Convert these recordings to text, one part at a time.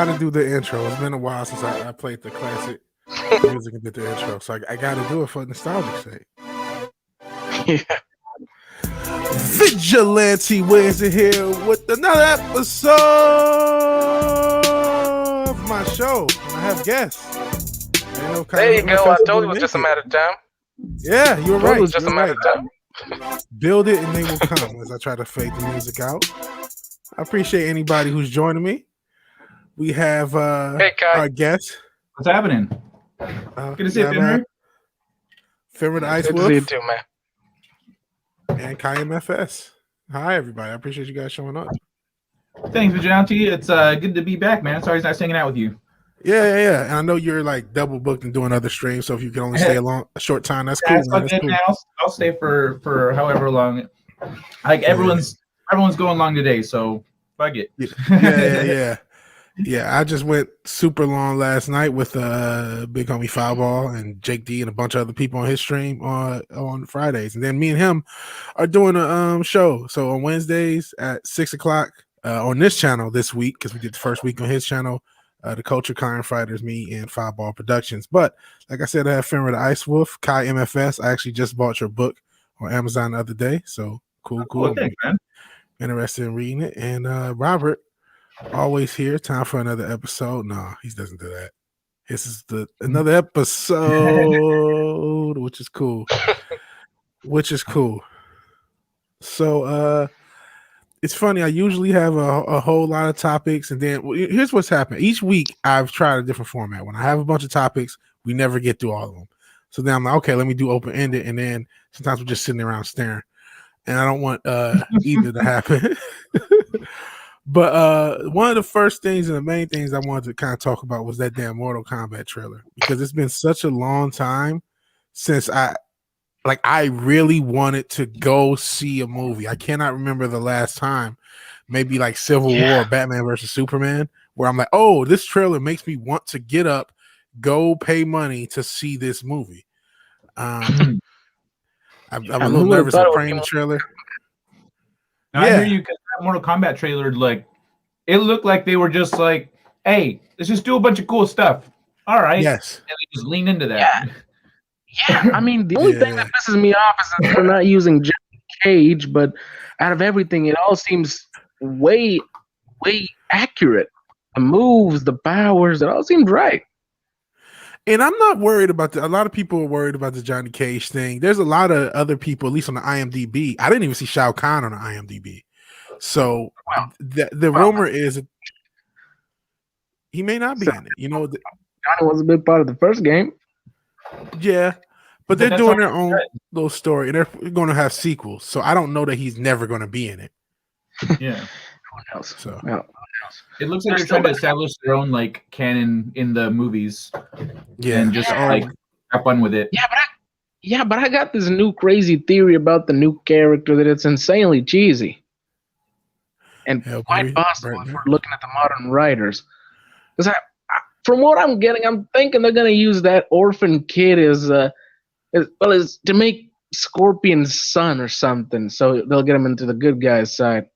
gotta do the intro. It's been a while since I played the classic music and did the intro, so I gotta do it for nostalgic sake. Yeah. Vigilante Williamson here with another episode of my show. I have guests. There you go. I told you it was just a matter of time. Yeah, you were right. It was just a matter of time. Build it and they will come as I try to fade the music out. I appreciate anybody who's joining me. We have our guest. What's happening? Good to see you, Finra. Finra the Ice Good Wolf. to see you too, man. And Kai MFS. Hi, everybody. I appreciate you guys showing up. Thanks, Vigilante. It's good to be back, man. Sorry, it's nice hanging out with you. Yeah. And I know you're like double booked and doing other streams, so if you can only stay a short time, that's cool. That's cool. I'll stay for however long. Like everyone's going long today, so fuck it. Yeah, I just went super long last night with big homie Foulball and Jake D and a bunch of other people on his stream on Fridays, and then me and him are doing a show. So on Wednesdays at 6:00 on this channel this week, because we did the first week on his channel, the Culture Kind Fighters, me and Foulball Productions. But like I said, I have Finra the Ice Wolf, Kai MFS. I actually just bought your book on Amazon the other day, so cool. Thanks, man. Interested in reading it, and Robert. Always here. Time for another episode. No, he doesn't do that. This is another episode, which is cool. So it's funny. I usually have a whole lot of topics, and then here's what's happened. Each week I've tried a different format. When I have a bunch of topics, we never get through all of them. So then I'm like, okay, let me do open-ended, and then sometimes we're just sitting around staring. And I don't want either to happen. But one of the first things and the main things I wanted to kind of talk about was that damn Mortal Kombat trailer, because it's been such a long time since I really wanted to go see a movie. I cannot remember the last time, maybe like Civil War, Batman versus Superman, where I'm like, oh, this trailer makes me want to get up, go pay money to see this movie. I'm a little nervous of playing the trailer. Now, I hear you, because that Mortal Kombat trailer, like, it looked like they were just like, hey, let's just do a bunch of cool stuff. All right. Yes. And they just lean into that. Yeah. I mean, the only thing that pisses me off is that they're not using Johnny Cage, but out of everything, it all seems way accurate. The moves, the powers, it all seems right. And I'm not worried about a lot of people are worried about the Johnny Cage thing. There's a lot of other people, at least on the IMDb. I didn't even see Shao Kahn on the IMDb. So the rumor is he may not be in it. You know, Johnny was a big part of the first game. Yeah, but they're doing their own little story, and they're going to have sequels. So I don't know that he's never going to be in it. Yeah. Who knows? So it looks like they're trying to establish their own like canon in the movies. Yeah, and just like have fun with it. But I got this new crazy theory about the new character that it's insanely cheesy. And quite possible if we're looking at the modern writers. Because from what I'm getting, I'm thinking they're going to use that orphan kid as to make Scorpion's son or something. So they'll get him into the good guy's side.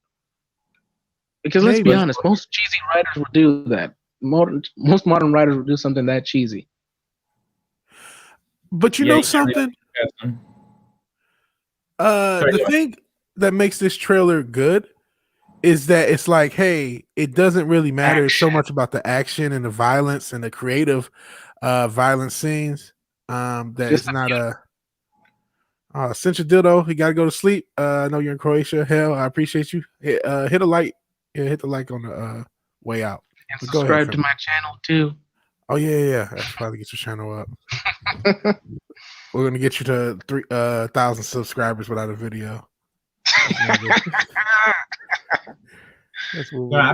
Because let's be honest, most cheesy writers would do that. Most modern writers would do something that cheesy. But you know something? The thing that makes this trailer good is that it's like, hey, it doesn't really matter so much about the action and the violence and the creative violent scenes. That it's not cinch a dildo. You got to go to sleep. I know you're in Croatia. Hell, I appreciate you. Hit a like. Yeah, hit the like on the way out. And subscribe to my channel too. Oh yeah. That's probably get your channel up. We're gonna get you to 3,000 subscribers without a video. I'm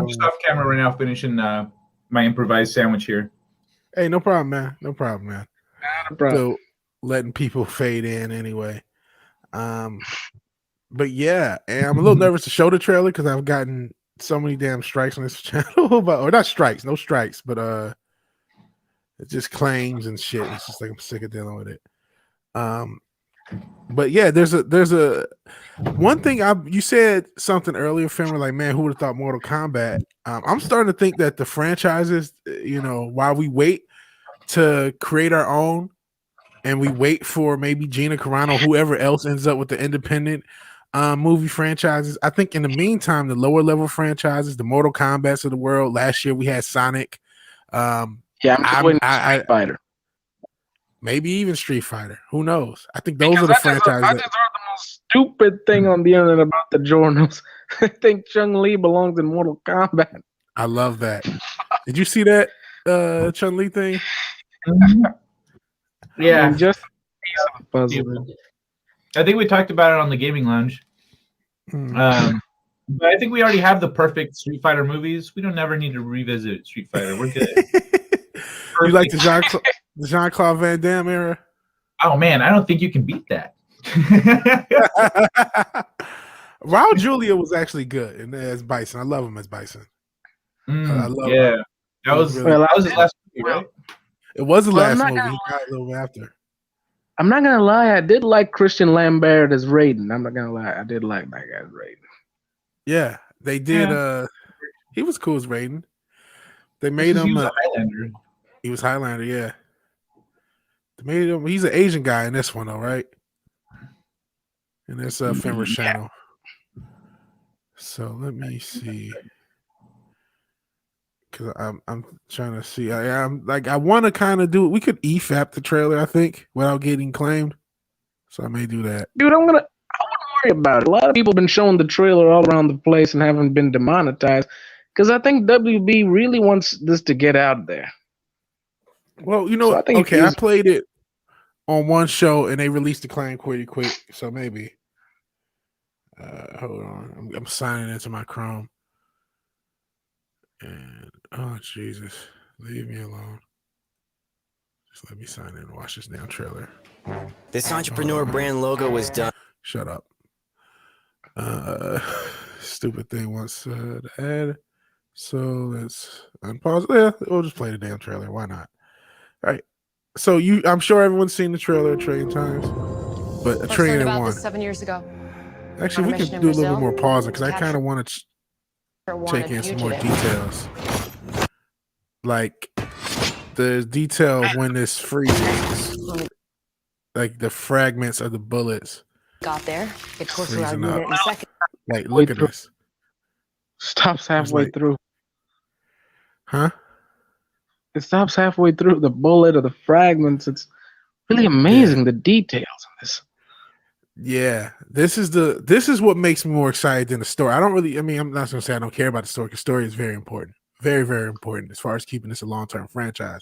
just off camera right now, finishing my improvised sandwich here. Hey, no problem, man. Still letting people fade in anyway. But yeah, and I'm a little nervous to show the trailer because I've gotten so many damn strikes on this channel, or not strikes, no strikes, but it's just claims and shit. It's just like I'm sick of dealing with it. But yeah, there's a one thing you said something earlier, Fenrir, like, man, who would have thought Mortal Kombat? I'm starting to think that the franchises, while we wait to create our own and we wait for maybe Gina Carano, whoever else ends up with the independent movie franchises, I think in the meantime, the lower level franchises, the Mortal Kombats of the world. Last year we had Sonic. I'm just waiting for Street Fighter. Maybe even Street Fighter. Who knows? I think those are the franchises. I just heard the most stupid thing on the internet about the journals. I think Chun-Li belongs in Mortal Kombat. I love that. Did you see that Chun-Li thing? Yeah. I mean, just a piece of the puzzle. I think we talked about it on the Gaming Lounge. But I think we already have the perfect Street Fighter movies. We don't ever need to revisit Street Fighter. We're good. You like the Jean-Claude Van Damme era? Oh man, I don't think you can beat that. Raul Julia was actually good and as Bison. I love him as Bison. I love him. That was his last movie, right? It was the last movie. He got a little after. I'm not gonna lie, I did like Christian Lambert as Raiden. I'm not gonna lie, I did like that guy as Raiden. Yeah, they did. Yeah. He was cool as Raiden. They made him. He was Highlander. He was Highlander, yeah. They made him. He's an Asian guy in this one, though, right? And it's Fenrir's channel. So let me see. Because I'm trying to see. I want to kind of do it. We could EFAP the trailer, I think, without getting claimed. So I may do that. Dude, I wouldn't worry about it. A lot of people have been showing the trailer all around the place and haven't been demonetized. Because I think WB really wants this to get out there. Well, I played it on one show and they released the claim pretty quick. So maybe. Hold on. I'm signing into my Chrome. And oh Jesus, leave me alone. Just let me sign in and watch this damn trailer. This entrepreneur brand logo was done. Shut up. Stupid thing wants to add. So let's unpause. Yeah, we'll just play the damn trailer. Why not? All right. So I'm sure everyone's seen the trailer a trillion times, but a trillion and one. 7 years ago. Actually, we can do a little bit more pausing because I kind of want to take in some more details. Like the detail when this freezes, like the fragments of the bullets. Got there. It course around in a second. Like, look at this. Stops halfway through. Huh? It stops halfway through the bullet or the fragments. It's really amazing the details in this. Yeah, this is what makes me more excited than the story. I'm not gonna say I don't care about the story because story is very important, very, very important as far as keeping this a long-term franchise.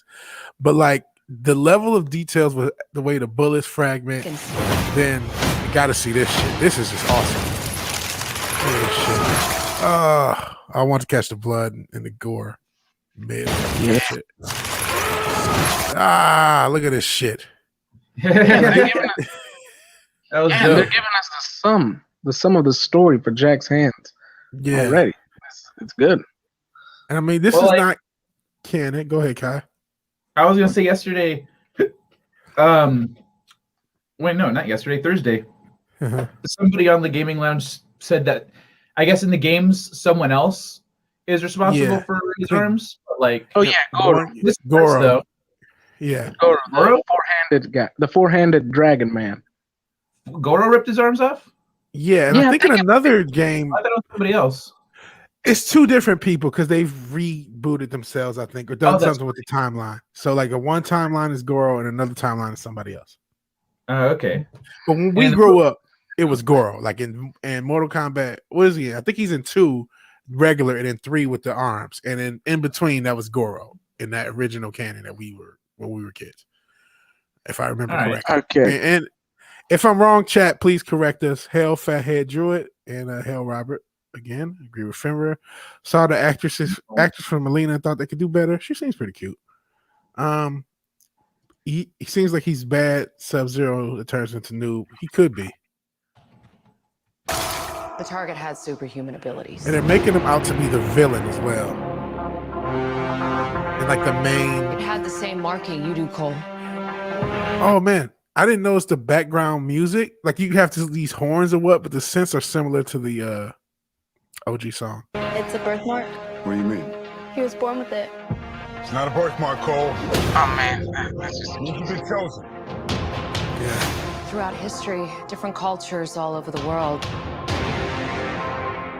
But like the level of details with the way the bullets fragment, then you got to see this shit. This is just awesome. I want to catch the blood and the gore. Man, shit. Look at this shit. That was they're giving us the sum of the story for Jack's hands. Yeah, already. It's good. And I mean, this is not canon. Go ahead, Kai. I was gonna say yesterday. Wait, no, not yesterday. Thursday. Somebody on the Gaming Lounge said that I guess in the games someone else is responsible for his arms. But like, Goro. Goro. Though. Yeah, Goro, the four-handed guy, the four-handed dragon man. Goro ripped his arms off? Yeah, and I think in another game. I thought it was somebody else. It's two different people because they've rebooted themselves, I think, or done something with the timeline. So, like, one timeline is Goro and another timeline is somebody else. Okay. But when we grew up, it was Goro. Like in Mortal Kombat, what is he in? I think he's in 2 regular and in 3 with the arms. And then in between, that was Goro in that original canon that we were when we were kids. If I remember correctly. Okay. And if I'm wrong, chat, please correct us. Hail Fathead Druid and Hail Robert. Again, agree with Fenrir. Saw the actress from Melina and thought they could do better. She seems pretty cute. He seems like he's bad Sub-Zero that turns into noob. He could be. The target has superhuman abilities. And they're making him out to be the villain as well. And like the main. It had the same marking you do, Cole. Oh man. I didn't notice the background music. Like you have these horns or what, but the synths are similar to the OG song. It's a birthmark. What do you mean? He was born with it. It's not a birthmark, Cole. Oh man, that's just You've been chosen. Yeah. Throughout history, different cultures all over the world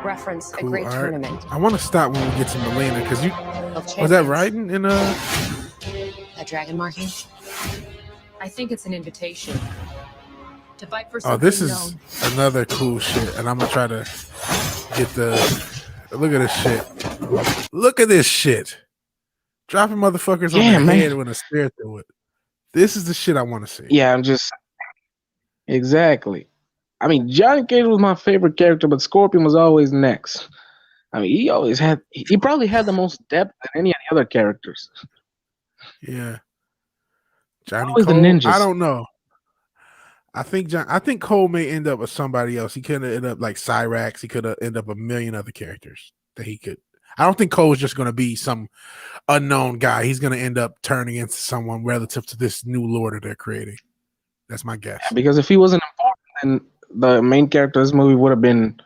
reference Cool a great art. tournament. I want to stop when we get to Melina because you of was that champions. writing in That dragon marking? I think it's an invitation to fight for Oh, something this is known. another cool shit, and I'm gonna try to get the look at this shit. Look at this shit. Dropping motherfuckers on their man. head with a spear through it. This is the shit I want to see. Yeah, I'm just exactly. I mean, Johnny Cage was my favorite character, but Scorpion was always next. I mean, he probably had the most depth than any of the other characters. Yeah. Johnny Always the Cole. ninjas. I don't know. I think Cole may end up with somebody else. He could have ended up like Cyrax. He could have ended up a million other characters that he could. I don't think Cole is just going to be some unknown guy. He's going to end up turning into someone relative to this new lore that they're creating. That's my guess. Because if he wasn't important, then the main character of this movie would have been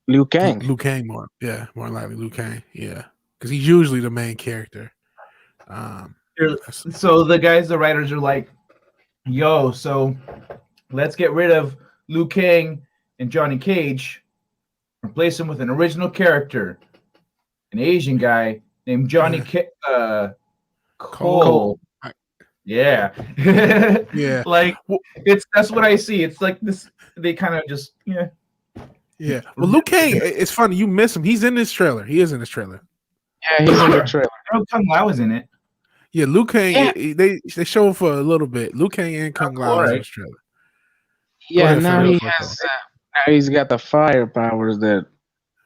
Liu Kang. Liu Kang more likely Liu Kang. Yeah, because he's usually the main character. So the writers are like, yo, so let's get rid of Liu Kang and Johnny Cage, replace him with an original character, an Asian guy named Johnny Cole. Yeah. Yeah. Like that's what I see. It's like this, they kind of just Yeah. Well, Liu Kang, it's funny, you miss him. He's in this trailer. He is in this trailer. Yeah, he's in the trailer. I know Kung Lao was in it. Yeah, Liu Kang, they show him for a little bit. Liu Kang and Kung Lao is in this trailer. Yeah, ahead, now Fred. now he's got the fire powers that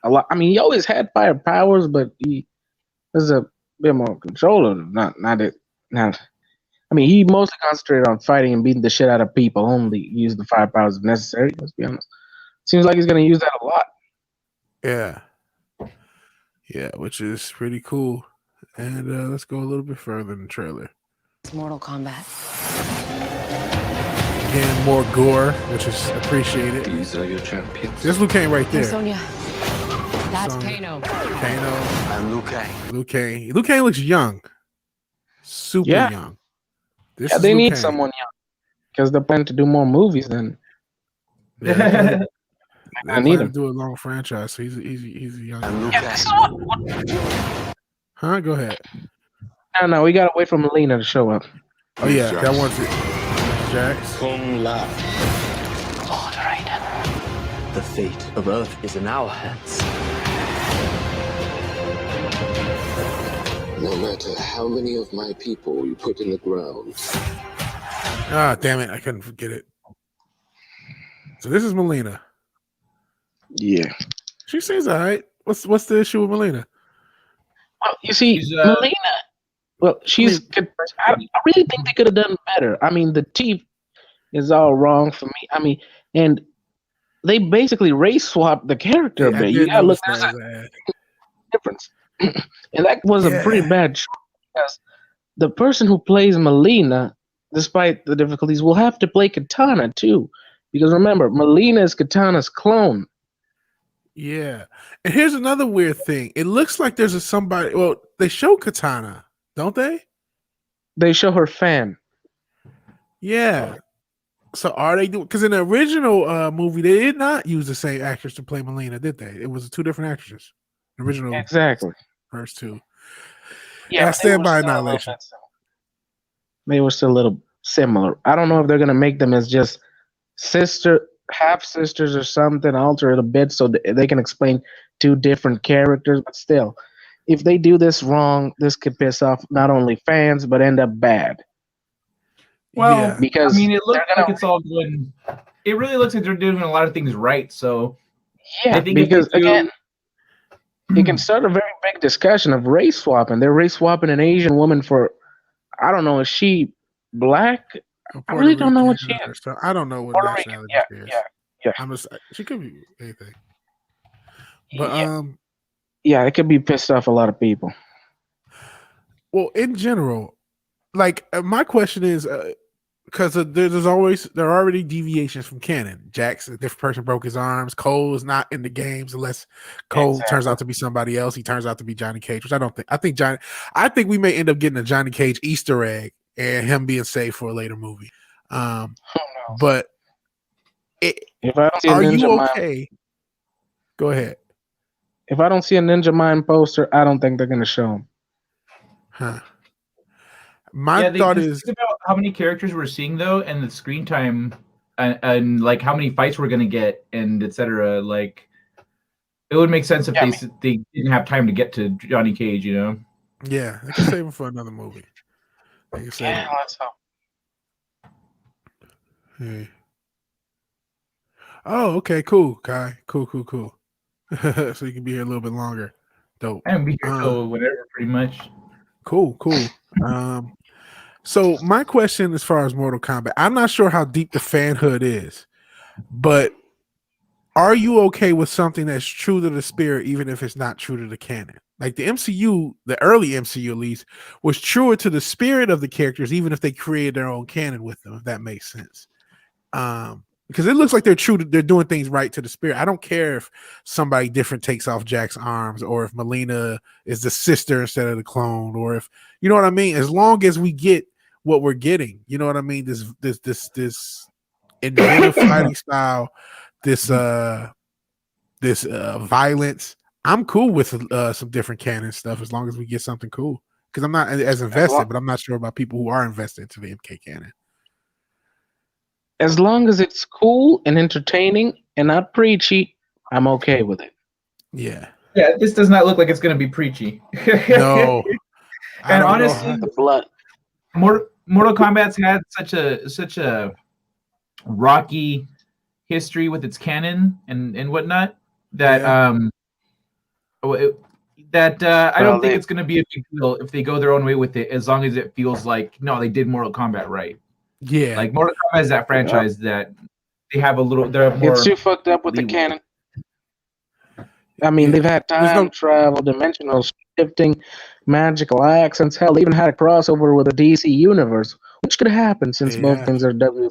a lot. I mean, he always had fire powers, but he has a bit more control of them. Not. I mean, he mostly concentrated on fighting and beating the shit out of people. Only use the fire powers if necessary. Let's be honest. Seems like he's gonna use that a lot. Yeah, which is pretty cool. And let's go a little bit further in the trailer. It's Mortal Kombat. Again, more gore, which is appreciated. These are your champions. There's Liu Kang right Hey, there. Sonya. That's Sonya. Kano. Kano. I'm Liu Kang. Liu Kang. Liu Kang looks young. Super Yeah. young. This Yeah, is they Liu need Kang. someone young because they're planning to do more movies. Then Yeah, I they need plan him. to do a long franchise, so he's a young. I'm Liu Yeah, Kang. this is what. Huh? Go ahead. No, we gotta wait for Melina to show up. Oh yeah, that one's it. Jax. Kung Lao. Lord Raiden, the fate of Earth is in our hands. No matter how many of my people you put in the ground. Ah, damn it! I couldn't forget it. So this is Melina. Yeah. She seems alright. What's the issue with Melina? Well, you see, She's, Melina. Well, I really think they could have done better. I mean, the teeth is all wrong for me. I mean, and they basically race swapped the character a Yeah, I bit. did You gotta look. notice There's that. a difference, and that was a pretty bad choice because the person who plays Melina, despite the difficulties, will have to play Katana too. Because remember, Melina is Katana's clone. Yeah. And here's another weird thing. It looks like there's somebody. Well, they show Katana, don't they? They show her fan. Yeah. So are they doing? Because in the original movie, they did not use the same actress to play Melina, did they? It was two different actresses. The original Exactly. first two. Yeah, I stand by they were still a little Annihilation. bit similar. They were still a little similar. I don't know if they're gonna make them as just half sisters or something, alter it a bit so they can explain two different characters. But still, if they do this wrong, this could piss off not only fans but end up bad. Well, Yeah. Because I mean, it looks they're gonna- like it's all going. It really looks like they're doing a lot of things right. So Yeah, I think if because they do- again, it can start a very big discussion of race swapping. They're race swapping an Asian woman for, I don't know, is she black? I really don't know what she is. So I don't know what Puerto Rican. nationality Yeah, she is. yeah. I'm just, she could be anything. But Yeah. Yeah, it could be pissed off a lot of people. well, in general, like my question is, because there are already deviations from canon. Jax, a different person, broke his arms. Cole is not in the games unless Cole turns out to be somebody else. He turns out to be Johnny Cage, which I don't think. I think we may end up getting a Johnny Cage Easter egg and him being saved for a later movie. But if I don't see are you okay? Go ahead. If I don't see a Ninja Mine poster, I don't think they're going to show him. Huh. My thought is think about how many characters we're seeing though, and the screen time, and like how many fights we're gonna get, and etc. Like, it would make sense if they didn't have time to get to Johnny Cage, you know? Yeah, they can save him for another movie. They can save him. Let's hope. Hey. Oh, okay, cool, Kai. Cool. So you can be here a little bit longer. Dope. I can be here till whatever, pretty much. Cool. So my question as far as Mortal Kombat, I'm not sure how deep the fanhood is, but are you okay with something that's true to the spirit, even if it's not true to the canon? Like the MCU, the early MCU at least, was truer to the spirit of the characters, even if they created their own canon with them, if that makes sense. Because it looks like they're doing things right to the spirit. I don't care if somebody different takes off Jack's arms, or if Melina is the sister instead of the clone, or if you know what I mean. As long as we get what we're getting, you know what I mean. This innovative fighting style, this violence. I'm cool with some different canon stuff as long as we get something cool. Because I'm not as invested, but I'm not sure about people who are invested into the MK canon. As long as it's cool and entertaining and not preachy, I'm okay with it. Yeah. Yeah, this does not look like it's going to be preachy. No. And honestly, the blood. Mortal Kombat's had such a rocky history with its canon and whatnot that I don't think it's going to be a big deal if they go their own way with it, as long as it feels like they did Mortal Kombat right. Yeah, like Mortal Kombat is that franchise that they have a little. They're more. It's too fucked up with the canon. I mean, they've had time travel, dimensional shifting, magical accents. Hell, they even had a crossover with the DC universe, which could happen since both things are WWE.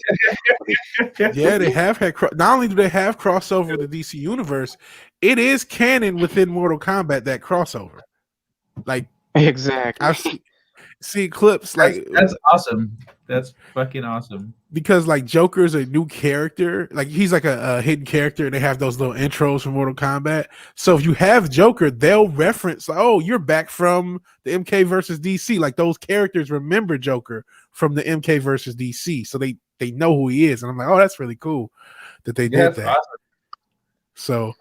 Yeah, they have had. Not only do they have crossover with the DC universe, it is canon within Mortal Kombat that crossover. Like exactly, I've seen clips like that's awesome. That's fucking awesome. Because like Joker's a new character, like he's like a hidden character, and they have those little intros from Mortal Kombat. So if you have Joker, they'll reference, like, oh, you're back from the MK versus DC. Like those characters remember Joker from the MK versus DC, so they know who he is. And I'm like, oh, that's really cool that they did that. Awesome. So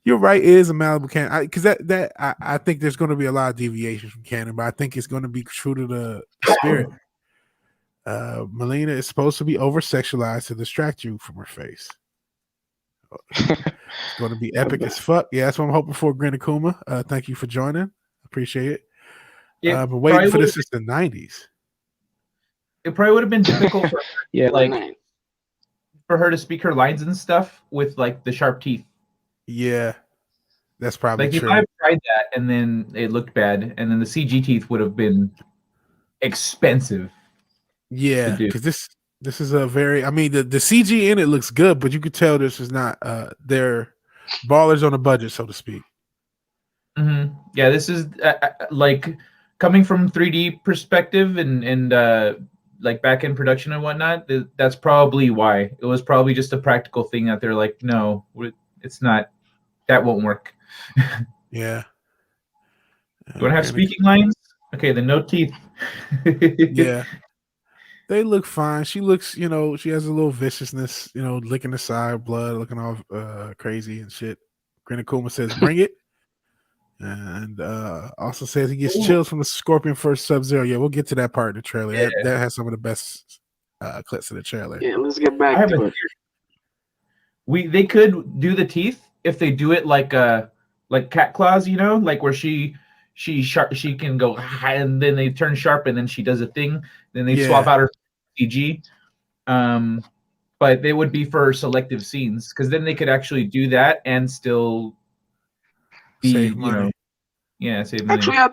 you're right, it is a Malibu canon. Because I think there's going to be a lot of deviations from canon, but I think it's going to be true to the spirit. Melina is supposed to be over-sexualized to distract you from her face. It's going to be epic as fuck. Yeah, that's what I'm hoping for, Gren Akuma. Thank you for joining. Appreciate it. Yeah, I've been waiting for this since the 90s. It probably would have been difficult for for her to speak her lines and stuff with like the sharp teeth. Yeah, that's probably like true. If I tried that and then it looked bad, and then the CG teeth would have been expensive. Yeah, because this is a very. I mean, the CG in it looks good, but you could tell this is not. They're ballers on a budget, so to speak. Mm-hmm. Yeah, this is like coming from 3D perspective and like back end production and whatnot. That's probably why it was probably just a practical thing that they're like, no, it's not. That won't work. Yeah. You want to have speaking lines? Okay, then no teeth. Yeah. They look fine. She looks, she has a little viciousness, licking the side, blood, looking all crazy and shit. Gren Akuma says, bring it. And also says he gets chills from the Scorpion first Sub-Zero. Yeah, we'll get to that part in the trailer. Yeah. That has some of the best clips of the trailer. Yeah, let's get back to it. They could do the teeth if they do it like cat claws, like where she can go and then they turn sharp and then she does a thing. Then they swap out her CG. But they would be for selective scenes because then they could actually do that and still be, save money. Save money. Actually, I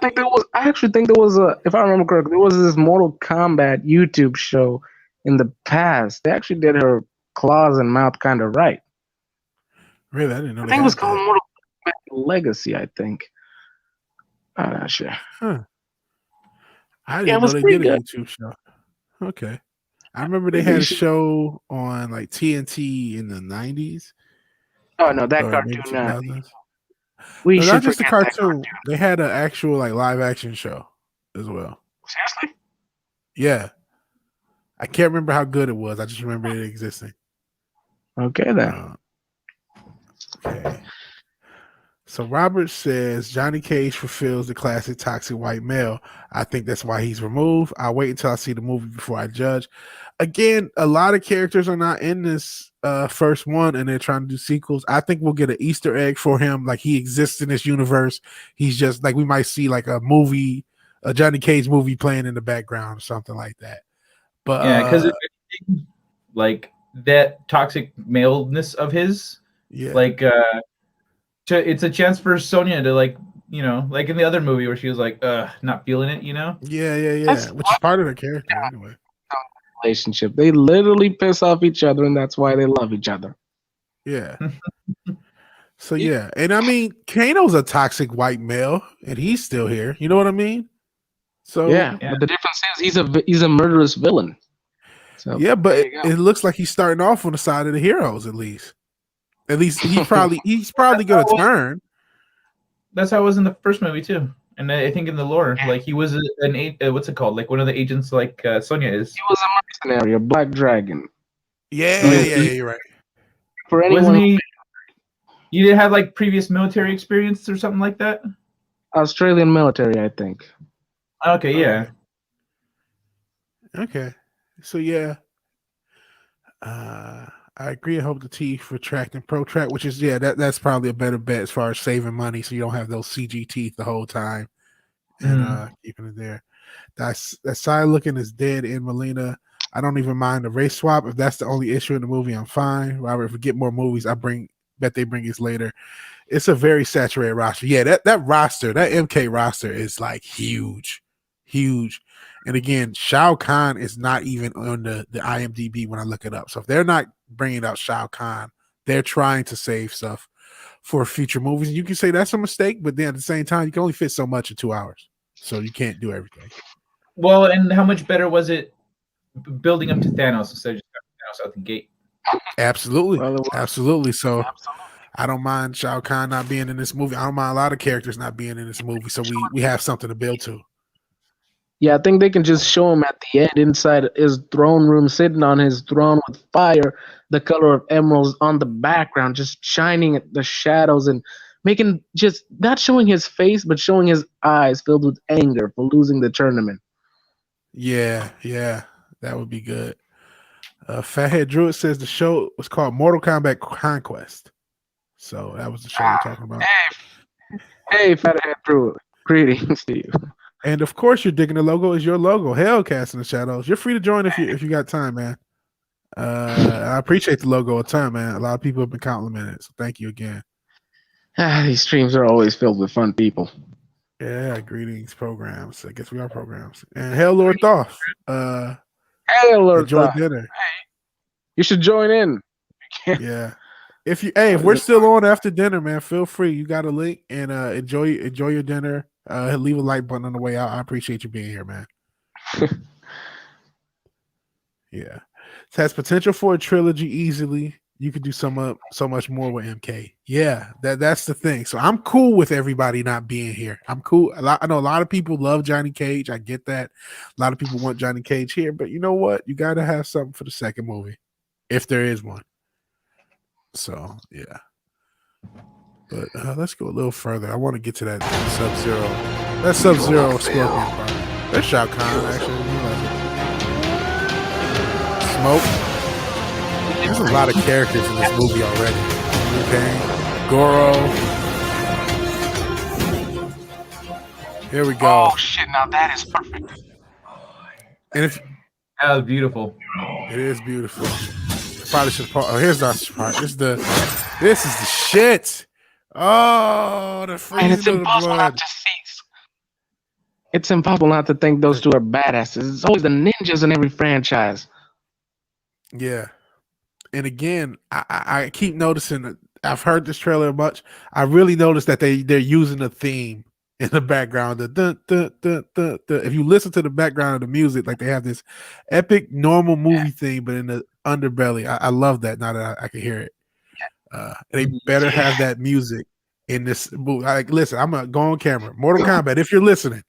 actually think there was a, if I remember correctly, there was this Mortal Kombat YouTube show, in the past. They actually did her claws and mouth kind of right. Really, I didn't know. I think it was called Mortal Kombat Legacy. I think. I'm not sure. Huh. I didn't know they did a YouTube show. Okay. I remember they had a show on like TNT in the 90s. Oh no, that or cartoon. maybe 2000s. We No, should not just a forget that cartoon. They had an actual like live action show as well. Seriously? Yeah. I can't remember how good it was. I just remember it existing. Okay then. Okay. So Robert says Johnny Cage fulfills the classic toxic white male. I think that's why he's removed. I'll wait until I see the movie before I judge. Again, a lot of characters are not in this first one, and they're trying to do sequels. I think we'll get an Easter egg for him. Like he exists in this universe. He's just like we might see like a movie, a Johnny Cage movie playing in the background or something like that. But yeah, because like that toxic maleness of his, yeah, like it's a chance for Sonya to like, you know, like in the other movie where she was like, not feeling it, you know? Yeah. Which is part of her character anyway. Relationship. They literally piss off each other, and that's why they love each other. Yeah. So yeah, and I mean, Kano's a toxic white male, and he's still here. You know what I mean? So yeah. But the difference is he's a murderous villain. So yeah, but it looks like he's starting off on the side of the heroes. At least he's probably gonna turn. That's how it was in the first movie too, and I think in the lore, like he was what's it called? Like one of the agents, like Sonya is. He was a mercenary, a black dragon. Yeah, you're right. For anyone, wasn't he? You didn't have like previous military experience or something like that? Australian military, I think. Okay, yeah. Okay. So yeah. I agree. I hope the teeth retract and protract, which is that's probably a better bet as far as saving money, so you don't have those CG teeth the whole time and keeping it there. That side looking is dead in Melina. I don't even mind the race swap. If that's the only issue in the movie, I'm fine. Robert, if we get more movies, bet they bring us later. It's a very saturated roster. Yeah, that roster, that MK roster is like huge. And again, Shao Kahn is not even on the IMDb when I look it up. So if they're not bringing out Shao Kahn, they're trying to save stuff for future movies. And you can say that's a mistake, but then at the same time, you can only fit so much in 2 hours. So you can't do everything. Well, and how much better was it building up to Thanos instead of just Thanos out the gate? Absolutely. Absolutely. So I don't mind Shao Kahn not being in this movie. I don't mind a lot of characters not being in this movie. So we have something to build to. Yeah, I think they can just show him at the end inside his throne room, sitting on his throne with fire, the color of emeralds on the background, just shining at the shadows and making just not showing his face, but showing his eyes filled with anger for losing the tournament. Yeah, that would be good. Fathead Druid says the show was called Mortal Kombat Conquest. So that was the show we're talking about. Hey, Fathead Druid, greetings to you. And of course, you're digging the logo. Is your logo Hellcast in the Shadows? You're free to join if you got time, man. I appreciate the logo a ton, man. A lot of people have been complimenting it, so thank you again. These streams are always filled with fun people. Yeah, greetings, programs. I guess we are programs. And Hell Lord Thoth. Hey, Lord enjoy Thoth. dinner. Hey, you should join in. Yeah. If we're still on after dinner, man, feel free. You got a link and enjoy your dinner. Leave a like button on the way out. I appreciate you being here, man. Yeah. It has potential for a trilogy easily. You could do so much more with MK. Yeah, that's the thing. So I'm cool with everybody not being here. I'm cool. I know a lot of people love Johnny Cage. I get that. A lot of people want Johnny Cage here, but you know what? You got to have something for the second movie, if there is one. So yeah. But let's go a little further. I want to get to that Sub-Zero. That Sub-Zero Scorpion part. That's Shao Kahn, actually. Smoke. There's a lot of characters in this movie already. Okay. Goro. Here we go. Oh shit! Now that is perfect. And if that was beautiful. It is beautiful. Probably should. Oh, here's our part. This is the shit. Oh, the freezing of the blood. It's impossible not to think those two are badasses. It's always the ninjas in every franchise. Yeah. And again, I keep noticing that I've heard this trailer much. I really noticed that they're using a theme in the background. The dun, dun, dun, dun, dun. If you listen to the background of the music, like they have this epic normal movie theme, but in the underbelly. I love that now that I can hear it. They better have that music in this movie. Like, listen, I'm gonna go on camera. Mortal Kombat, if you're listening,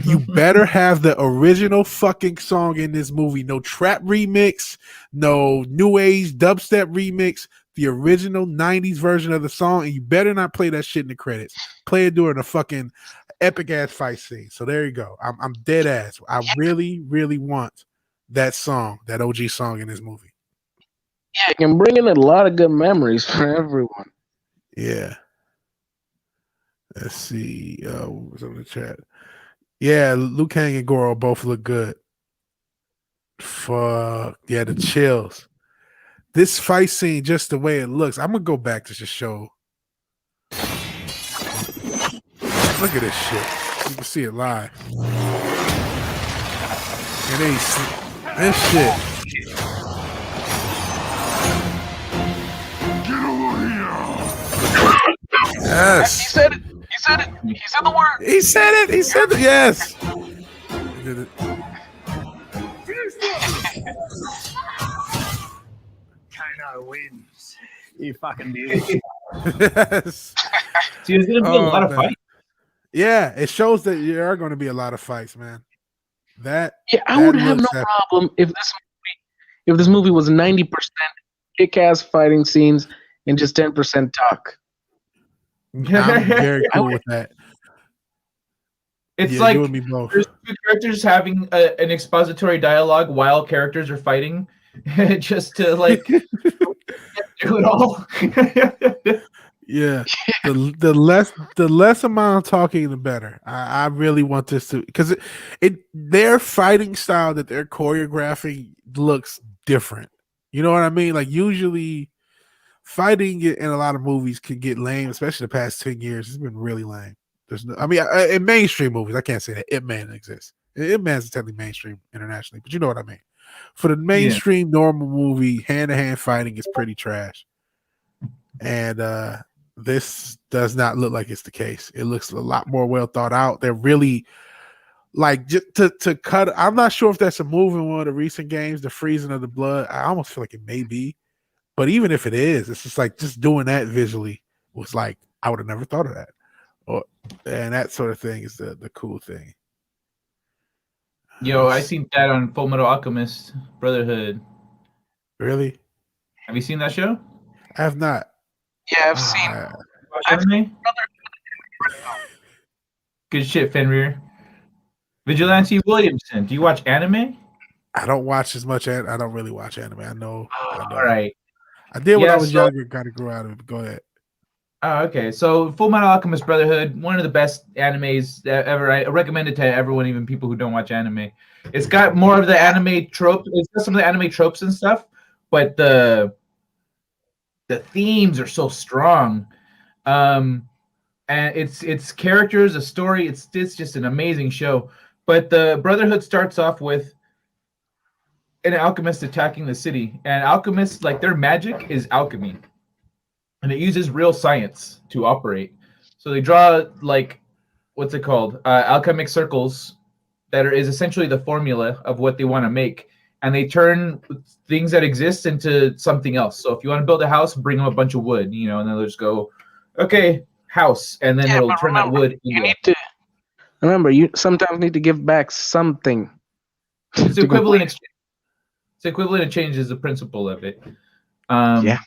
you better have the original fucking song in this movie. No trap remix, no new age dubstep remix. The original 90s version of the song, and you better not play that shit in the credits. Play it during a fucking epic ass fight scene. So there you go. I'm dead ass. I really, really want that song, that OG song in this movie. Yeah, it can bring in a lot of good memories for everyone. Yeah. Let's see. What was on the chat? Yeah, Liu Kang and Goro both look good. Fuck. Yeah, the chills. This fight scene, just the way it looks. I'm gonna go back to the show. Look at this shit. You can see it live. And then this shit. Get over here! Yes. He said it. He said it. He said the word. He said it. He said it. Yes. He did it. Kano wins. You fucking did. Yes. See, there's gonna be a lot of fights. Yeah, it shows that there are going to be a lot of fights, man. I would have no problem if this movie was 90% kick-ass fighting scenes and just 10% talk. I'm very cool with that. It's like you and me both. There's two characters having an expository dialogue while characters are fighting, just to like do it all. Yeah, the less amount of talking, the better. I really want this to, because their fighting style that they're choreographing looks different. You know what I mean? Like usually, fighting in a lot of movies can get lame, especially the past 10 years. It's been really lame. There's no, I mean, in mainstream movies, I can't say that Ip Man exists. Ip Man's technically mainstream internationally, but you know what I mean. For the mainstream normal movie, hand-to-hand fighting is pretty trash. And this does not look like it's the case. It looks a lot more well thought out. They're really like just to cut. I'm not sure if that's a move in one of the recent games, the freezing of the blood. I almost feel like it may be, but even if it is, it's just like just doing that visually was like I would have never thought of that. And that sort of thing is the cool thing. Yo, I seen that on Full Metal Alchemist Brotherhood. Really? Have you seen that show? I have not. Yeah, I've seen. Anime? Good shit, Fenrir. Vigilante Williamson. Do you watch anime? I don't watch as much. I don't really watch anime. I know. All right. I did when I was younger. Kind of grew out of it. Go ahead. Oh, okay. So Full Metal Alchemist Brotherhood, one of the best animes ever. I recommend it to everyone, even people who don't watch anime. It's got more of the anime tropes. It's got some of the anime tropes and stuff, but the themes are so strong. And it's characters, a story. It's just an amazing show. But the Brotherhood starts off with an alchemist attacking the city, and alchemists, like, their magic is alchemy. And it uses real science to operate. So they draw, like, what's it called? Alchemic circles that is essentially the formula of what they want to make. And they turn things that exist into something else. So if you want to build a house, bring them a bunch of wood, and then they'll just go, okay, house. And then it'll turn that wood into Remember, you sometimes need to give back something. It's equivalent exchange. It's equivalent exchange is the principle of it. Yeah.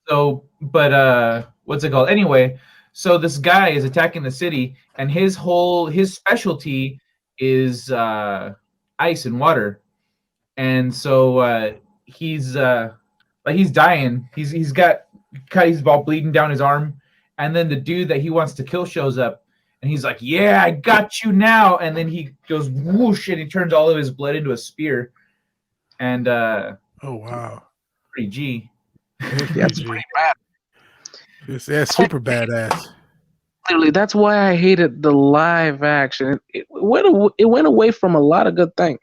So, but what's it called? Anyway, so this guy is attacking the city, and his specialty is ice and water, and so he's dying. He's all bleeding down his arm, and then the dude that he wants to kill shows up, and he's like, "Yeah, I got you now," and then he goes whoosh, and he turns all of his blood into a spear, and oh wow, pretty G. Yeah, it's pretty bad. Yeah, super badass. Literally, that's why I hated the live action. It went away from a lot of good things.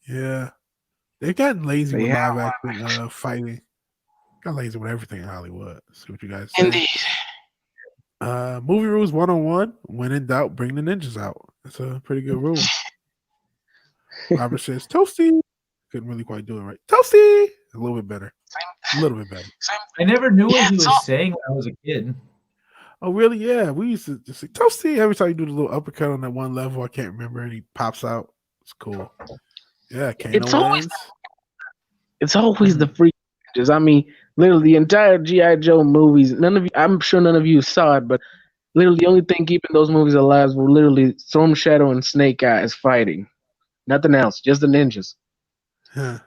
Yeah, They've gotten lazy with Yeah, live action fighting. Got lazy with everything in Hollywood. See what you guys say. Indeed. Movie rules 101. When in doubt, bring the ninjas out. That's a pretty good rule. Robert says, Toasty. Couldn't really quite do it right. Toasty. A little bit better. A little bit better. I never knew what he was saying when I was a kid. Oh, really? Yeah. We used to just say Toasty every time you do the little uppercut on that one level. I can't remember. And he pops out. It's cool. Yeah. It's always the freak ninjas. I mean, literally the entire G.I. Joe movies. I'm sure none of you saw it, but literally the only thing keeping those movies alive were literally Storm Shadow and Snake Eyes fighting. Nothing else. Just the ninjas. Huh.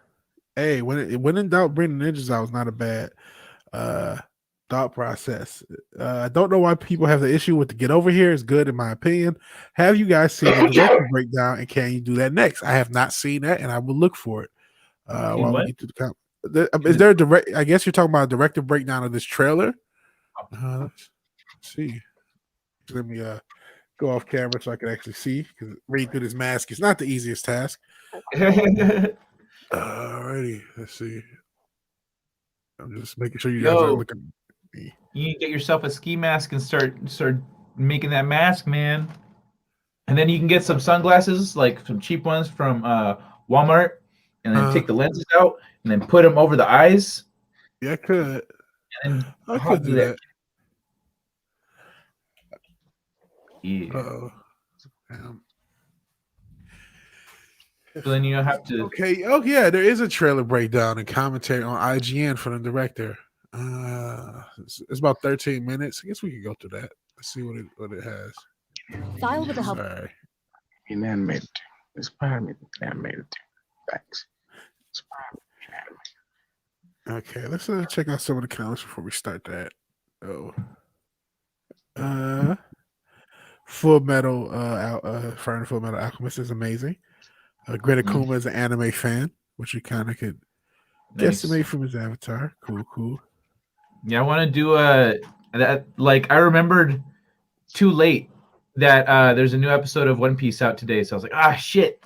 Hey, when in doubt, bring the ninjas out is not a bad thought process. I don't know why people have the issue with the Get Over Here. It's good in my opinion. Have you guys seen the director breakdown, and can you do that next? I have not seen that, and I will look for it. While we get to the is there a direct? I guess you're talking about a director breakdown of this trailer. Let's see. Let me go off camera so I can actually see, because reading through this mask is not the easiest task. Alrighty, let's see. I'm just making sure you guys are looking at me. You need to get yourself a ski mask and start making that mask, man. And then you can get some sunglasses, like some cheap ones from Walmart, and then take the lenses out and then put them over the eyes. Yeah, I could. And I could do that. Yeah. So then you don't have to. Okay. Oh yeah, there is a trailer breakdown and commentary on IGN from the director. It's about 13 minutes. I guess we could go through that. Let's see what it has. File with the help. Sorry. Animated. Inspired animated. Thanks. Okay, let's check out some of the comments before we start that. Full Metal, Fire Full Metal Alchemist is amazing. Greta Kuma is an anime fan, which you kind of could guesstimate from his avatar. Cool. Yeah, I want to do that. Like I remembered too late that there's a new episode of One Piece out today, so I was like, shit.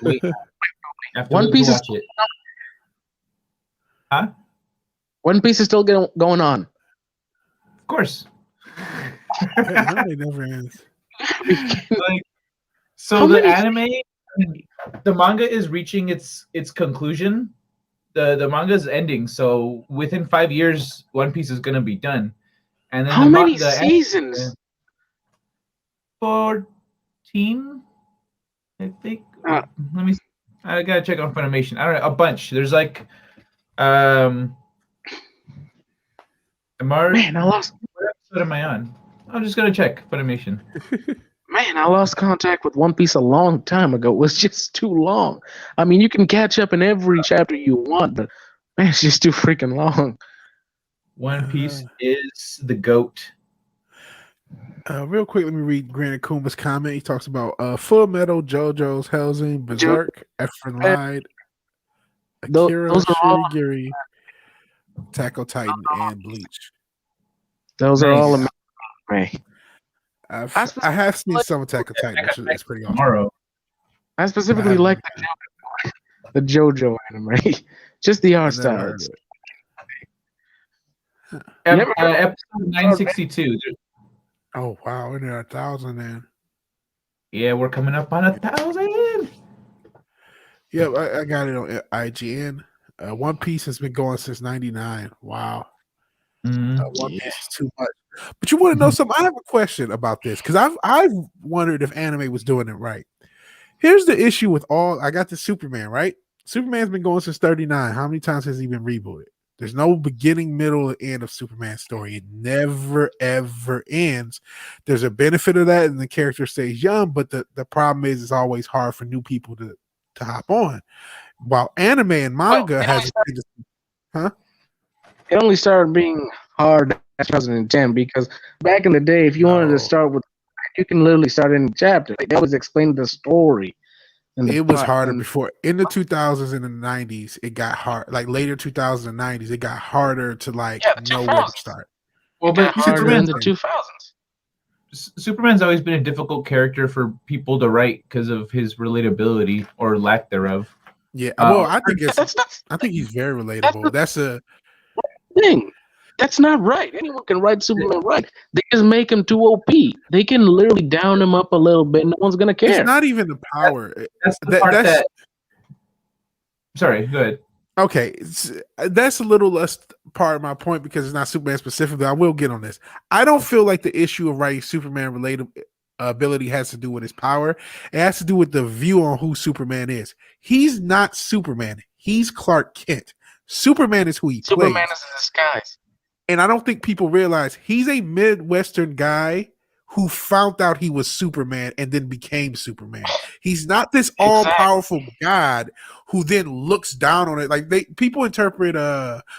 Wait. One Piece is it. Huh? One Piece is still going on. Of course. It never ends. Anime, the manga is reaching its conclusion. The manga is ending, so within 5 years, One Piece is going to be done. And then how many seasons? 14, I think. Let me. I gotta check on Funimation. I don't know, a bunch. There's like, Man, I lost. What episode am I on? I'm just gonna check Funimation. Man, I lost contact with One Piece a long time ago. It was just too long. I mean, you can catch up in every chapter you want, but man, it's just too freaking long. One Piece is the GOAT. Real quick, let me read Grant Kuma's comment. He talks about Full Metal, JoJo's, Hellsing, Berserk, Efren Lied, Akira Shirigiri, Attack on Titan, and Bleach. Those are all amazing. I have seen some Attack on Titan, which is pretty awesome. Tomorrow. I specifically like the JoJo anime. Just the art style. Episode 962. Oh wow, we're near 1,000 then. Yeah, we're coming up on 1,000. Yeah, I got it on IGN. One Piece has been going since '99. Wow. One Piece is too much. But you want to know something? I have a question about this because I've wondered if anime was doing it right. Here's the issue with I got the Superman, right? Superman's been going since '39. How many times has he been rebooted? There's no beginning, middle, or end of Superman's story. It never, ever ends. There's a benefit of that, and the character stays young, but the problem is it's always hard for new people to hop on. While anime and manga It only started being hard in 2010 because back in the day, if you wanted to start with, you can literally start in a chapter. They always explain the story. It was harder before. In the 2000s and the 90s, it got hard. Like later 2000s and 90s, it got harder to know where to start. Well, but Superman's in the 2000s. Superman's always been a difficult character for people to write because of his relatability or lack thereof. Yeah, well, I think I think he's very relatable. That's a thing. That's not right. Anyone can write Superman right. They just make him too OP. They can literally down him up a little bit. No one's gonna care. It's not even the power. That's the part that. Sorry, go ahead. Okay, that's a little less part of my point because it's not Superman specifically. I will get on this. I don't feel like the issue of writing Superman related ability has to do with his power. It has to do with the view on who Superman is. He's not Superman. He's Clark Kent. Superman is who he plays. Superman is a disguise. And I don't think people realize he's a Midwestern guy who found out he was Superman and then became Superman. He's not this all-powerful God who then looks down on it. Like people interpret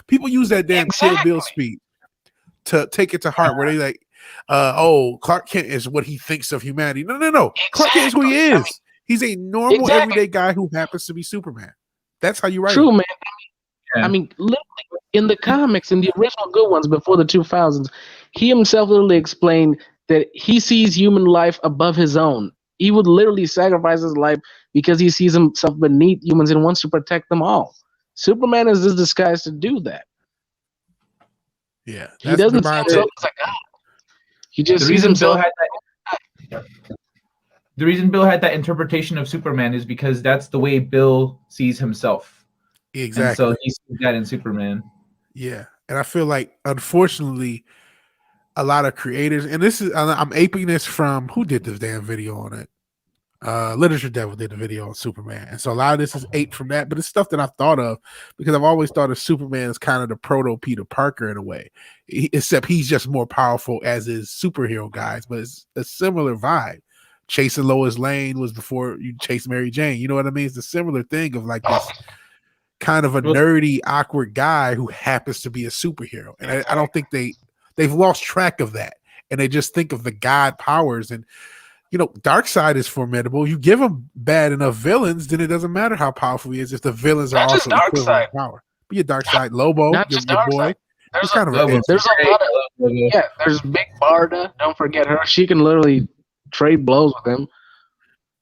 people use that damn Kill Bill speech to take it to heart where they like Clark Kent is what he thinks of humanity. No. Exactly. Clark Kent is who he is. He's a normal everyday guy who happens to be Superman. That's how you write True, it. man. I mean, literally, in the comics, in the original good ones before the 2000s, he himself literally explained that he sees human life above his own. He would literally sacrifice his life because he sees himself beneath humans and wants to protect them all. Superman is this disguise to do that. Yeah, he doesn't see himself as a god. He just sees himself. The reason Bill had that interpretation of Superman is because that's the way Bill sees himself. Exactly. And so he sees that in Superman. Yeah, and I feel like, unfortunately, a lot of creators, and this is, I'm aping this from, who did this damn video on it? Literature Devil did a video on Superman. And so a lot of this is aped from that, but it's stuff that I've thought of because I've always thought of Superman as kind of the proto Peter Parker in a way, except he's just more powerful as his superhero guys, but it's a similar vibe. Chasing Lois Lane was before you chase Mary Jane. You know what I mean? It's a similar thing of like this kind of a nerdy, awkward guy who happens to be a superhero. And I don't think they've lost track of that. And they just think of the God powers. And, you know, Darkseid is formidable. You give him bad enough villains, then it doesn't matter how powerful he is if the villains are also equivalent power. Be a Darkseid, Lobo, your boy. There's a lot of there's Big Barda. Don't forget her. She can literally trade blows with him.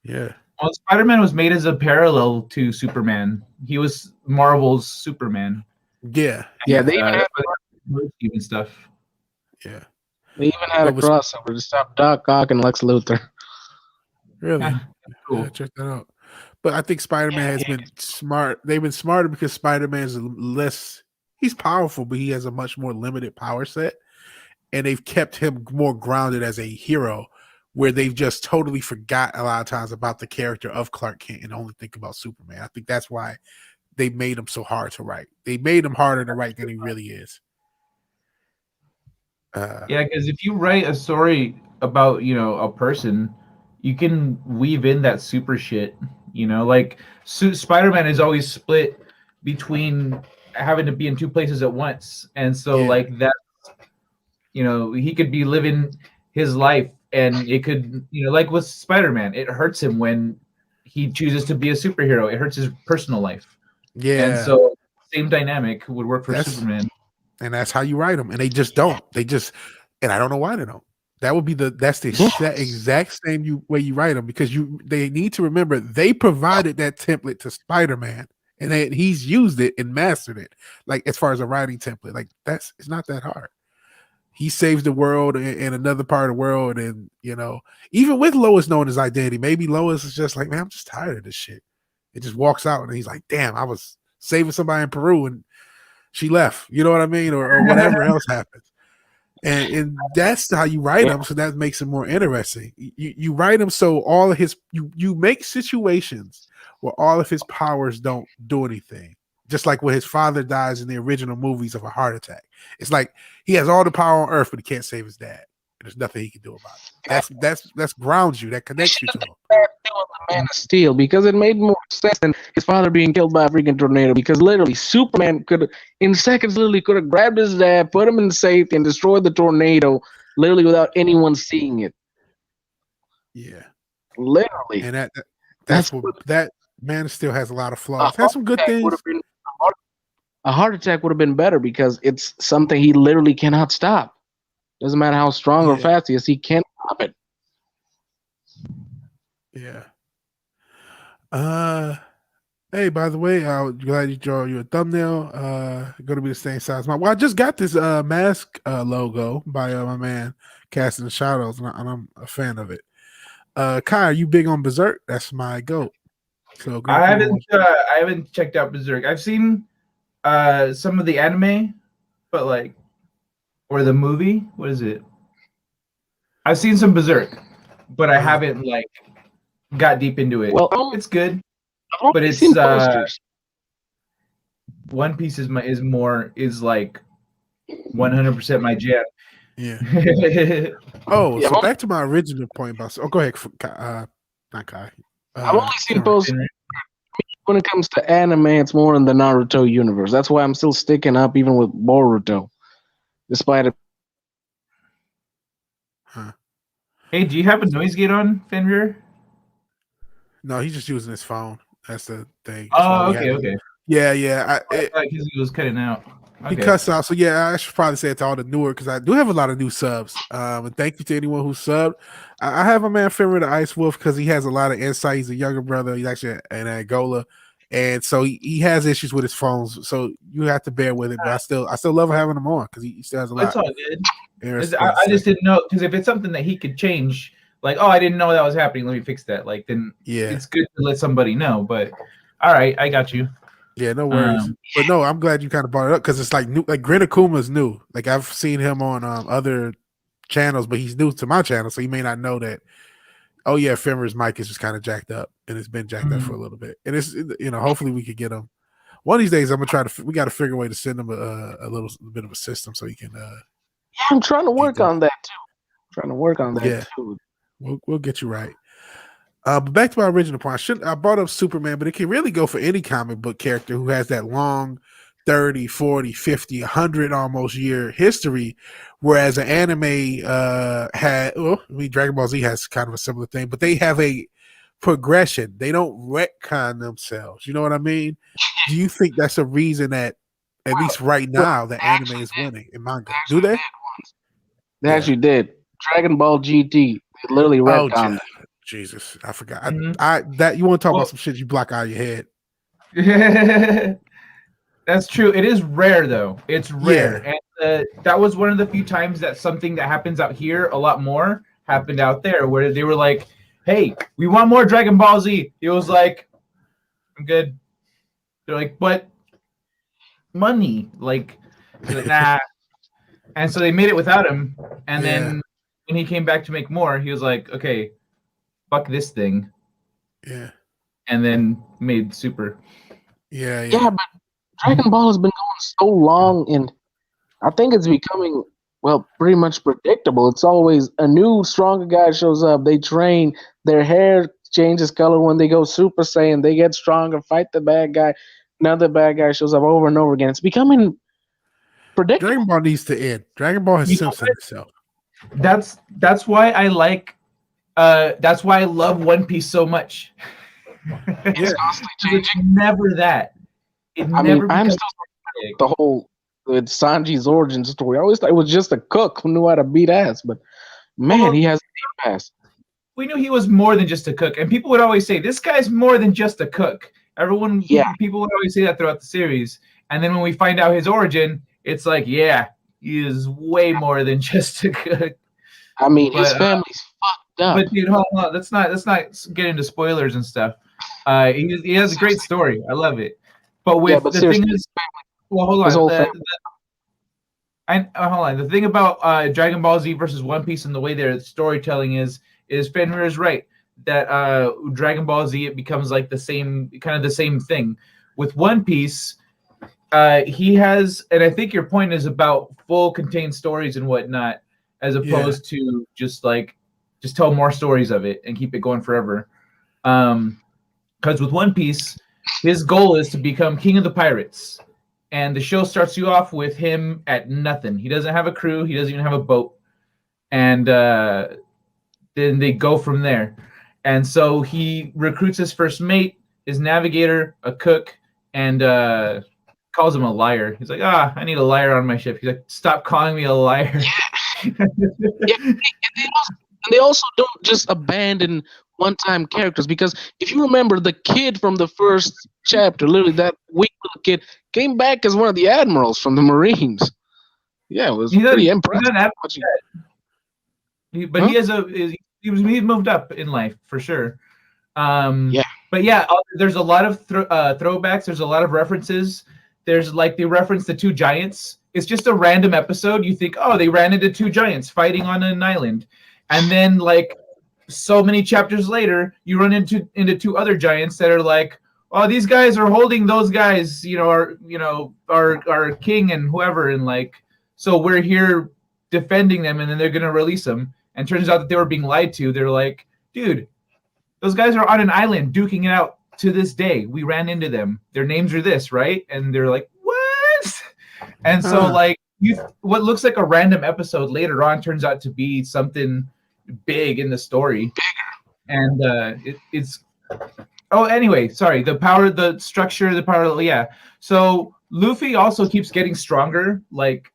Yeah. Well, Spider-Man was made as a parallel to Superman. He was Marvel's Superman. Yeah. Yeah, they even had even stuff. Yeah. They even had a crossover to stop Doc Ock and Lex Luthor. Really? Cool. Yeah, check that out. But I think Spider-Man has been smart. They've been smarter because Spider-Man's less, he's powerful, but he has a much more limited power set. And they've kept him more grounded as a hero, where they've just totally forgot a lot of times about the character of Clark Kent and only think about Superman. I think that's why they made him so hard to write. They made him harder to write than he really is. Yeah, because if you write a story about, you know, a person, you can weave in that super shit, you know, like Spider-Man is always split between having to be in two places at once. And so like that, you know, he could be living his life and it could, you know, like with Spider-Man, it hurts him when he chooses to be a superhero. It hurts his personal life. Yeah. And so same dynamic would work for Superman. And that's how you write them. And they just don't. They just, and I don't know why they don't. That would be that's the exact same way you write them, because they need to remember they provided that template to Spider-Man and he's used it and mastered it. Like as far as a writing template, like it's not that hard. He saves the world in another part of the world. And, you know, even with Lois knowing his identity, maybe Lois is just like, man, I'm just tired of this shit. It just walks out and he's like, damn, I was saving somebody in Peru and she left. You know what I mean? Or whatever else happens. And that's how you write him. So that makes it more interesting. You write him so all of his, you make situations where all of his powers don't do anything. Just like when his father dies in the original movies of a heart attack. It's like he has all the power on earth, but he can't save his dad. There's nothing he can do about it. That's grounds you, that connects you to him. Man of Steel, because it made more sense than his father being killed by a freaking tornado. Because literally, Superman could have grabbed his dad, put him in safety, and destroyed the tornado, literally without anyone seeing it. Yeah, literally. And that Man of Steel has a lot of flaws. Has some good things. A heart attack would have been better because it's something he literally cannot stop. Doesn't matter how strong or fast he is, he can't stop it. Yeah. Hey, by the way, I'm glad you draw your thumbnail. Going to be the same size. Well, I just got this mask logo by my man Casting the Shadows, and I'm a fan of it. Kai, are you big on Berserk? That's my goat. So I haven't checked out Berserk. I've seen some of the anime, but like, or the movie. What is it? I've seen some Berserk, but I haven't like got deep into it. Well, it's good, but it's One Piece is like 100% my jam. Yeah. So back to my original point about. Oh, go ahead, not Kai. I've only seen posters. When it comes to anime, it's more in the Naruto universe. That's why I'm still sticking up, even with Boruto, despite it. Hey, do you have a noise gate on, Fenrir? No, he's just using his phone. That's the thing. Oh, okay. Yeah. Because he was cutting out. He cuts out. So yeah, I should probably say it to all the newer because I do have a lot of new subs. And thank you to anyone who subbed. I have a man Fenrir the Ice Wolf because he has a lot of insight. He's a younger brother. He's actually in Angola, and so he has issues with his phones. So you have to bear with it. But I still love having him on because he still has a lot. That's all good. I just didn't know because if it's something that he could change, like, oh, I didn't know that was happening. Let me fix that. Like, then it's good to let somebody know. But all right, I got you. Yeah, no worries. But no, I'm glad you kind of brought it up because it's like new. Like Grin Akuma's new. Like I've seen him on other channels, but he's new to my channel, so you may not know that. Oh yeah, Fenrir's mic is just kind of jacked up, and it's been jacked up for a little bit. And it's hopefully we could get him. One of these days, I'm gonna try to. We got to figure a way to send him a little bit of a system so he can. Yeah, I'm trying to work on that too. We'll get you right. But back to my original point, I brought up Superman, but it can really go for any comic book character who has that long 30, 40, 50, 100 almost year history, whereas an anime Dragon Ball Z has kind of a similar thing, but they have a progression. They don't retcon themselves. You know what I mean? Do you think that's a reason that, at least right now, the anime is winning in manga? Do they? They actually did. Dragon Ball GT, literally retconned. Jesus, I forgot. That you want to talk about some shit you block out of your head. That's true. It is rare though. It's rare. Yeah. And that was one of the few times that something that happens out here a lot more happened out there where they were like, hey, we want more Dragon Ball Z. It was like, I'm good. They're like, but money. Like, nah. And so they made it without him. And then when he came back to make more, he was like, okay, fuck this thing. Yeah. And then made Super. Yeah, but Dragon Ball has been going so long, and I think it's becoming, pretty much predictable. It's always a new, stronger guy shows up. They train. Their hair changes color when they go Super Saiyan. They get stronger, fight the bad guy. Another bad guy shows up over and over again. It's becoming predictable. Dragon Ball needs to end. Dragon Ball has censored itself. That's why I like. That's why I love One Piece so much. It's never that. I'm still the whole Sanji's origin story. I always thought it was just a cook who knew how to beat ass, but man, he has a deep ass. We knew he was more than just a cook, and people would always say, "This guy's more than just a cook." People would always say that throughout the series, and then when we find out his origin, it's like, yeah, he is way more than just a cook. His family's fucked up. But dude, hold on. Let's not get into spoilers and stuff. He has a great story. I love it. But the thing is, hold on. Hold on. The thing about Dragon Ball Z versus One Piece and the way their storytelling is Fenrir is right that Dragon Ball Z it becomes like the same thing. With One Piece, he has, and I think your point is about full contained stories and whatnot, as opposed to just tell more stories of it and keep it going forever. Because with One Piece, his goal is to become king of the pirates. And the show starts you off with him at nothing. He doesn't have a crew. He doesn't even have a boat. And then they go from there. And so he recruits his first mate, his navigator, a cook, and calls him a liar. He's like, I need a liar on my ship. He's like, stop calling me a liar. And they also don't just abandon one-time characters, because if you remember the kid from the first chapter, literally that weak little kid came back as one of the admirals from the Marines. Yeah, it was pretty impressive. But he has he's moved up in life for sure. Yeah. But yeah, there's a lot of throwbacks. There's a lot of references. There's like they reference the two giants. It's just a random episode. You think, oh, they ran into two giants fighting on an island, and then like so many chapters later, you run into two other giants that are like, oh, these guys are holding those guys, our king and whoever, and like, so we're here defending them, and then they're gonna release them. And turns out that they were being lied to. They're like, dude, those guys are on an island duking it out to this day. We ran into them. Their names are this, right? And they're like, what? And so like what looks like a random episode later on turns out to be something big in the story. And it's anyway, sorry. The structure, the power, yeah. So Luffy also keeps getting stronger. Like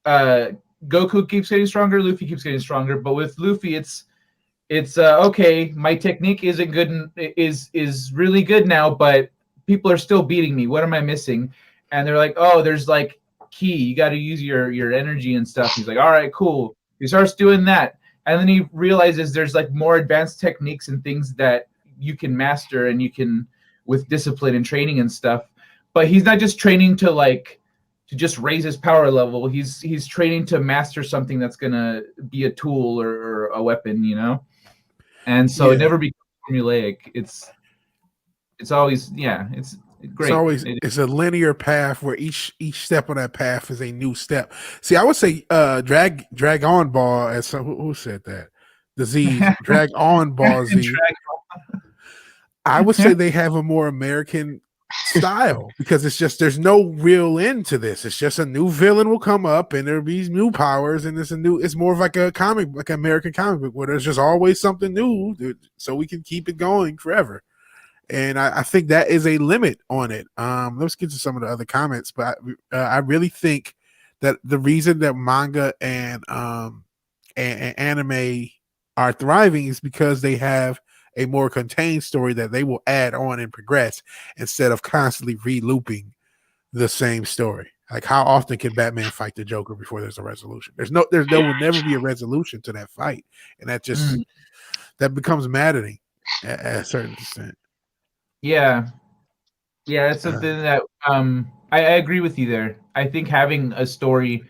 Goku keeps getting stronger, Luffy keeps getting stronger, but with Luffy it's okay, my technique isn't good, is really good now, but people are still beating me. What am I missing? And they're like, oh, there's like ki, you got to use your energy and stuff. He's like, all right, cool. He starts doing that, and then he realizes there's like more advanced techniques and things that you can master, and you can with discipline and training and stuff. But he's not just training to just raise his power level. He's training to master something that's gonna be a tool or a weapon, And so it never becomes formulaic. It's always it's great. It's a linear path where each step on that path is a new step. See, I would say drag on ball, as who said that? The Z drag on ball Z. I would say they have a more American style, because it's just there's no real end to this. It's just a new villain will come up and there'll be new powers, and it's more of like a comic, like an American comic book, where there's just always something new, so we can keep it going forever. And I think that is a limit on it. Let's get to some of the other comments, but I really think that the reason that manga and anime are thriving is because they have a more contained story that they will add on and progress, instead of constantly re-looping the same story. Like, how often can Batman fight the Joker before there's a resolution? There will never be a resolution to that fight, and that just that becomes maddening at a certain extent. Yeah, it's something that I agree with you there. I think having a story,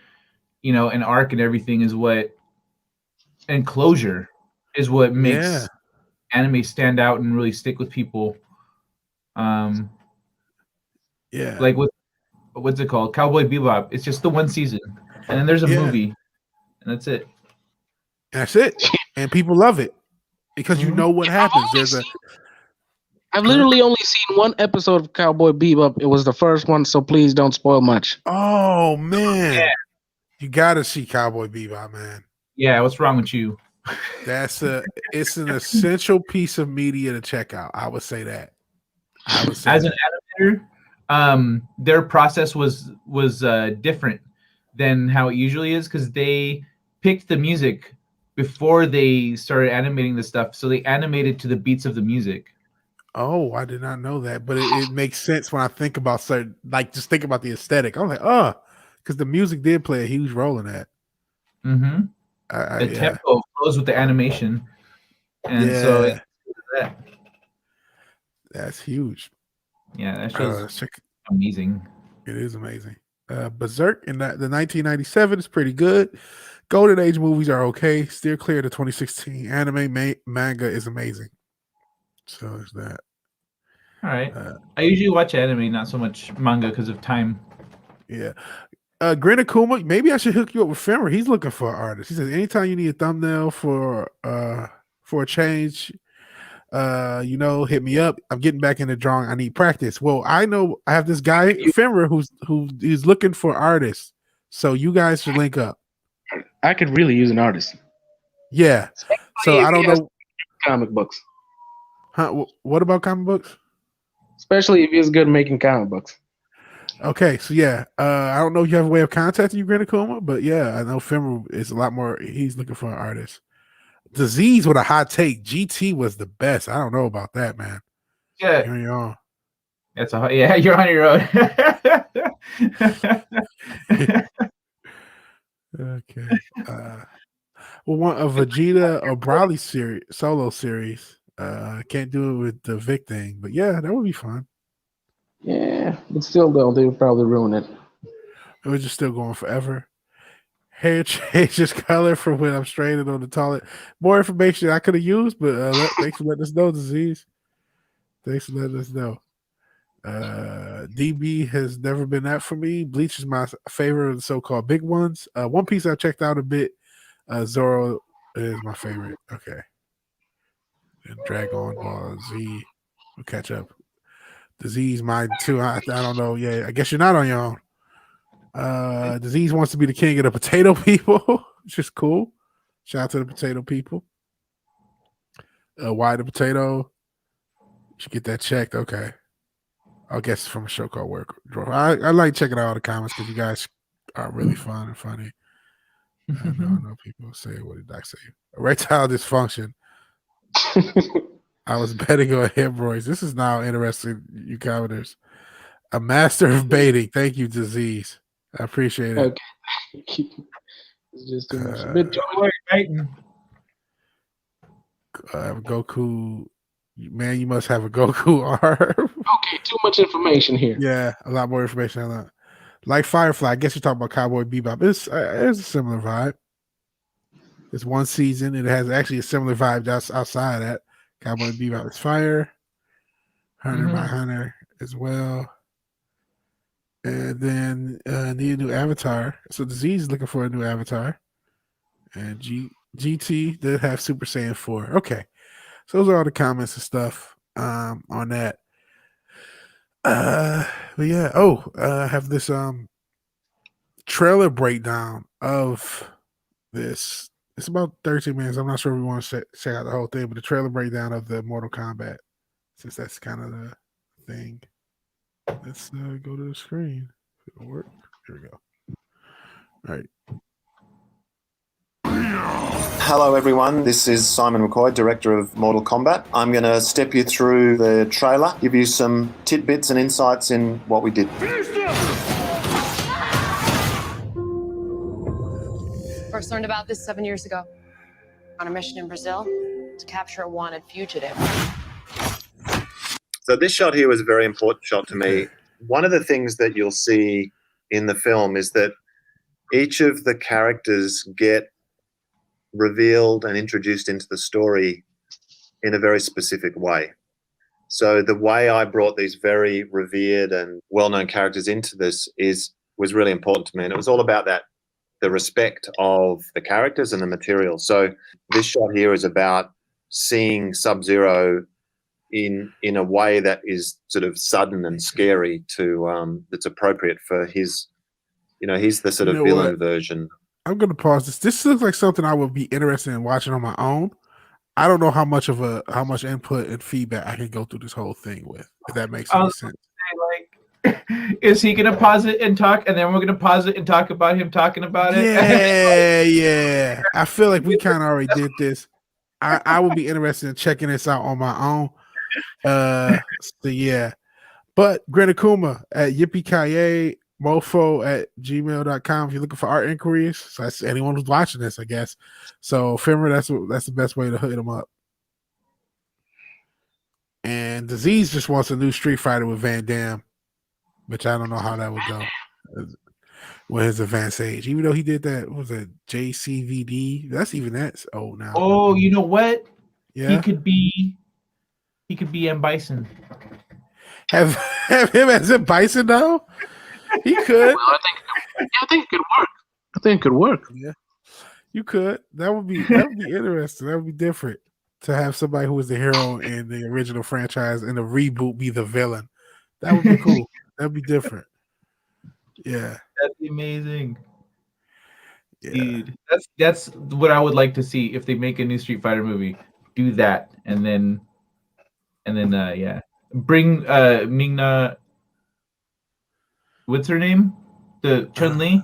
an arc and everything and closure is what makes anime stand out and really stick with people. Like what's it called? Cowboy Bebop. It's just the one season, and then there's a movie, and that's it. And people love it because you know what happens. I've literally only seen one episode of Cowboy Bebop. It was the first one, so please don't spoil much. Oh man, you gotta see Cowboy Bebop, man. Yeah, what's wrong with you? It's an essential piece of media to check out. I would say that. As an animator, their process was different than how it usually is, because they picked the music before they started animating the stuff, so they animated to the beats of the music. Oh, I did not know that, but it makes sense when I think about just think about the aesthetic. I'm like, because the music did play a huge role in that. Mm-hmm. The tempo flows with the animation, and so that's huge. Yeah, that show's amazing. It is amazing. Berserk in the 1997 is pretty good. Golden Age movies are okay. Steer clear of the 2016 anime. Manga is amazing. So there's that. All right. I usually watch anime, not so much manga because of time. Yeah. Grin Akuma, maybe I should hook you up with Fenrir. He's looking for an artist. He says anytime you need a thumbnail for a change, hit me up. I'm getting back into drawing. I need practice. Well, I know I have this guy Fenrir who's looking for artists. So you guys should link up. I could really use an artist. Yeah. So I don't know comic books. Huh? What about comic books? Especially if he's good at making comic books. Okay, so I don't know if you have a way of contacting you, Grin Akuma, but I know Fenrir is a lot more. He's looking for an artist. Disease with a hot take. GT was the best. I don't know about that, man. Yeah. Here you are. That's yeah, you're on your own. Okay. Well, a Vegeta or Broly solo series. Can't do it with the Vic thing, but yeah, that would be fun. Yeah, but still, though, they would probably ruin it. It was just still going forever. Hair changes color from when I'm straining on the toilet. More information I could have used, but thanks for letting us know, Disease. Thanks for letting us know. DB has never been that for me. Bleach is my favorite of the so-called big ones. One Piece I checked out a bit. Zoro is my favorite. Okay. And Dragon Ball Z. We'll catch up. Disease, mine too. I don't know. Yeah, I guess you're not on your own. Disease wants to be the king of the potato people, which is cool. Shout out to the potato people. Why the potato? You should get that checked. Okay. I guess it's from a show called Work. I like checking out all the comments because you guys are really fun and funny. I know people say, what did I say? Erectile dysfunction. I was betting on hemorrhoids. This is now interesting, you commenters. A master of baiting. Thank you, Disease. I appreciate it. Okay. It's just too much. Goku. Man, you must have a Goku ARP. Okay, too much information here. Yeah, a lot more information on that. Like Firefly, I guess you're talking about Cowboy Bebop. It's a similar vibe. It's one season. It has actually a similar vibe just outside of that. Cowboy Bebop is fire. Hunter by Hunter as well. And then need a new avatar. So Disease is looking for a new avatar. And GT did have Super Saiyan 4. Okay. So those are all the comments and stuff on that. But yeah. I have this trailer breakdown of this. It's about 13 minutes. I'm not sure if we want to check out the whole thing, but the trailer breakdown of the Mortal Kombat, since that's kind of the thing. Let's go to the screen. It'll work. Here we go. All right. Hello everyone, this is Simon McCoy, Director of Mortal Kombat. I'm going to step you through the trailer, give you some tidbits and insights in what we did. First learned about this 7 years ago on a mission in Brazil to capture a wanted fugitive. So this shot here was a very important shot to me. One of the things that you'll see in the film is that each of the characters get revealed and introduced into the story in a very specific way. So the way I brought these very revered and well-known characters into this was really important to me. And it was all about the respect of the characters and the material. So this shot here is about seeing Sub-Zero in a way that is sort of sudden and scary that's appropriate for his, he's the sort of villain version. I'm going to pause this. This looks like something I would be interested in watching on my own. I don't know how much input and feedback I can go through this whole thing with, if that makes any sense. Is he going to pause it and talk, and then we're going to pause it and talk about him talking about it? Yeah. I feel like we kind of already did this. I would be interested in checking this out on my own. So yeah. But Grenakuma at Yippee mofo@gmail.com if you're looking for art inquiries. So that's anyone who's watching this, I guess. So Fimmer, that's the best way to hit them up. And Disease just wants a new Street Fighter with Van Damme, which I don't know how that would go with his advanced age. Even though he did that, what was it, JCVD? That's old now. Oh, you know what? Yeah, he could be M. Bison. Have him as a Bison now? He could. Well, I think it could work. I think it could work. Yeah, you could. That would be interesting. That would be different to have somebody who was the hero in the original franchise and the reboot be the villain. That would be cool. That'd be different. Yeah, that'd be amazing. Yeah. Dude, that's what I would like to see if they make a new Street Fighter movie. Do that, and then yeah, bring Ming-Na. What's her name? The Chun-Li?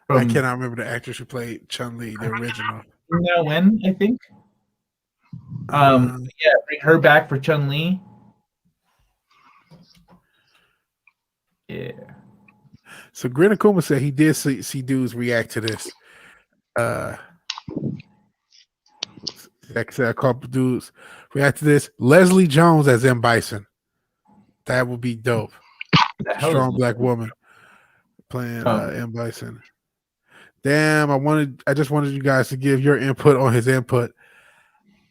I cannot remember the actress who played Chun-Li, the original. Now when I think. Yeah, bring her back for Chun-Li. Yeah. So Grin Akuma said he did see dudes react to this. Like I said, a couple dudes react to this. Leslie Jones as M. Bison. That would be dope. Strong black woman playing M. Bison. Damn, I just wanted you guys to give your input on his input.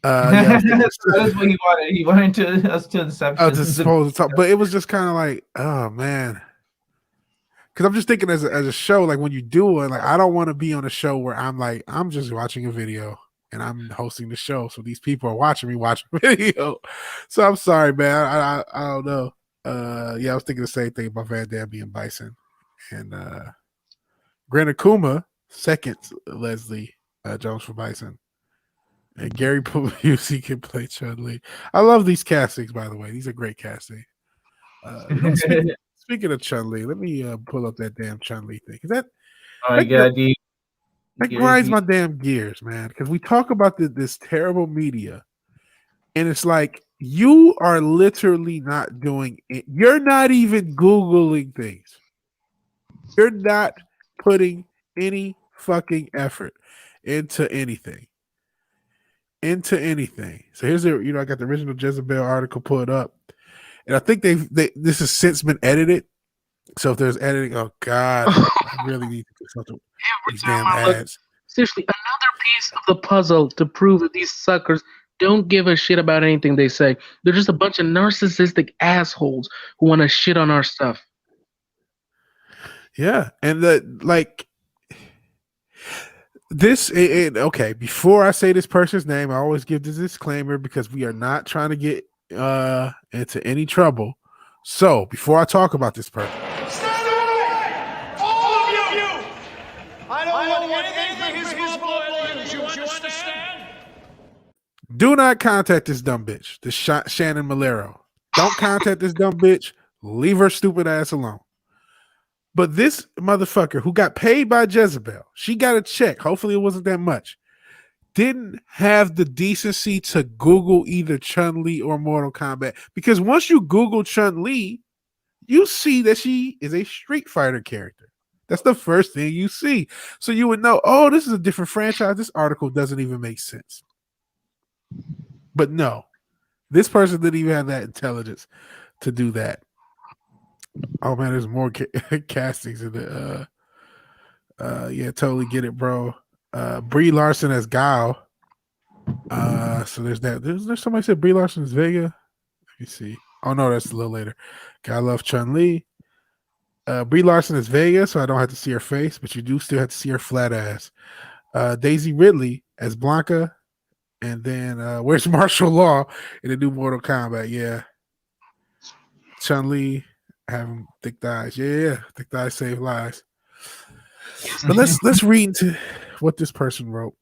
Yeah, that's what he wanted. He wanted us to dispose talk, but it was just kind of like, oh man. Because I'm just thinking as a show, like when you do it, like I don't want to be on a show where I'm just watching a video and I'm hosting the show, so these people are watching me watch a video. So I'm sorry, man. I don't know. Yeah, I was thinking the same thing about Van Damme being Bison and Grin Akuma, second Leslie Jones for Bison, and Gary Busey can play Chun-Li. I love these castings, by the way. These are great castings. Speaking of Chun-Li, let me pull up that damn Chun-Li thing. Is that? Oh my god, that grinds my damn gears, man. Because we talk about this terrible media, and it's like you are literally not doing it. You're not even Googling things. You're not putting any fucking effort into anything. So here's I got the original Jezebel article pulled up, and I think this has since been edited. So if there's editing, oh god, I really need to do something with these damn ads. Seriously, another piece of the puzzle to prove that these suckers don't give a shit about anything they say. They're just a bunch of narcissistic assholes who want to shit on our stuff. Yeah, and okay, before I say this person's name, I always give this disclaimer because we are not trying to get into any trouble. So before I talk about this person, stand away! All of you! I don't want anything for his blood. You understand? Do not contact this dumb bitch, this Shannon Malero. Don't contact this dumb bitch. Leave her stupid ass alone. But this motherfucker who got paid by Jezebel, she got a check. Hopefully it wasn't that much. Didn't have the decency to Google either Chun-Li or Mortal Kombat. Because once you Google Chun-Li, you see that she is a Street Fighter character. That's the first thing you see. So you would know, oh, this is a different franchise. This article doesn't even make sense. But no, this person didn't even have that intelligence to do that. Oh man, there's more castings in the yeah, totally get it, bro. Brie Larson as Guile. So there's that. There's somebody said Brie Larson as Vega. Let me see. Oh no, that's a little later. Gotta love Chun-Li. Brie Larson as Vega, so I don't have to see her face, but you do still have to see her flat ass. Daisy Ridley as Blanca, and then where's Martial Law in the new Mortal Kombat? Yeah, Chun-Li having thick thighs. Yeah, thick thighs save lives. But let's read into what this person wrote.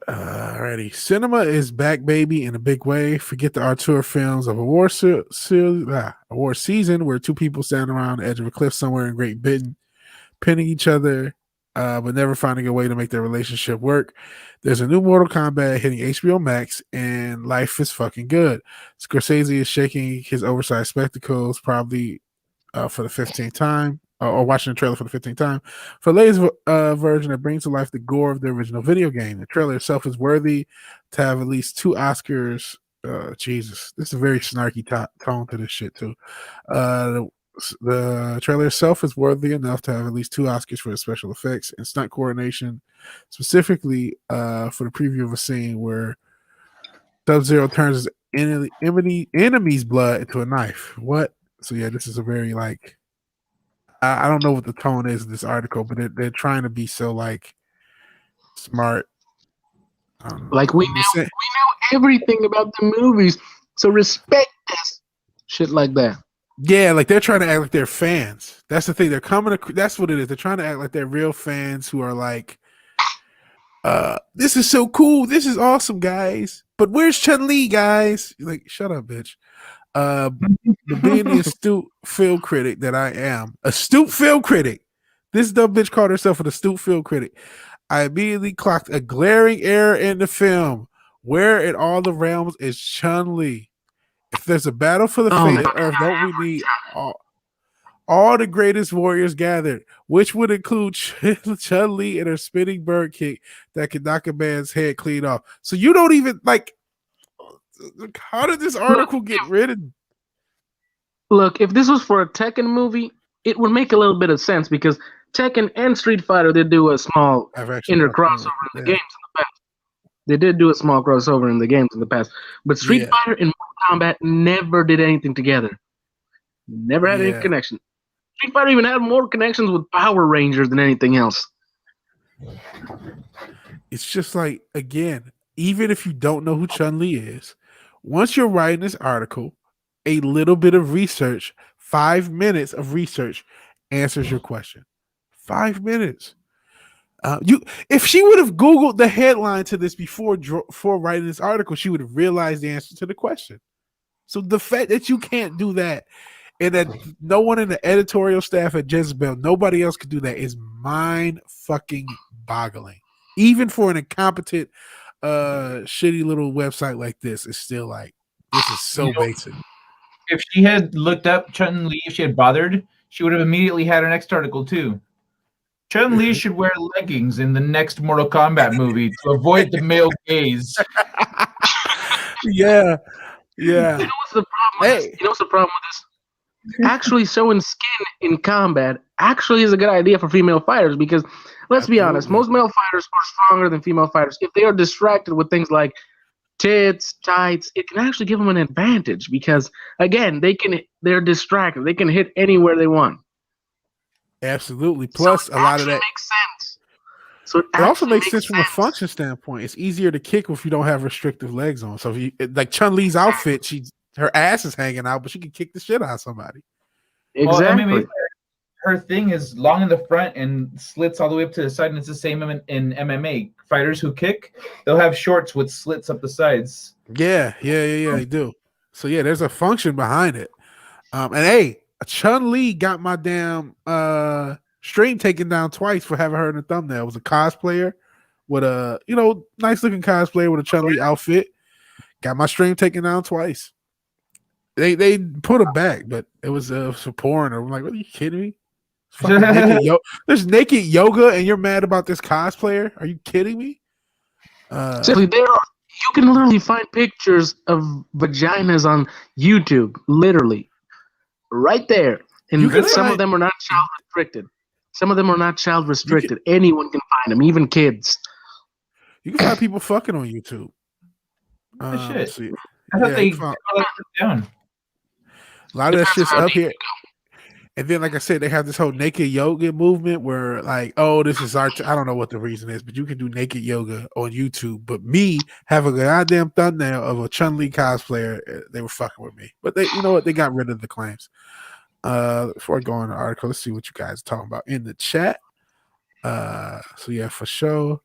Alrighty, cinema is back, baby, in a big way. Forget the auteur films of award season where two people stand around the edge of a cliff somewhere in Great Britain, pinning each other, but never finding a way to make their relationship work. There's a new Mortal Kombat hitting HBO Max, and life is fucking good. Scorsese is shaking his oversized spectacles, probably for the 15th time, or watching the trailer for the 15th time, for the latest version that brings to life the gore of the original video game. The trailer itself is worthy to have at least 2 Oscars. Jesus, this is a very snarky tone to this shit too. The trailer itself is worthy enough to have at least 2 Oscars for the special effects and stunt coordination, specifically for the preview of a scene where Sub-Zero turns his enemy's blood into a knife. What? So yeah, this is a very like, I don't know what the tone is of this article, but they're trying to be so like smart. Like we know everything about the movies, so respect this shit like that. Yeah, like they're trying to act like they're fans. That's the thing. They're coming. That's what it is. They're trying to act like they're real fans who are like, this is so cool. This is awesome, guys. But where's Chun-Li, guys? You're like, shut up, bitch. Being the astute film critic that I am, astute film critic. This dumb bitch called herself an astute film critic. I immediately clocked a glaring error in the film. Where in all the realms is Chun-Li? If there's a battle for the fate of Earth, don't we need all the greatest warriors gathered, which would include Chun-Li and her spinning bird kick that can knock a man's head clean off. So you don't even like. How did this article get written? Look, if this was for a Tekken movie, it would make a little bit of sense because Tekken and Street Fighter did do a small inner crossover in the games in the past. They did do a small crossover in the games in the past, but Street Fighter and Mortal Kombat never did anything together. Never had any connection. Street Fighter even had more connections with Power Rangers than anything else. It's just like, again, even if you don't know who Chun-Li is, once you're writing this article, a little bit of research, 5 minutes of research answers your question. 5 minutes. If she would have Googled the headline to this before writing this article, she would have realized the answer to the question. So the fact that you can't do that and that no one in the editorial staff at Jezebel, nobody else could do that is mind fucking boggling. Even for an incompetent, shitty little website like this, it's still like, this is so basic. If she had looked up Chun-Li, if she had bothered, she would have immediately had her next article too. Chun-Li should wear leggings in the next Mortal Kombat movie to avoid the male gaze. Yeah. You know what's the problem with this? Actually showing skin in combat actually is a good idea for female fighters because, let's be honest, most male fighters are stronger than female fighters. If they are distracted with things like tits, tights, it can actually give them an advantage because, again, they're distracted. They can hit anywhere they want. Absolutely. Plus, a lot of that makes sense. So it also makes sense from a function standpoint. It's easier to kick if you don't have restrictive legs on. So if you like Chun-Li's outfit, her ass is hanging out, but she can kick the shit out of somebody. Exactly. Well, her thing is long in the front and slits all the way up to the side, and it's the same in MMA. Fighters who kick, they'll have shorts with slits up the sides. Yeah, they do. So yeah, there's a function behind it. And hey, Chun-Li got my damn stream taken down twice for having her in the thumbnail. It was a cosplayer with a nice looking cosplayer with a Chun-Li outfit. Got my stream taken down twice. They put her back, but it was for porn. I'm like, are you kidding me? There's naked yoga, and you're mad about this cosplayer? Are you kidding me? You can literally find pictures of vaginas on YouTube, literally, right there. And some of them are not child restricted. Anyone can find them, even kids. You can find people fucking on YouTube. Shit. I thought they down. A lot of that shit's up here. And then, like I said, they have this whole naked yoga movement where, like, oh, this is I don't know what the reason is, but you can do naked yoga on YouTube. But me have a goddamn thumbnail of a Chun-Li cosplayer, they were fucking with me. But you know what? They got rid of the claims. Before I go on the article, let's see what you guys are talking about in the chat. So yeah, for sure.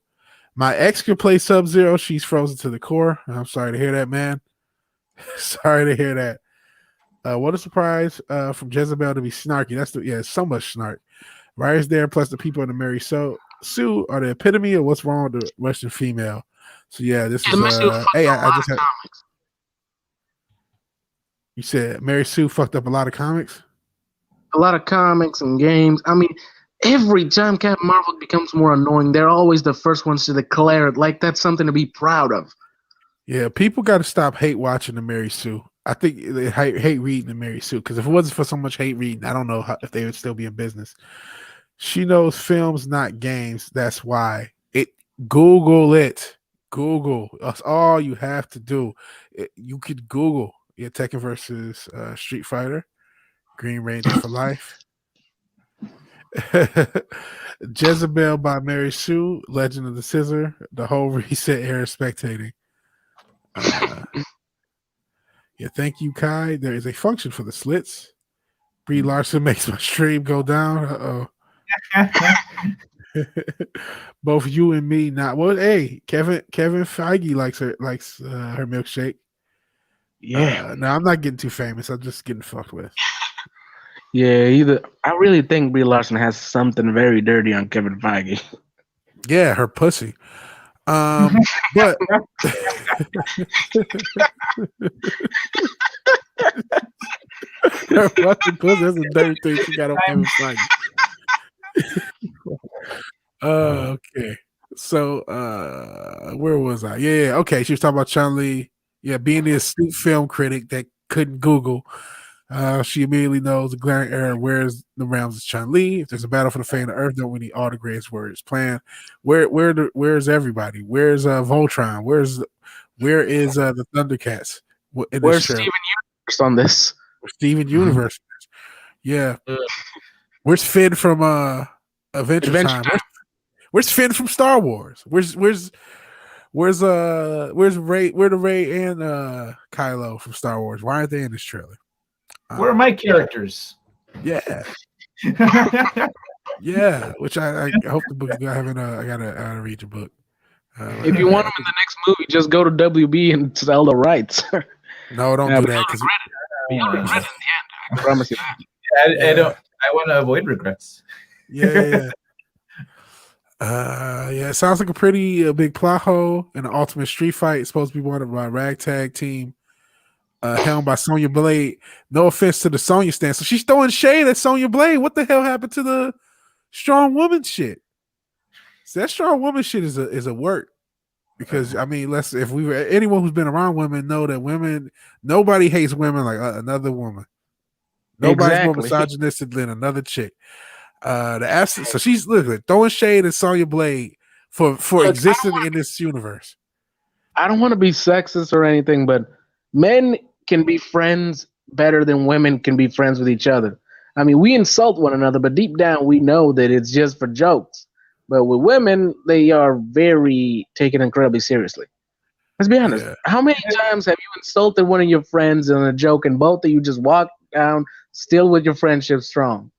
My ex could play Sub-Zero. She's frozen to the core. I'm sorry to hear that, man. Sorry to hear that. What a surprise from Jezebel to be snarky. That's so much snark. Writers there, plus the people in the Mary Sue are the epitome of what's wrong with the Western female. So yeah, this is hey, I just had. You said Mary Sue fucked up a lot of comics? A lot of comics and games. I mean, every time Captain Marvel becomes more annoying, they're always the first ones to declare it like that's something to be proud of. Yeah, people got to stop hate watching the Mary Sue. I think they hate reading the Mary Sue because if it wasn't for so much hate reading, I don't know if they would still be in business. She knows films, not games. That's why. Google it. Google. That's all you have to do. You could Google Tekken versus Street Fighter, Green Ranger for life. Jezebel by Mary Sue, Legend of the Scissor, the whole Reset era spectating. Yeah, thank you, Kai. There is a function for the slits. Brie Larson makes my stream go down. Both you and me not. Well, hey, Kevin Feige likes her milkshake. Yeah. No, I'm not getting too famous. I'm just getting fucked with. Yeah, I really think Brie Larson has something very dirty on Kevin Feige. Yeah, her pussy. But her fucking pussy. That's a dirty thing she got on Kevin Feige. Okay. So where was I? Yeah, okay. She was talking about Chun-Li. Yeah, being the astute film critic that couldn't Google. She immediately knows the glaring error. Where's the realms of Chun-Li? If there's a battle for the fate of the earth, don't we need all the greatest warriors planned? Where's everybody? Where's Voltron? Where is the Thundercats? Where's Steven Universe on this? Steven Universe. Yeah. Where's Finn from Adventure Time? Where's Finn from Star Wars? Where's Ray? Where the Ray and Kylo from Star Wars? Why aren't they in this trailer? Where are my characters? Yeah. Yeah, which I hope the book. I gotta read your book. If you want them in the next movie, just go to WB and sell the rights. No, don't do that because you'll regret it in the end. I promise you that. I want to avoid regrets. Yeah. It sounds like a pretty big plot hole in an ultimate street fight. It's supposed to be won by a ragtag team, helmed by Sonya Blade. No offense to the Sonya stand. So she's throwing shade at Sonya Blade. What the hell happened to the strong woman shit? So that strong woman shit is a work. Because I mean, anyone who's been around women know that nobody hates women like another woman. Nobody's more misogynistic than another chick. The absence, so she's literally throwing shade at Sonya Blade for existing in this universe. I don't want to be sexist or anything, but men can be friends better than women can be friends with each other. I mean, we insult one another, but deep down we know that it's just for jokes. But with women, they are taken incredibly seriously. Let's be honest. Yeah. How many times have you insulted one of your friends in a joke and both of you just walk down still with your friendship strong?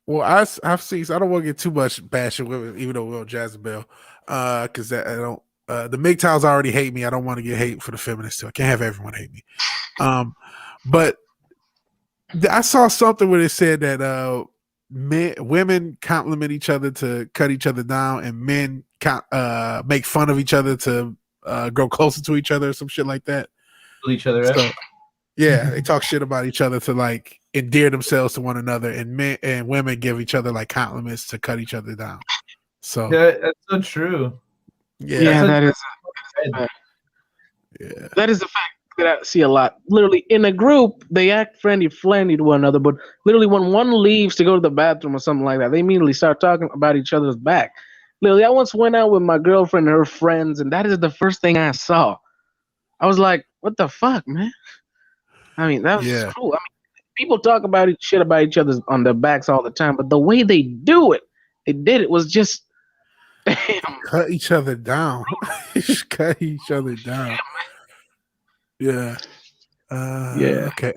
Well, I've seen. So I don't want to get too much bashing women, even though we're on Jezebel, because I don't. The MGTOWs already hate me. I don't want to get hate for the feminists too. I can't have everyone hate me. But I saw something where it said that women compliment each other to cut each other down, and men make fun of each other to grow closer to each other, or some shit like that. Each other up. Yeah, they talk shit about each other to like endear themselves to one another, and men and women give each other like compliments to cut each other down. So that's so true. Yeah, that is the fact that I see a lot. Literally, in a group, they act friendly to one another, but literally when one leaves to go to the bathroom or something like that, they immediately start talking about each other's back. Literally, I once went out with my girlfriend and her friends, and that is the first thing I saw. I was like, "What the fuck, man?" I mean, that was cool. I mean, people talk about shit about each other on their backs all the time, but the way they did it was just damn. Cut each other down. Cut each other down. Yeah. Okay.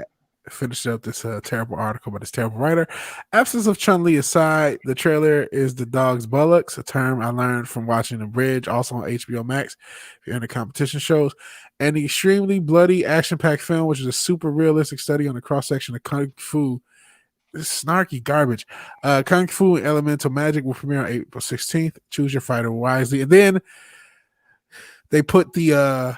Finish up this terrible article by this terrible writer. Absence of Chun-Li aside, the trailer is the dog's bullocks, a term I learned from watching The Bridge, also on HBO Max, if you're into competition shows. And the extremely bloody, action-packed film, which is a super realistic study on the cross-section of Kung Fu. This snarky garbage. Kung Fu and Elemental Magic will premiere on April 16th. Choose your fighter wisely. And then they put the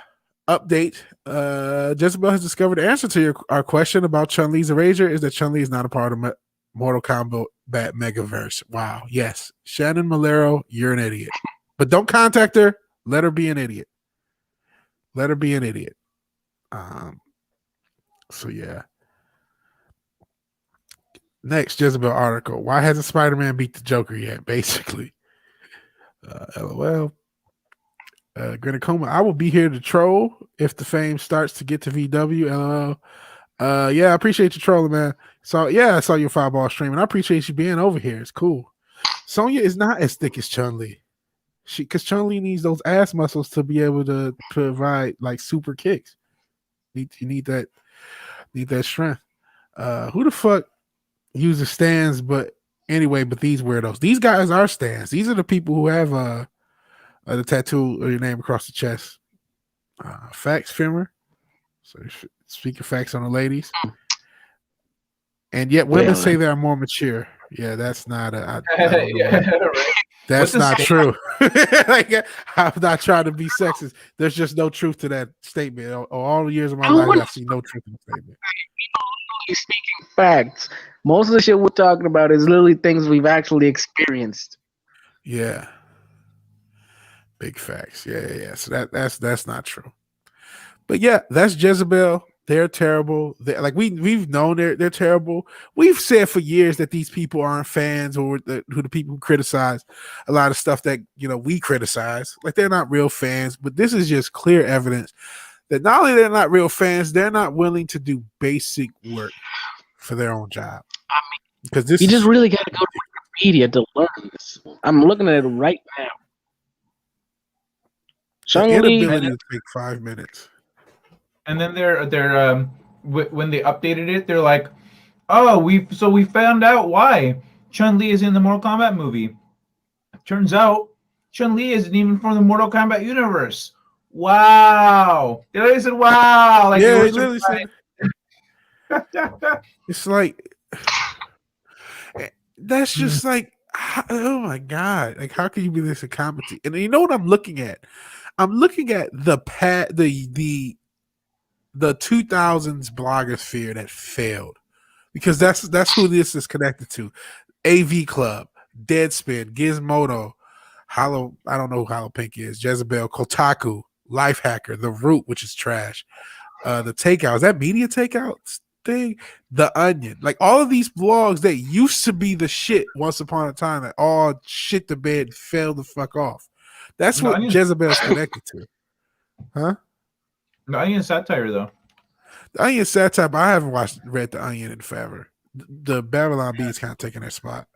update. Jezebel has discovered the answer to our question about Chun-Li's erasure is that Chun-Li is not a part of Mortal Kombat Megaverse. Wow. Yes. Shannon Malero, you're an idiot. But don't contact her. Let her be an idiot. Let her be an idiot. So yeah. Next Jezebel article. Why hasn't Spider-Man beat the Joker yet? Basically. LOL. Grenacoma, I will be here to troll if the fame starts to get to VW. LOL. Yeah, I appreciate you trolling, man. So yeah, I saw your Fireball stream, and I appreciate you being over here. It's cool. Sonya is not as thick as Chun-Li. Because Chun-Li needs those ass muscles to be able to provide like super kicks. You need that strength. Who the fuck uses stands? But anyway, but these weirdos. These guys are stands. These are the people who have the tattoo of your name across the chest. Facts, Fimmer. So speaking facts on the ladies. And yet women say they're more mature. Yeah, that's not I don't know. Right. That's not true. Like, I'm not trying to be sexist. There's just no truth to that statement. All the years of my life, I see no truth in the statement. Speaking facts, most of the shit we're talking about is literally things we've actually experienced. Yeah. Big facts. Yeah. So that's not true. But yeah, that's Jezebel. They're terrible. Like we've known they're terrible. We've said for years that these people aren't fans, or the people who criticize a lot of stuff that we criticize. Like they're not real fans. But this is just clear evidence that not only they're not real fans, they're not willing to do basic work for their own job. I mean, because this you just really got to go to Wikipedia to learn this. I'm looking at it right now. The inability to take 5 minutes. And then they're when they updated it, they're like, "Oh, we found out why Chun-Li is in the Mortal Kombat movie. Turns out Chun-Li isn't even from the Mortal Kombat universe." Wow! They literally said, "Wow!" Like, yeah, they literally said. It's like that's just like, oh my god! Like, how can you be this incompetent? And you know what I'm looking at? I'm looking at the 2000s blogosphere that failed, because that's who this is connected to. AV Club, Deadspin, Gizmodo, Hollow. I don't know who Hollow Pink is. Jezebel, Kotaku, Lifehacker, The Root, which is trash. The Takeout, is that Media Takeout thing? The Onion, like all of these blogs that used to be the shit once upon a time that all shit the bed and fell the fuck off. That's what Jezebel's connected to, huh? The Onion satire, though. The Onion satire, but I haven't read The Onion in forever. The Babylon Bee is kind of taking their spot.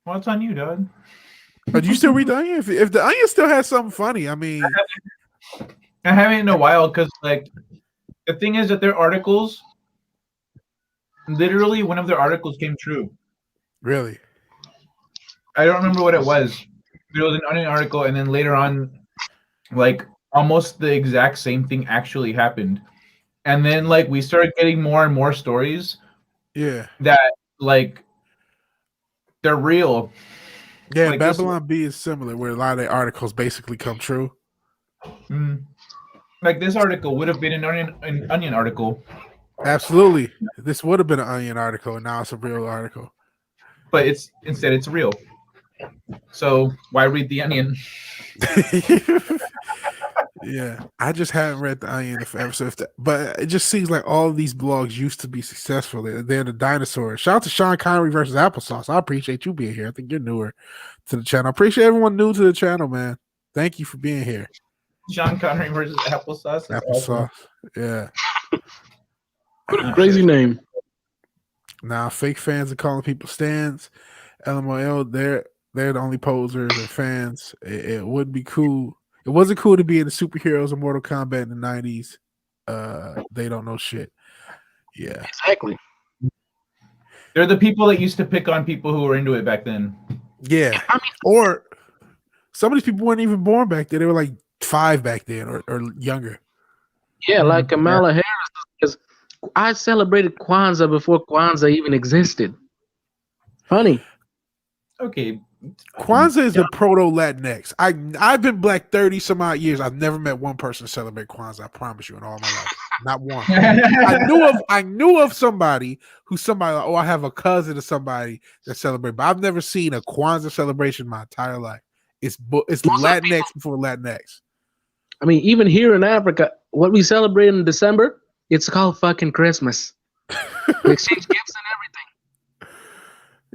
Well, it's on you, dog. But do you still read The Onion? If The Onion still has something funny, I mean, I haven't in a while, because like the thing is that their articles, literally one of their articles came true. Really? I don't remember what it was. There was an Onion article, and then later on, like almost the exact same thing actually happened. And then like we started getting more and more stories. Yeah. That like they're real. Yeah, like Babylon Bee is similar, where a lot of their articles basically come true. Like this article would have been an Onion article. Absolutely. This would have been an Onion article, and now it's a real article. But instead it's real. So why read the Onion? Yeah, I just haven't read the Onion forever. So but it just seems like all of these blogs used to be successful. They're the dinosaurs. Shout out to Sean Connery versus Applesauce. I appreciate you being here. I think you're newer to the channel. I appreciate everyone new to the channel, man. Thank you for being here. Sean Connery versus Applesauce. Applesauce. Yeah. What a crazy name. Now, fake fans are calling people stands. LMOL, they're the only posers or fans. It would be cool. It wasn't cool to be in the superheroes of Mortal Kombat in the 90s. They don't know shit. Yeah. Exactly. They're the people that used to pick on people who were into it back then. Yeah. Or some of these people weren't even born back then. They were like 5 back then or younger. Yeah, like Kamala Harris. Because I celebrated Kwanzaa before Kwanzaa even existed. Funny. Okay. Kwanzaa is the proto Latinx. I've been black 30 some odd years. I've never met one person celebrate Kwanzaa. I promise you, in all my life, not one. I knew of somebody like, oh, I have a cousin or somebody that celebrate, but I've never seen a Kwanzaa celebration my entire life. It's Latinx before Latinx. I mean, even here in Africa, what we celebrate in December, it's called fucking Christmas. We exchange gifts and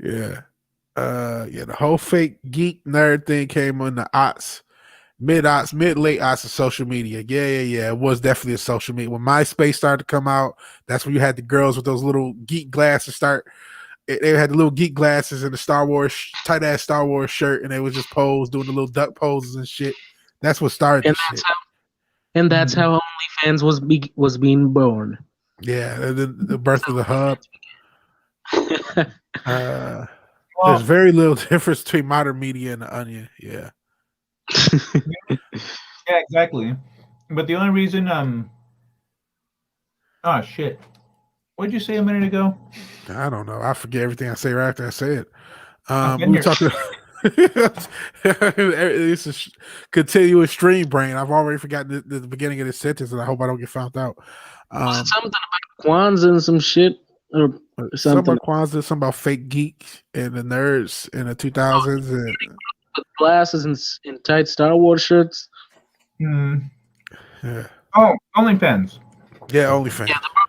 everything. Yeah. The whole fake geek nerd thing came on the mid late aughts of social media. Yeah. It was definitely a social media. When MySpace started to come out, that's when you had the girls with those little geek glasses they had the little geek glasses and the Star Wars tight ass Star Wars shirt, and they was just doing the little duck poses and shit. That's what started this shit. That's how OnlyFans was being born. Yeah, the birth of the hub. There's very little difference between modern media and the Onion. Yeah. Yeah, exactly. But the only reason What did you say a minute ago? I don't know. I forget everything I say right after I say it. Okay, We were talking. It's a continuous stream brain. I've already forgotten the beginning of this sentence, and I hope I don't get found out. Was it something about Kwanzaa and some shit, or something? About Kwanzaa, something about fake geeks and the nerds in the 2000s, and with glasses and tight Star Wars shirts. Hmm. Yeah. Oh, OnlyFans. Yeah, OnlyFans. Yeah, the birth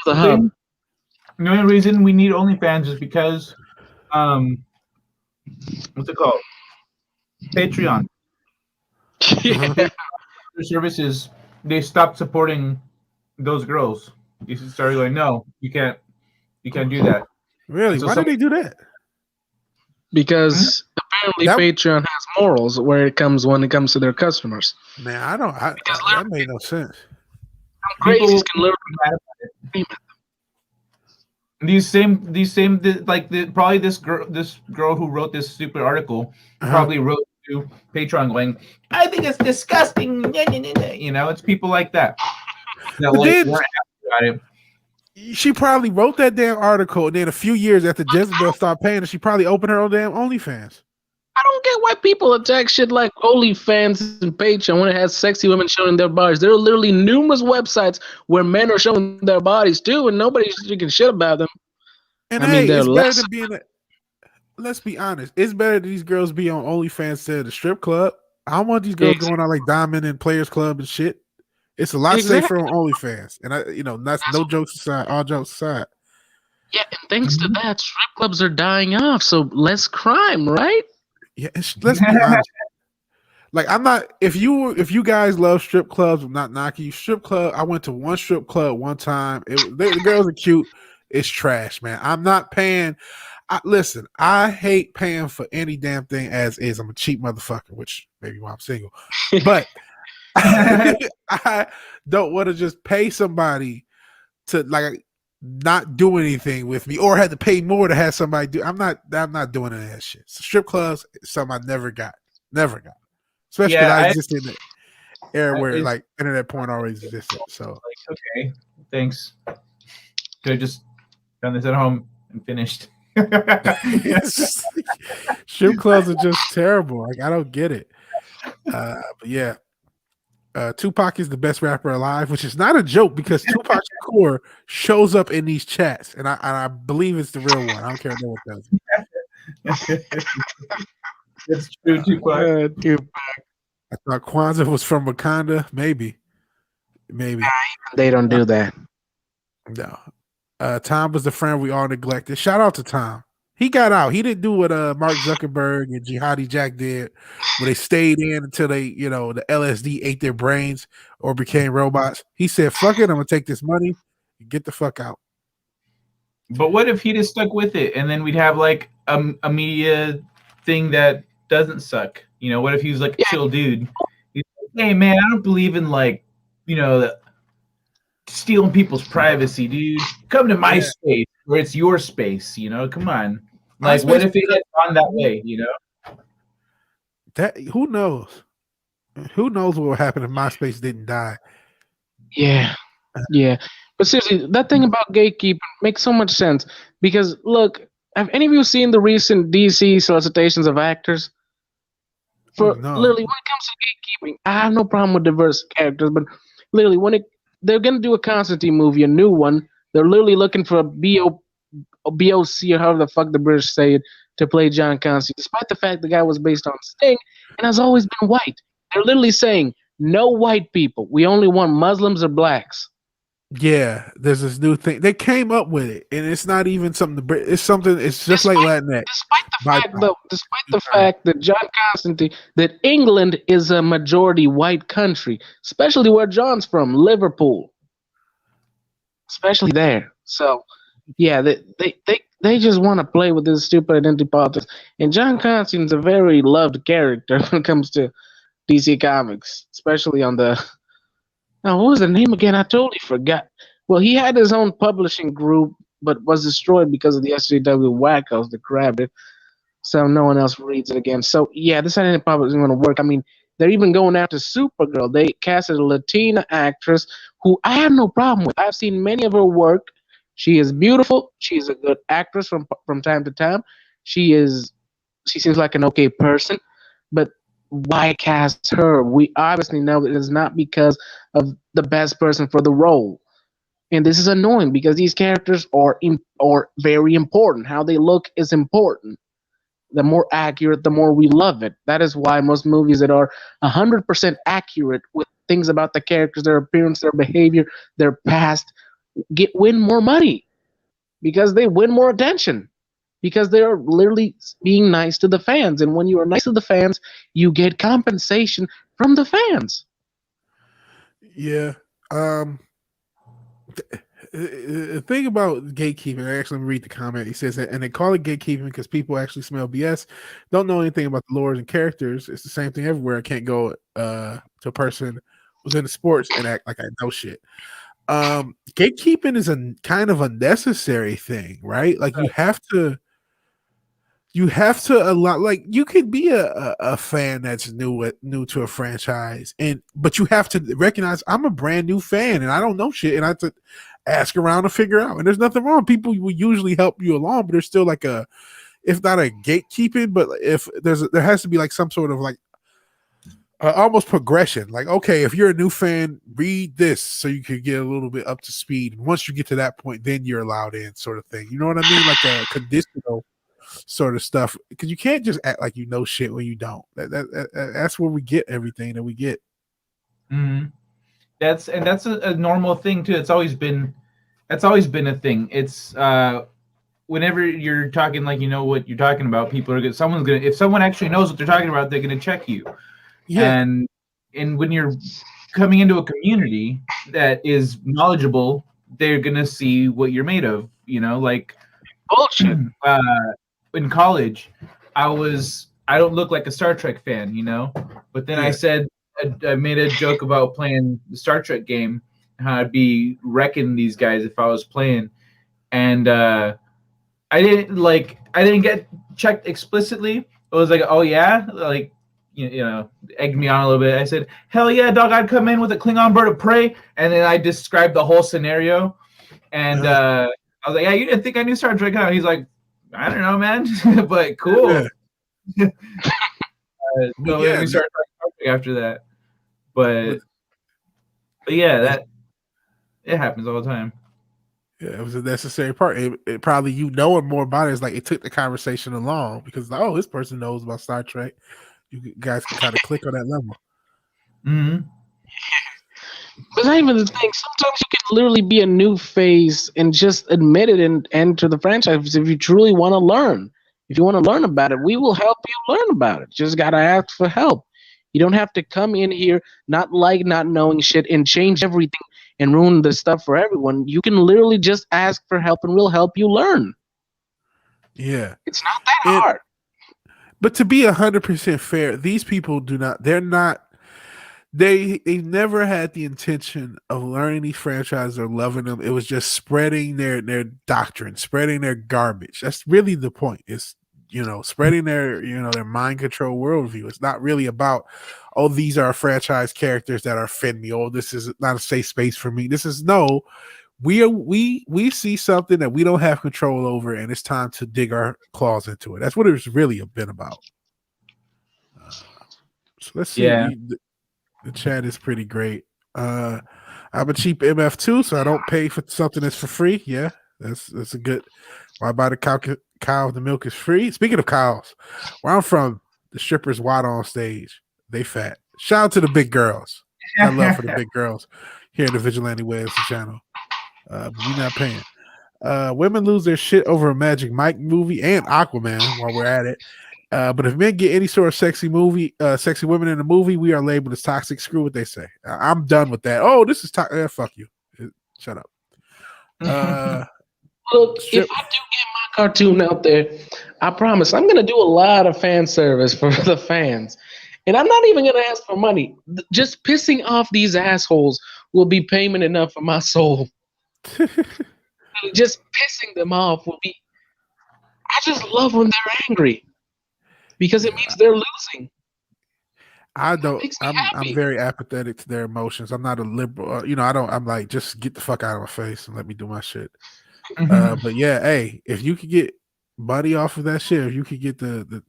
of the hub. The only reason we need OnlyFans is because, what's it called? Patreon. Yeah. The services, they stopped supporting those girls. You started going, no, you can't do that. Really? So why did they do that? Because apparently Patreon has morals when it comes to their customers. Man, that made no sense. Crazies can literally these same probably this girl who wrote this stupid article probably wrote to Patreon going, I think it's disgusting. You know, it's people like that weren't happy about it. She probably wrote that damn article, and then a few years after Jezebel stopped paying her, she probably opened her own damn OnlyFans. I don't get why people attack shit like OnlyFans and Patreon when it has sexy women showing their bodies. There are literally numerous websites where men are showing their bodies too, and nobody's speaking shit about them. And it's better than being let's be honest, it's better that these girls be on OnlyFans instead of the strip club. I don't want these girls going out like Diamond and Players Club and shit. It's a lot safer on OnlyFans. And that's no jokes aside, all jokes aside. Yeah, and thanks to that, strip clubs are dying off, so less crime, right? Yeah, let's be honest. Like, I'm not. If you guys love strip clubs, I'm not knocking you. Strip club. I went to one strip club one time. The girls are cute. It's trash, man. I'm not paying. Listen, I hate paying for any damn thing as is. I'm a cheap motherfucker, which maybe why I'm single. But I don't want to just pay somebody to not do anything with me, or had to pay more to have somebody do. I'm not doing any of that shit. So strip clubs is something I never got. Especially because I existed in the era where internet porn already existed. So okay, thanks. Could have just done this at home and finished. Strip clubs are just terrible. Like, I don't get it. But yeah. Tupac is the best rapper alive, which is not a joke because Tupac Shakur shows up in these chats, and I believe it's the real one. I don't care what tells you. It's true, Tupac. I thought Kwanzaa was from Wakanda. Maybe. They don't do that. No. Tom was the friend we all neglected. Shout out to Tom. He got out. He didn't do what Mark Zuckerberg and Jihadi Jack did, where they stayed in until they, the LSD ate their brains or became robots. He said, fuck it, I'm going to take this money and get the fuck out. But what if he just stuck with it, and then we'd have like a media thing that doesn't suck? What if he was like a chill dude? He's like, hey, man, I don't believe in stealing people's privacy, dude. Come to my space where it's your space, come on. Like, what if it had gone that way, That who knows? Who knows what would happen if MySpace didn't die? Yeah. But seriously, that thing about gatekeeping makes so much sense because look, have any of you seen the recent DC solicitations of actors? Literally, when it comes to gatekeeping, I have no problem with diverse characters, but literally, they're gonna do a Constantine movie, a new one. They're literally looking for a BOC or however the fuck the British say it to play John Constantine, despite the fact the guy was based on Sting and has always been white. They're literally saying no white people. We only want Muslims or blacks. Yeah, there's this new thing. They came up with it, and it's not even something. It's something. It's just like Latinx. Despite the fact that John Constantine, that England is a majority white country, especially where John's from, Liverpool, especially there. So, yeah, they just want to play with this stupid identity politics. And John Constantine's a very loved character when it comes to DC Comics, especially on the. Now, what was the name again? I totally forgot. Well, he had his own publishing group, but was destroyed because of the SJW wackos that grabbed it. So no one else reads it again. So, yeah, this identity politics isn't going to work. I mean, they're even going after Supergirl. They casted a Latina actress who I have no problem with. I've seen many of her work. She is beautiful. She is a good actress from time to time. She seems like an okay person, but why cast her? We obviously know it is not because of the best person for the role. And this is annoying because these characters are very important. How they look is important. The more accurate, the more we love it. That is why most movies that are 100% accurate with things about the characters, their appearance, their behavior, their past, win more money because they win more attention because they're literally being nice to the fans. And when you are nice to the fans, you get compensation from the fans. Yeah. The thing about gatekeeping, I actually read the comment. He says that, and they call it gatekeeping because people actually smell BS, don't know anything about the lores and characters. It's the same thing everywhere. I can't go to a person who's into sports and act like I know shit. Gatekeeping is a kind of a necessary thing, right? Like you have to allow, like you could be a fan that's new to a franchise, but you have to recognize I'm a brand new fan and I don't know shit, and I have to ask around to figure out. And there's nothing wrong. People will usually help you along, but there's still like if not a gatekeeping, but if there has to be like some sort of like almost progression. Like, okay, if you're a new fan, read this so you can get a little bit up to speed. Once you get to that point, then you're allowed in, sort of thing. You know what I mean? Like a conditional sort of stuff, because you can't just act like you know shit when you don't. That's where we get everything that we get. Mm-hmm. That's a normal thing too. That's always been a thing. It's whenever you're talking like you know what you're talking about, people are if someone actually knows what they're talking about, they're gonna check you. Yeah. And when you're coming into a community that is knowledgeable, they're gonna see what you're made of. You know, like bullshit. In college, I don't look like a Star Trek fan, you know, but then I made a joke about playing the Star Trek game, how I'd be wrecking these guys if I was playing, and I didn't get checked explicitly. It was like, oh yeah, like you know, egged me on a little bit. I said, hell yeah, dog, I'd come in with a Klingon bird of prey, and then I described the whole scenario, and I was like, yeah, you didn't think I knew Star Trek, huh? He's like, I don't know, man, but cool. Yeah. We started talking after that, but yeah, that it happens all the time. Yeah, it was a necessary part. It probably knowing more about it is like it took the conversation along because this person knows about Star Trek. You guys can kind of click on that level. Mm-hmm. But not even the thing. Sometimes you can literally be a new face and just admit it and enter the franchise if you truly want to learn. If you want to learn about it, we will help you learn about it. Just gotta ask for help. You don't have to come in here not knowing shit and change everything and ruin the stuff for everyone. You can literally just ask for help and we'll help you learn. Yeah. It's not that hard. But to be 100% fair, these people they never had the intention of learning these franchises or loving them. It was just spreading their doctrine, spreading their garbage. That's really the point. It's, spreading their mind control worldview. It's not really about, these are franchise characters that are offend me. This is not a safe space for me. This is we see something that we don't have control over, and it's time to dig our claws into it. That's what it's really been about. So let's see. Yeah. The chat is pretty great. I'm a cheap MF too, so I don't pay for something that's for free. Yeah, that's a good. Why buy the cow if the milk is free? Speaking of cows, where I'm from, the strippers wide on stage. They fat. Shout out to the big girls. I love for the big girls here in the Vigilante Williamson channel. But we're not paying. Women lose their shit over a Magic Mike movie and Aquaman while we're at it. But if men get any sort of sexy women in a movie, we are labeled as toxic. Screw what they say. I'm done with that. Oh, this is toxic. Fuck you. Shut up. Look, if I do get my cartoon out there, I promise I'm going to do a lot of fan service for the fans. And I'm not even going to ask for money. Just pissing off these assholes will be payment enough for my soul. Just pissing them off will be. I just love when they're angry because it means they're losing. I don't. makes me I'm happy. very apathetic to their emotions. I'm not a liberal. I don't. I'm like, just get the fuck out of my face and let me do my shit. But yeah, hey, if you could get money off of that shit, if you could get the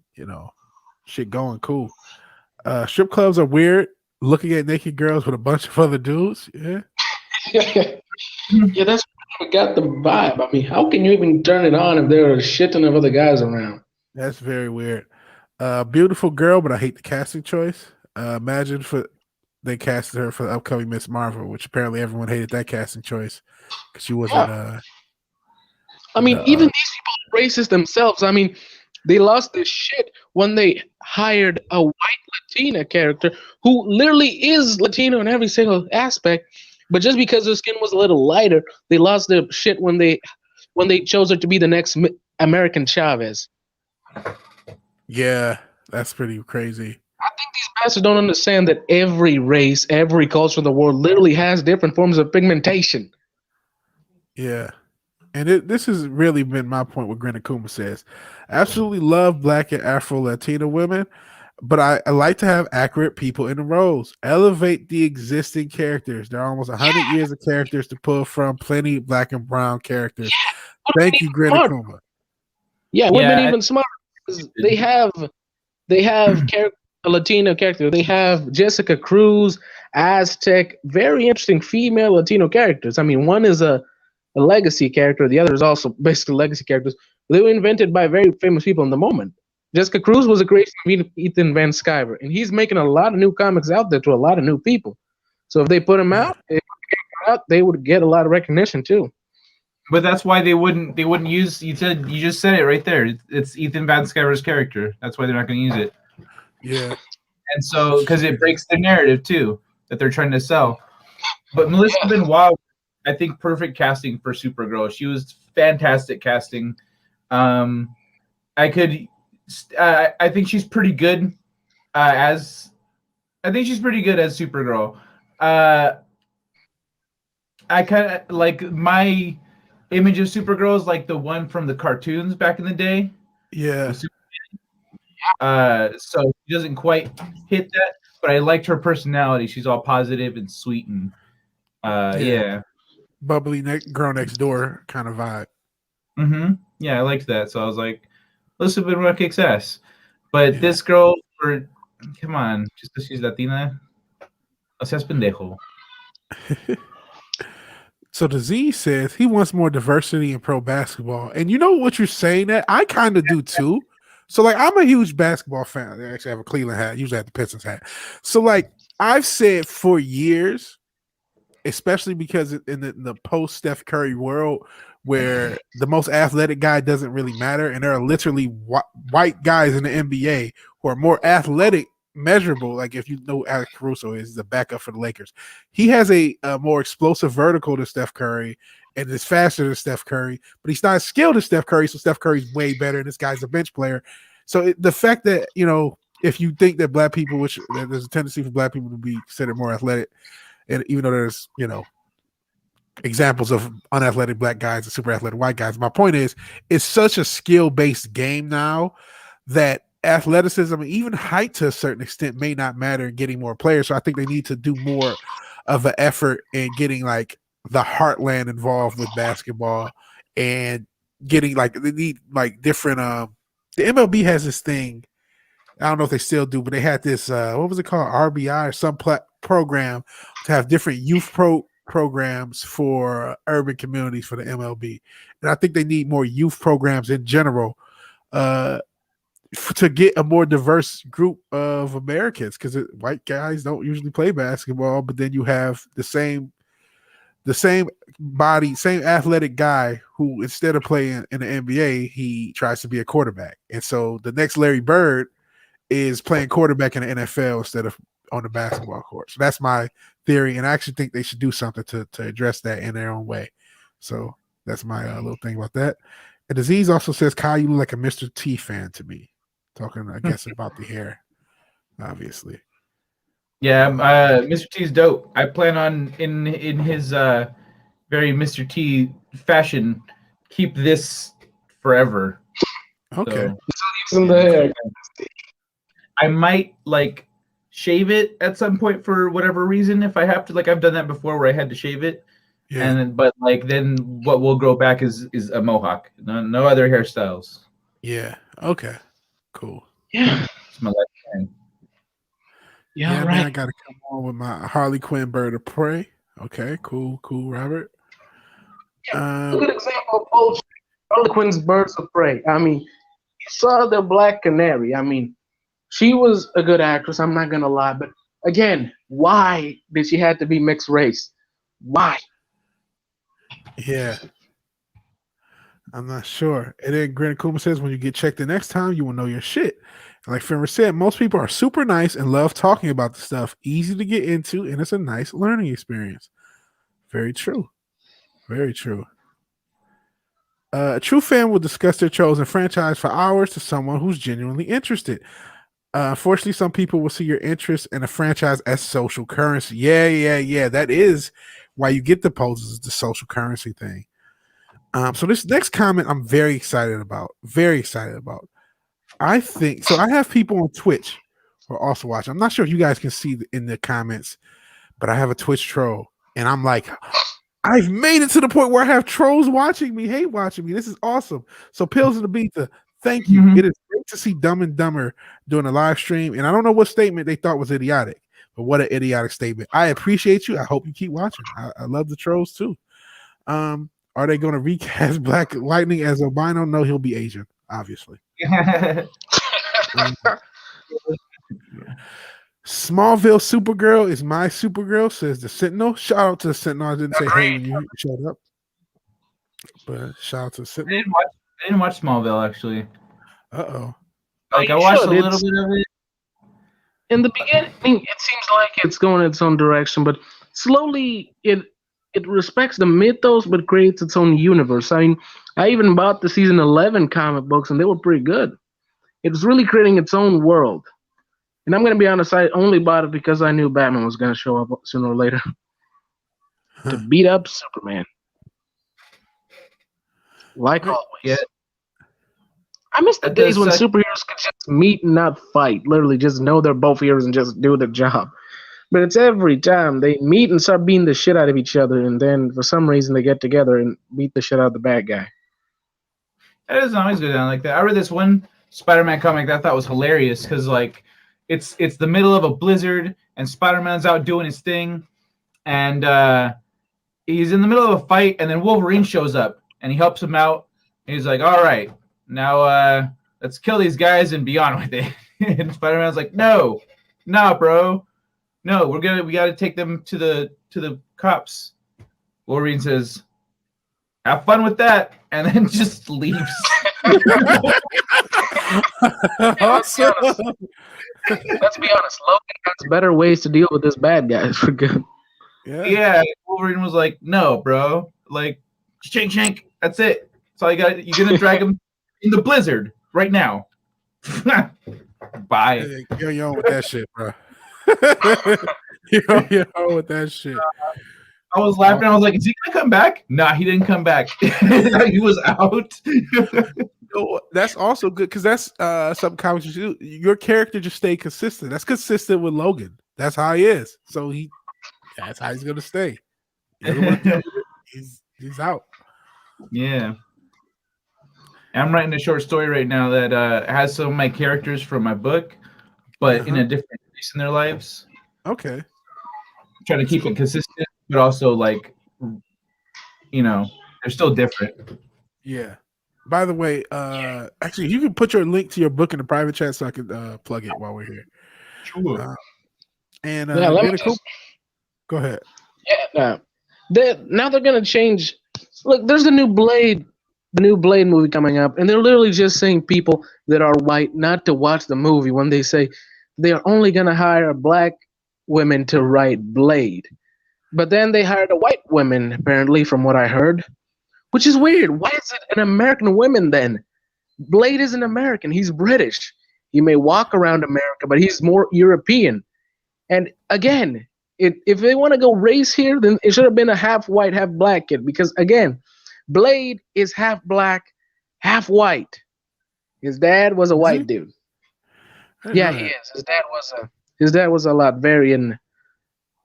shit going, cool. Strip clubs are weird. Looking at naked girls with a bunch of other dudes. Yeah. Yeah, that's what got the vibe. I mean, how can you even turn it on if there are a shit ton of other guys around? That's very weird. Beautiful girl, but I hate the casting choice. Imagine they casted her for the upcoming Miss Marvel, which apparently everyone hated that casting choice because she wasn't. I mean, even these people are racist themselves. I mean, they lost their shit when they hired a white Latina character who literally is Latino in every single aspect, but just because her skin was a little lighter, they lost their shit when they chose her to be the next American Chavez. Yeah, that's pretty crazy. I think these bastards don't understand that every race, every culture in the world literally has different forms of pigmentation. Yeah. And this has really been my point what Gren Akuma says. Absolutely love Black and Afro-Latino women, but I like to have accurate people in the roles. Elevate the existing characters. There are almost 100 years of characters to pull from, plenty of Black and brown characters. Thank you, Gren Akuma. Yeah, women even smarter. They have a Latino character. They have Jessica Cruz, Aztec, very interesting female Latino characters. I mean, one is a legacy character. The other is also basically legacy characters. They were invented by very famous people in the moment. Jessica Cruz was a creation of Ethan Van Sciver, and he's making a lot of new comics out there to a lot of new people. So if they put him out, they would get a lot of recognition too. But that's why they wouldn't use. You just said it right there. It's Ethan Van Sciver's character. That's why they're not going to use it. Yeah. And so because it breaks their narrative too that they're trying to sell. But Melissa Benoit, I think perfect casting for Supergirl. She was fantastic casting. I think she's pretty good as Supergirl. I kind of like my image of Supergirl is like the one from the cartoons back in the day. Yeah. So she doesn't quite hit that, but I liked her personality. She's all positive and sweet and yeah. Bubbly girl next door kind of vibe. Mm-hmm. Yeah, I liked that. So I was like, let's have been kicks ass. But this girl, come on, just because she's Latina, o seas pendejo. So the Z says he wants more diversity in pro basketball. And you know what you're saying that? I kind of do too. So like I'm a huge basketball fan. I actually have a Cleveland hat. I usually have the Pistons hat. So like I've said for years, especially because in the post Steph Curry world where the most athletic guy doesn't really matter, and there are literally white guys in the NBA who are more athletic, measurable. Like if you know Alex Caruso is the backup for the Lakers, he has a more explosive vertical than Steph Curry and is faster than Steph Curry, but he's not as skilled as Steph Curry, so Steph Curry's way better, and this guy's a bench player. So the fact that, if you think that black people, that there's a tendency for black people to be considered more athletic, and even though there's, examples of unathletic black guys and super athletic white guys, my point is, it's such a skill-based game now that athleticism, even height to a certain extent, may not matter in getting more players. So I think they need to do more of an effort in getting like the heartland involved with basketball and getting like they need like different the MLB has this thing, I don't know if they still do, but they had this what was it called, RBI or some program to have different youth programs for urban communities for the MLB. And I think they need more youth programs in general to get a more diverse group of Americans, because white guys don't usually play basketball, but then you have the same body, same athletic guy who, instead of playing in the NBA, he tries to be a quarterback. And so the next Larry Bird is playing quarterback in the NFL instead of on the basketball court. So that's my theory, and I actually think they should do something to address that in their own way. So that's my little thing about that. And Aziz also says, Kyle, you look like a Mr. T fan to me. Talking, I guess, about the hair, obviously. Yeah, Mr. T's dope. I plan on in his very Mr. T fashion keep this forever. Okay. So, I might like shave it at some point for whatever reason. If I have to, like I've done that before where I had to shave it. Yeah. And then, but like then what will grow back is a mohawk. No other hairstyles. Yeah. Okay. Cool. Yeah. It's my lifetime. Yeah, right. Man, I gotta come on with my Harley Quinn Bird of Prey. Okay, cool, Robert. A good example of both Harley Quinn's Birds of Prey. I mean, you saw the Black Canary. I mean, she was a good actress, I'm not gonna lie, but again, why did she have to be mixed race? Why? Yeah. I'm not sure. And then Granny Kuma says, when you get checked the next time, you will know your shit. And like Fenrir said, most people are super nice and love talking about the stuff. Easy to get into, and it's a nice learning experience. Very true. Very true. A true fan will discuss their chosen franchise for hours to someone who's genuinely interested. Unfortunately, some people will see your interest in a franchise as social currency. Yeah. That is why you get the poses, the social currency thing. So this next comment I'm very excited about. I think so. I have people on Twitch who are also watching. I'm not sure if you guys can see in the comments, but I have a Twitch troll, and I'm like, I've made it to the point where I have trolls watching me, hate watching me. This is awesome. So Pills and the Pizza, thank you. It is great to see Dumb and Dumber doing a live stream, and I don't know what statement they thought was idiotic, but what an idiotic statement. I appreciate you. I hope you keep watching. I love the trolls too. Are they going to recast Black Lightning as albino? No, he'll be Asian, obviously. Smallville Supergirl is my Supergirl, says the Sentinel. Shout out to the Sentinel. I didn't say hey when you showed up, but shout out to the Sentinel. I didn't watch Smallville actually. Uh-oh. Like I watched a little bit of it. In the beginning, it seems like it's going its own direction, but slowly it respects the mythos but creates its own universe. I mean, I even bought the season 11 comic books and they were pretty good. It was really creating its own world. And I'm going to be honest, I only bought it because I knew Batman was going to show up sooner or later to beat up Superman. Like always. Yeah. I miss the days when superheroes could just meet and not fight. Literally just know they're both heroes and just do the job. But it's every time they meet and start beating the shit out of each other, and then for some reason they get together and beat the shit out of the bad guy. That doesn't always go down like that. I read this one Spider-Man comic that I thought was hilarious because like it's the middle of a blizzard and Spider-Man's out doing his thing, and he's in the middle of a fight, and then Wolverine shows up and he helps him out. And he's like, "All right, now let's kill these guys and be on with it." And Spider-Man's like, "No, bro. No, we got to take them to the cops." Wolverine says, "Have fun with that," and then just leaves. Awesome. Let's be honest. Logan has better ways to deal with this bad guys for good. Yeah. Wolverine was like, "No, bro. Like, shank. That's it. That's all you got. You're gonna drag him in the blizzard right now." Bye. Yo with that shit, bro. yo with that shit. I was laughing. I was like, "Is he gonna come back?" Nah, he didn't come back. He was out. That's also good because that's something comics do. Your character just stay consistent. That's consistent with Logan. That's how he is. So that's how he's gonna stay. He's out. Yeah. I'm writing a short story right now that has some of my characters from my book, but in a different place in their lives. Okay. Try to keep it consistent, but also like, they're still different. Yeah. By the way, actually, you can put your link to your book in the private chat so I can plug it while we're here. Sure. Go ahead. Yeah. Now they're gonna change. Look, there's the new Blade movie coming up, and they're literally just saying people that are white not to watch the movie when they say they are only gonna hire black women to write Blade. But then they hired a white woman, apparently, from what I heard. Which is weird. Why is it an American woman then? Blade isn't American. He's British. He may walk around America, but he's more European. And again, if they want to go race here, then it should have been a half white, half black kid. Because again, Blade is half black, half white. His dad was a white dude. Yeah, he is. His His dad was a Latvian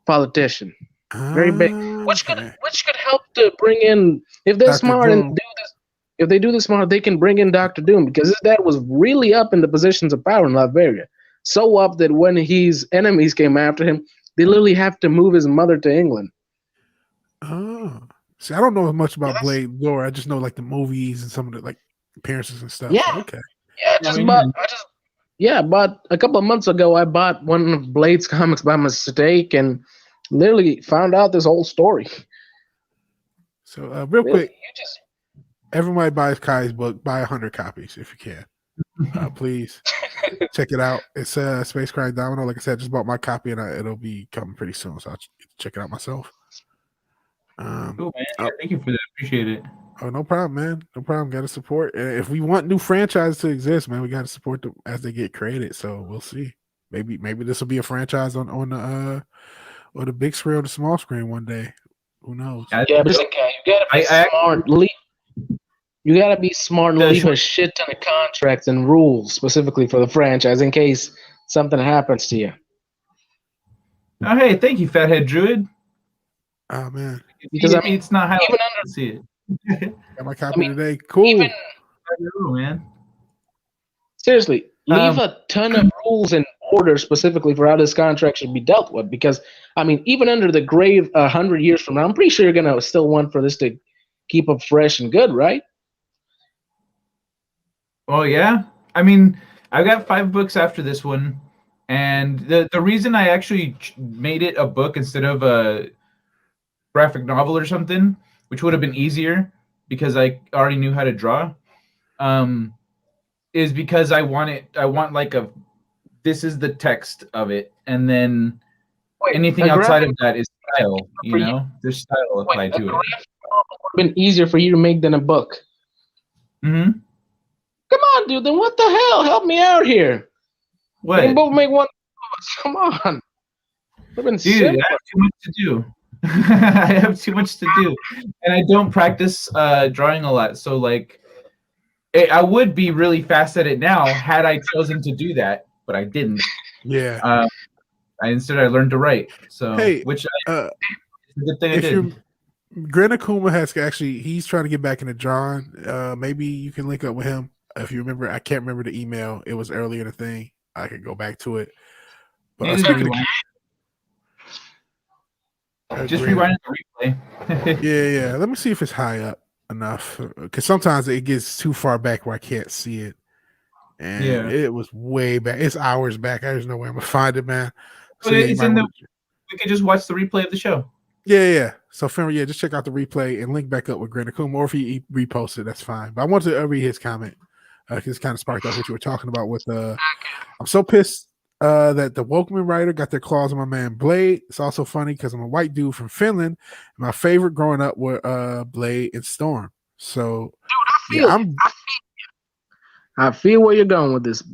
politician, very big, which could help to bring in if they're Dr. smart and Doom. do this. If they do this smart, they can bring in Dr. Doom because his dad was really up in the positions of power in Latveria. So up that when his enemies came after him, they literally have to move his mother to England. Oh, see, I don't know much about Blade lore. I just know like the movies and some of the like appearances and stuff. Yeah. So, okay. Yeah, but a couple of months ago, I bought one of Blade's comics by mistake and literally found out this whole story. So, real quick, everybody buys Kai's book. Buy 100 copies if you can. Please check it out. It's Space Crime Domino. Like I said, I just bought my copy and it'll be coming pretty soon. So I'll check it out myself. Cool, man. Yeah, thank you for that. Appreciate it. Oh, no problem, man. No problem. Got to support. If we want new franchises to exist, man, we got to support them as they get created. So we'll see. Maybe this will be a franchise on the big screen or the small screen one day. Who knows? Yeah, but you gotta be smart. You gotta be smart and leave a shit ton of contracts and rules specifically for the franchise in case something happens to you. Oh, hey, thank you, Fathead Druid. Oh man, because I mean, it's not how even I see it. Got my copy today. Cool, man. Seriously, leave a ton of rules and orders specifically for how this contract should be dealt with. Because I mean, even under the grave 100 years from now, I'm pretty sure you're gonna still want for this to keep up fresh and good, right? Oh yeah, I mean, I've got 5 books after this one, and the reason I actually made it a book instead of a graphic novel or something, which would have been easier because I already knew how to draw, is because I want like this is the text of it, and then anything outside of that is style, you know? There's style applied to it. It would have been easier for you to make than a book. Mm-hmm. Come on, dude, then what the hell? Help me out here. What? We can both make one. Come on. Dude, I have too much to do. I have too much to do, and I don't practice drawing a lot. So like, I would be really fast at it now had I chosen to do that, but I didn't. Yeah. Instead I learned to write. So hey, which it's a good thing I did. Gren Akuma has he's trying to get back into drawing. Maybe you can link up with him if you remember. I can't remember the email. It was earlier in the thing. I could go back to it. But just rewind the replay. yeah. Let me see if it's high up enough, because sometimes it gets too far back where I can't see it. And it was way back. It's hours back. There's no way I'm gonna find it, man. So we could just watch the replay of the show. Yeah. So, just check out the replay and link back up with Gren Akuma, or if he reposts it, that's fine. But I want to read his comment. It's kind of sparked up what you were talking about with I'm so pissed that the Wokeman writer got their claws on my man Blade. It's also funny because I'm a white dude from Finland. And my favorite growing up were Blade and Storm. So, dude, I feel where you're going with this.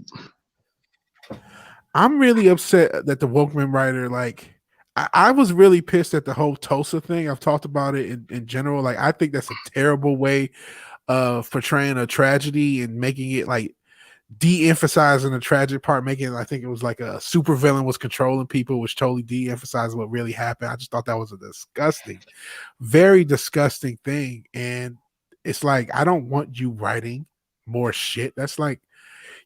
I'm really upset that the Wokeman writer, like, I was really pissed at the whole Tulsa thing. I've talked about it in general. Like, I think that's a terrible way of portraying a tragedy and making it like de-emphasizing the tragic part, making it, I think it was like a super villain was controlling people, which totally de-emphasized what really happened. I just thought that was a very disgusting thing. And it's like, I don't want you writing more shit. That's like,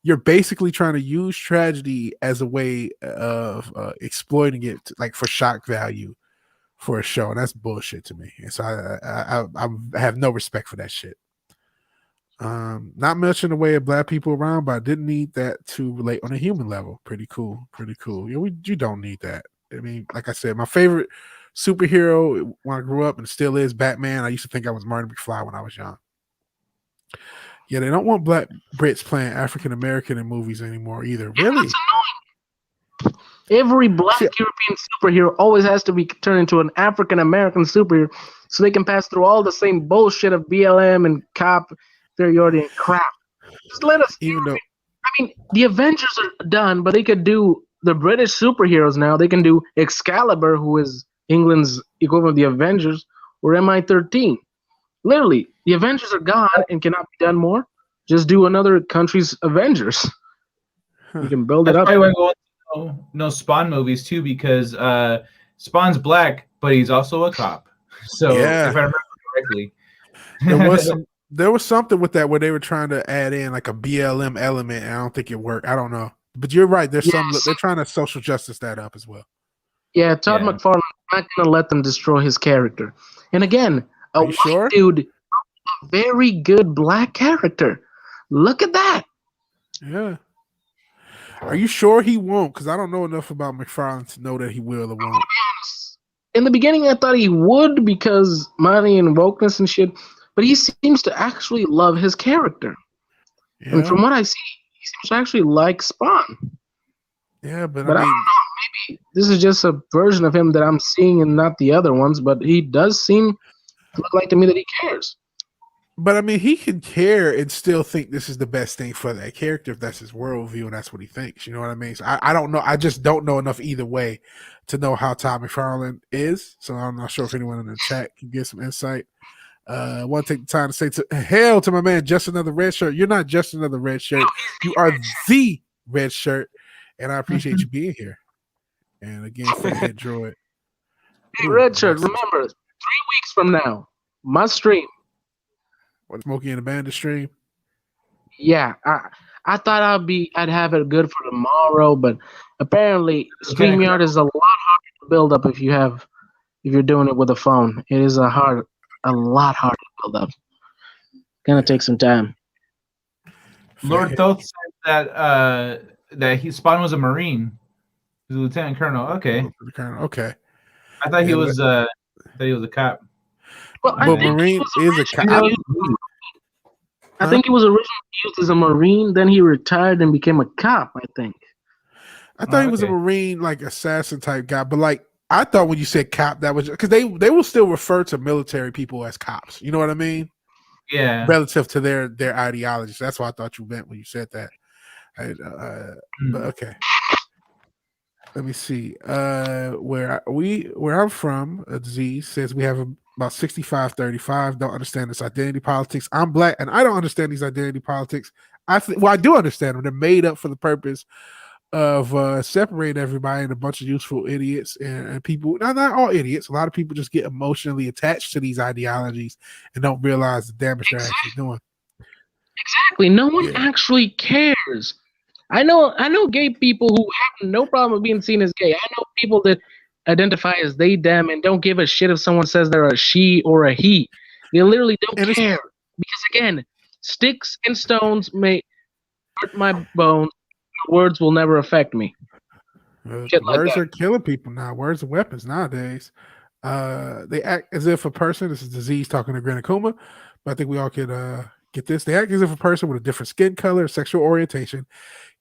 you're basically trying to use tragedy as a way of exploiting it like for shock value for a show. And that's bullshit to me. And so I have no respect for that shit. Not much in the way of black people around, but I didn't need that to relate on a human level. Pretty cool. You don't need that. I mean, like I said, my favorite superhero when I grew up and still is Batman. I used to think I was Martin McFly when I was young. Yeah, they don't want black Brits playing African American in movies anymore either. Really? Every black European superhero always has to be turned into an African American superhero so they can pass through all the same bullshit of BLM and cop superiority and crap. Just let us. I mean, the Avengers are done, but they could do the British superheroes now. They can do Excalibur, who is England's equivalent of the Avengers, or MI-13. Literally, the Avengers are gone and cannot be done more. Just do another country's Avengers. You can build it up. no Spawn movies too, because Spawn's black, but he's also a cop. So if I remember correctly, there was something with that where they were trying to add in like a BLM element, and I don't think it worked. I don't know, but you're right. There's they're trying to social justice that up as well. Yeah, Todd McFarlane's not gonna let them destroy his character. And again, a white dude, a very good black character. Look at that. Yeah. Are you sure he won't? Because I don't know enough about McFarlane to know that he will or won't. In the beginning, I thought he would because money and wokeness and shit, but he seems to actually love his character. Yeah. And from what I see, he seems to actually like Spawn. Yeah, but I don't know. Maybe this is just a version of him that I'm seeing and not the other ones, but he does seem to look like to me that he cares. But I mean, he can care and still think this is the best thing for that character if that's his worldview and that's what he thinks. You know what I mean? So I don't know. I just don't know enough either way to know how Todd McFarlane is. So I'm not sure if anyone in the chat can get some insight. I want to take the time to say hell to my man, Just Another Red Shirt. You're not just another red shirt. You are the red shirt. And I appreciate you being here. And again, for the head droid. Hey, red shirt, remember, 3 weeks from now, my stream. What, Smokey and the Bandit stream? Yeah, I thought I'd have it good for tomorrow, but apparently StreamYard is a lot harder to build up if you're doing it with a phone. It is a lot harder to build up. Gonna take some time. Lord Thoth said that Spawn was a Marine. He was a lieutenant colonel. Okay. Okay. I thought he was a cop. Well, but Marine is a cop. I think he was originally used as a Marine, then he retired and became a cop, I think. I thought he was a Marine, like assassin type guy, but like I thought when you said cop, that was because they will still refer to military people as cops. You know what I mean? Yeah. Relative to their ideologies. That's what I thought you meant when you said that. But okay. Let me see. Where I'm from, Z says we have about 65-35. Don't understand this identity politics. I'm black and I don't understand these identity politics. I do understand them. They're made up for the purpose of separating everybody and a bunch of useful idiots and people. Not all idiots. A lot of people just get emotionally attached to these ideologies and don't realize the damage they're actually doing. Exactly. No one actually cares. I know gay people who have no problem with being seen as gay. I know people that identify as they, them, and don't give a shit if someone says they're a she or a he. They literally don't care. Because again, sticks and stones may hurt my bones. Words will never affect me. Words are killing people now. Words are weapons nowadays. They act as if a person, this is disease talking to Granakuma, but I think we all could get this. They act as if a person with a different skin color, sexual orientation,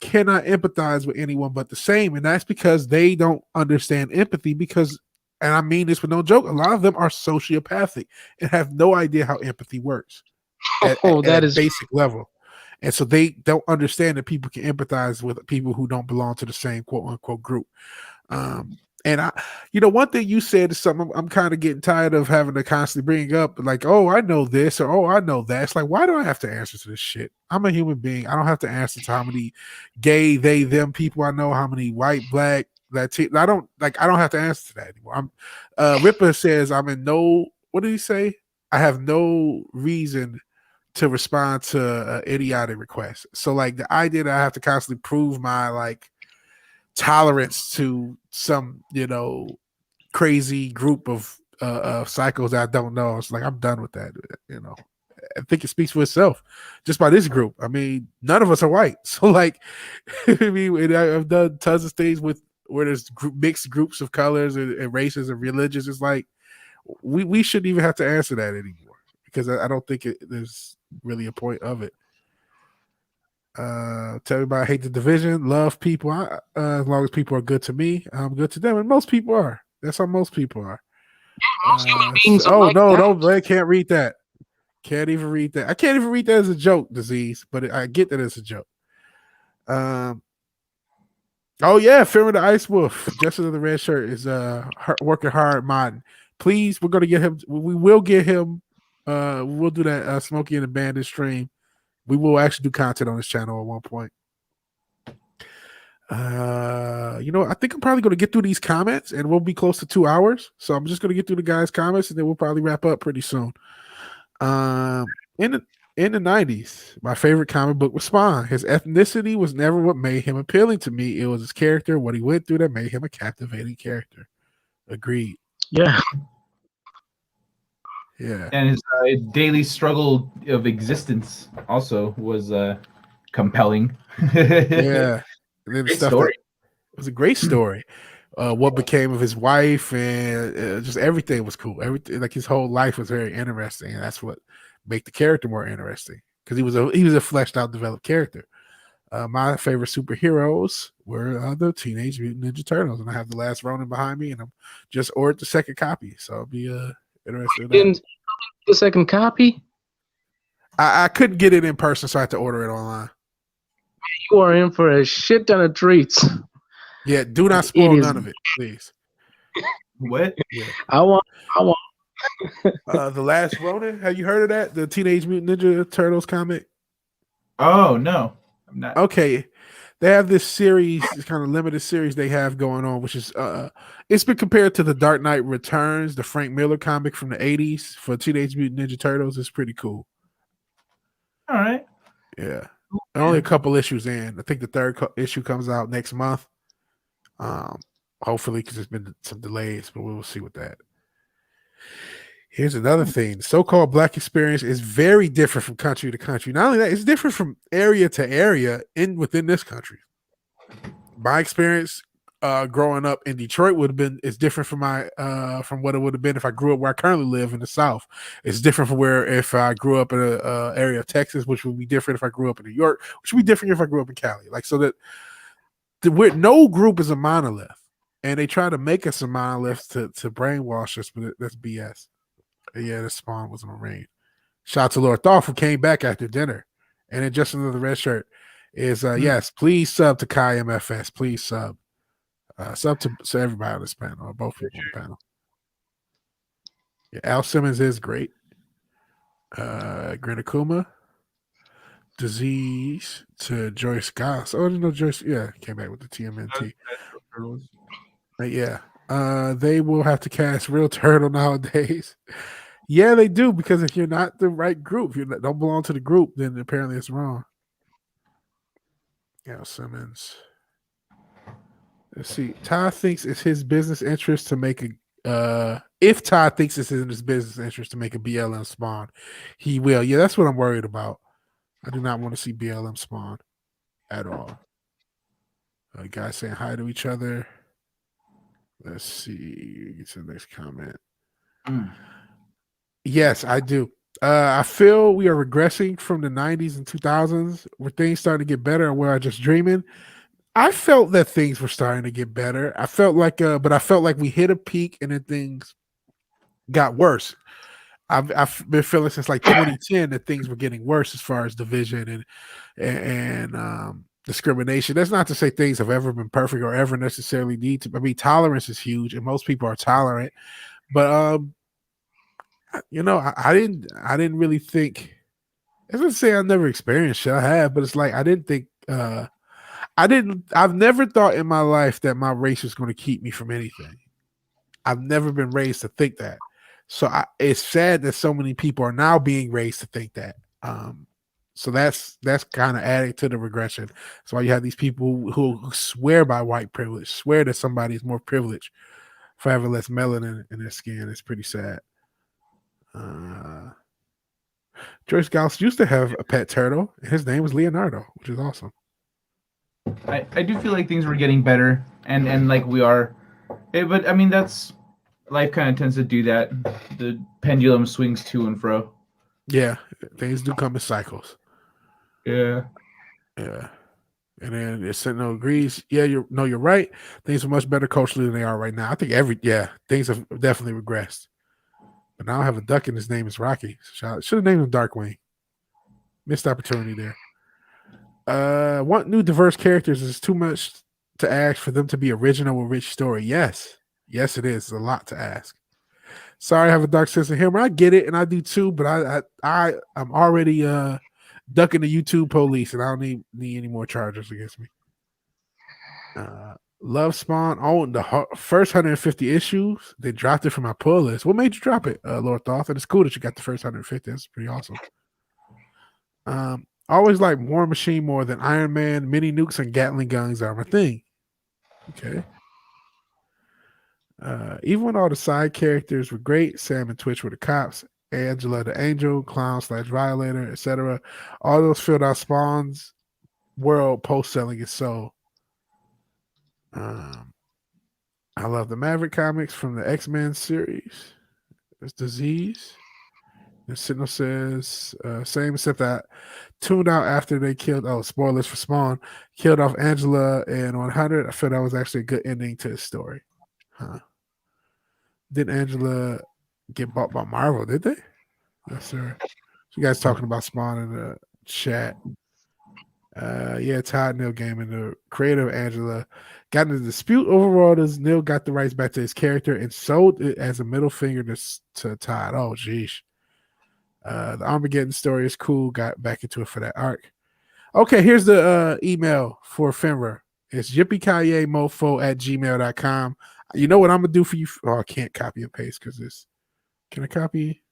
cannot empathize with anyone but the same. And that's because they don't understand empathy because, and I mean this with no joke, a lot of them are sociopathic and have no idea how empathy works at a basic level. And so they don't understand that people can empathize with people who don't belong to the same quote unquote group. And one thing you said is something I'm kind of getting tired of having to constantly bring up, like, oh, I know this or oh, I know that. It's like, why do I have to answer to this shit? I'm a human being. I don't have to answer to how many gay, they, them people I know, how many white, black, Latino. I don't have to answer to that anymore. Ripper says I'm in no. What did he say? I have no reason to respond to idiotic requests. So like the idea that I have to constantly prove my like tolerance to some crazy group of psychos that I don't know. It's like I'm done with that. I think it speaks for itself just by this group. I mean, none of us are white, so like, I mean, I've done tons of things where there's mixed groups of colors and races and religions. It's like we shouldn't even have to answer that anymore because I don't think there's really a point of it. Tell everybody I hate the division, love people. As long as people are good to me, I'm good to them, and most people are. That's how most people are. Yeah, most human beings. I can't read that. Can't even read that. I can't even read that as a joke, disease. But I get that as a joke. Oh yeah, Fear of the Ice Wolf. Just Another Red Shirt is working hard modding. Please, we're gonna get him. We will get him. We'll do that Smokey and the Bandit stream. We will actually do content on this channel at one point. I think I'm probably going to get through these comments, and we'll be close to 2 hours. So I'm just going to get through the guys' comments, and then we'll probably wrap up pretty soon. In the 90s, my favorite comic book was Spawn. His ethnicity was never what made him appealing to me. It was his character, what he went through, that made him a captivating character. Agreed. Yeah. Yeah. And his daily struggle of existence also was compelling. Yeah. And then Great story. It was a great story. What became of his wife, and just everything was cool. Everything, like his whole life was very interesting, and that's what made the character more interesting, because he was a fleshed out, developed character. My favorite superheroes were the Teenage Mutant Ninja Turtles, and I have the Last Ronin behind me, and I'm just ordered the second copy, so I'll be interested in that. Didn't the second copy? I couldn't get it in person, so I had to order it online. You are in for a shit ton of treats. Yeah, do not spoil none of it, please. What? Yeah. I want. The Last Ronin. Have you heard of that? The Teenage Mutant Ninja Turtles comic? Oh no, I'm not. Okay. They have this series, this kind of limited series they have going on, which is it's been compared to the Dark Knight Returns, the Frank Miller comic from the 80s for Teenage Mutant Ninja Turtles. It's pretty cool. All right. Yeah. Only a couple issues in. I think the third issue comes out next month. Hopefully, because there's been some delays, but we will see with that. Here's another thing. The so-called Black experience is very different from country to country. Not only that, it's different from area to area within this country. My experience growing up in Detroit is different from from what it would have been if I grew up where I currently live in the South. It's different from if I grew up in an area of Texas, which would be different if I grew up in New York, which would be different if I grew up in Cali. Like, so that no group is a monolith, and they try to make us a monolith to brainwash us, but that's BS. Yeah, the Spawn was a Marine. Shout out to Lord Thoth, who came back after dinner. And then just another red shirt is yes, please sub to Kai MFS. Please sub. Sub to everybody on this panel, or both people on the panel. Yeah, Al Simmons is great. Grinakuma. Disease to Joyce Goss. Oh, I didn't know Joyce. Yeah, came back with the TMNT. Yeah. They will have to cast Real Turtle nowadays. Yeah, they do, because if you're not the right group, if you don't belong to the group, then apparently it's wrong. Yeah, Simmons. Let's see. Todd thinks it's his business interest to make if Todd thinks it's in his business interest to make a BLM Spawn, he will. Yeah, that's what I'm worried about. I do not want to see BLM Spawn at all. Guys saying hi to each other. Let's see. Get to the next comment. Yes, I do. I feel we are regressing from the 90s and 2000s where things started to get better, and where I just dreaming. I felt that things were starting to get better. I felt like we hit a peak and then things got worse. I've been feeling since like 2010 that things were getting worse as far as division and discrimination. That's not to say things have ever been perfect or ever necessarily need to. I mean, tolerance is huge, and most people are tolerant. But I didn't really think. I was say I never experienced shit. I have, but it's like I didn't think. I've never thought in my life that my race was going to keep me from anything. I've never been raised to think that. So it's sad that so many people are now being raised to think that. So that's kind of adding to the regression. That's why you have these people who swear by white privilege, swear that somebody is more privileged for having less melanin in their skin. It's pretty sad. Joyce Gauss used to have a pet turtle, and his name was Leonardo, which is awesome. I do feel like things were getting better, and like we are, but I mean that's life kind of tends to do that. The pendulum swings to and fro. Yeah, things do come in cycles. Yeah. And then Sentinel agrees. Yeah, you're right. Things are much better culturally than they are right now. I think things have definitely regressed. But now I have a duck and his name is Rocky. Should have named him Darkwing. Missed opportunity there. Want new diverse characters is too much to ask for them to be original with rich story. Yes, it is. It's a lot to ask. Sorry, I have a dark sense of humor. I get it, and I do too. But I'm already ducking the YouTube police, and I don't need any more charges against me. Love Spawn owned the first 150 issues. They dropped it from my pull list. What made you drop it, Lord Thoth? And it's cool that you got the first 150. That's pretty awesome. Always like War Machine more than Iron Man. Mini nukes and Gatling guns are my thing. Okay. Even when all the side characters were great, Sam and Twitch were the cops, Angela the angel, clown / violator, etc. All those filled out Spawn's world post selling it so. I love the Maverick comics from the X-Men series. It's Disease. And Sentinel says, same except that tuned out after they killed, spoilers for Spawn, killed off Angela in 100. I feel that was actually a good ending to the story. Huh. Did Angela get bought by Marvel, did they? Yes, sir. So you guys talking about Spawn in the chat. Yeah, Todd Neil Gaiman, the creator of Angela, got in a dispute overall. Does Neil got the rights back to his character and sold it as a middle finger to Todd? Oh, geez. The Armageddon story is cool. Got back into it for that arc. Okay, here's the email for Fenrir. It's yippee-ki-yay-mofo@gmail.com. You know what I'm going to do for you? Oh, I can't copy and paste because this. Can I copy?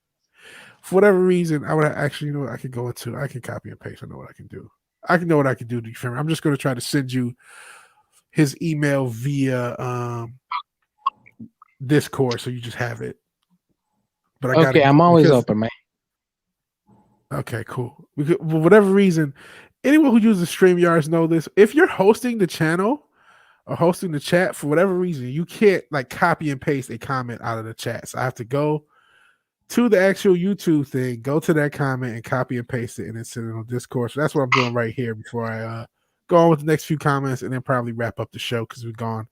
For whatever reason, I would actually, you know what I can go into? I can copy and paste. I know what I can do. I can know what I can do to you, Fenrir. I'm just going to try to send you his email via Discord so you just have it. But I'm always open, man. Okay, cool. For whatever reason, anyone who uses StreamYards know this. If you're hosting the channel or hosting the chat, for whatever reason, you can't like copy and paste a comment out of the chat. So I have to go to the actual YouTube thing, go to that comment and copy and paste it and then send it on Discord. So that's what I'm doing right here before I go on with the next few comments and then probably wrap up the show because we've gone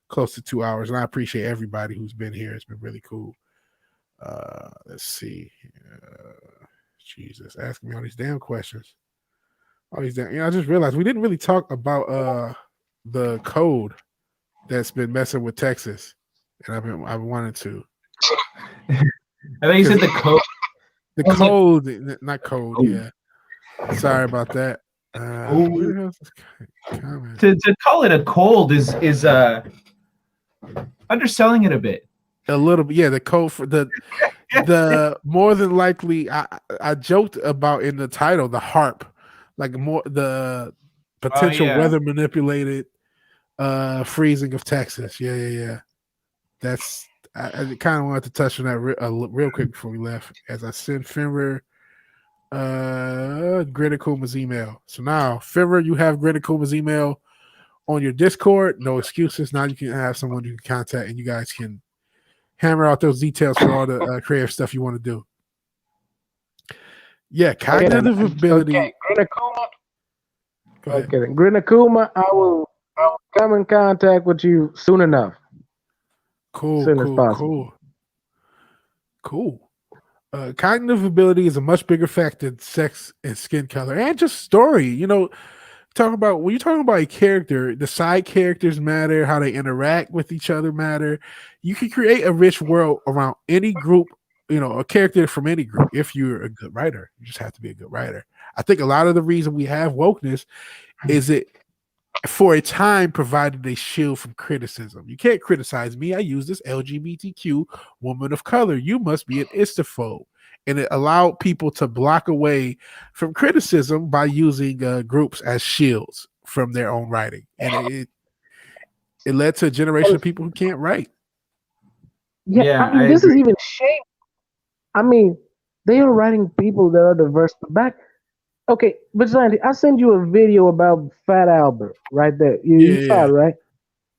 close to 2 hours. And I appreciate everybody who's been here. It's been really cool. Let's see. Jesus, asking me all these damn questions. All these damn, I just realized we didn't really talk about the code that's been messing with Texas. And I've wanted to. I think you said the code. The code, not code. Yeah. Sorry about that. Where the hell is this comment? To call it a cold is underselling it a bit. A little bit, yeah. The code for the more than likely, I joked about in the title the HAARP, like more the potential weather manipulated freezing of Texas. Yeah. That's. I kind of wanted to touch on that real quick before we left, as I sent Fenrir Grinikuma's email. So now, Fenrir, you have Grinikuma's email on your Discord. No excuses. Now you can have someone you can contact, and you guys can hammer out those details for all the creative stuff you want to do. Yeah, cognitive ability. Okay, Grinikuma, I will come in contact with you soon enough. Cool. Cognitive ability is a much bigger factor than sex and skin color and just story. You know, when you're talking about a character, the side characters matter, how they interact with each other matter. You can create a rich world around any group, you know, a character from any group. If you're a good writer, you just have to be a good writer. I think a lot of the reason we have wokeness is it for a time provided a shield from criticism. You can't criticize me. I use this LGBTQ woman of color. You must be an istophobe. And it allowed people to block away from criticism by using groups as shields from their own writing. And it led to a generation of people who can't write. Yeah, I mean, this is even shame. I mean, they are writing people that are diverse. Okay, Vigilante, I send you a video about Fat Albert right there. You saw it, right?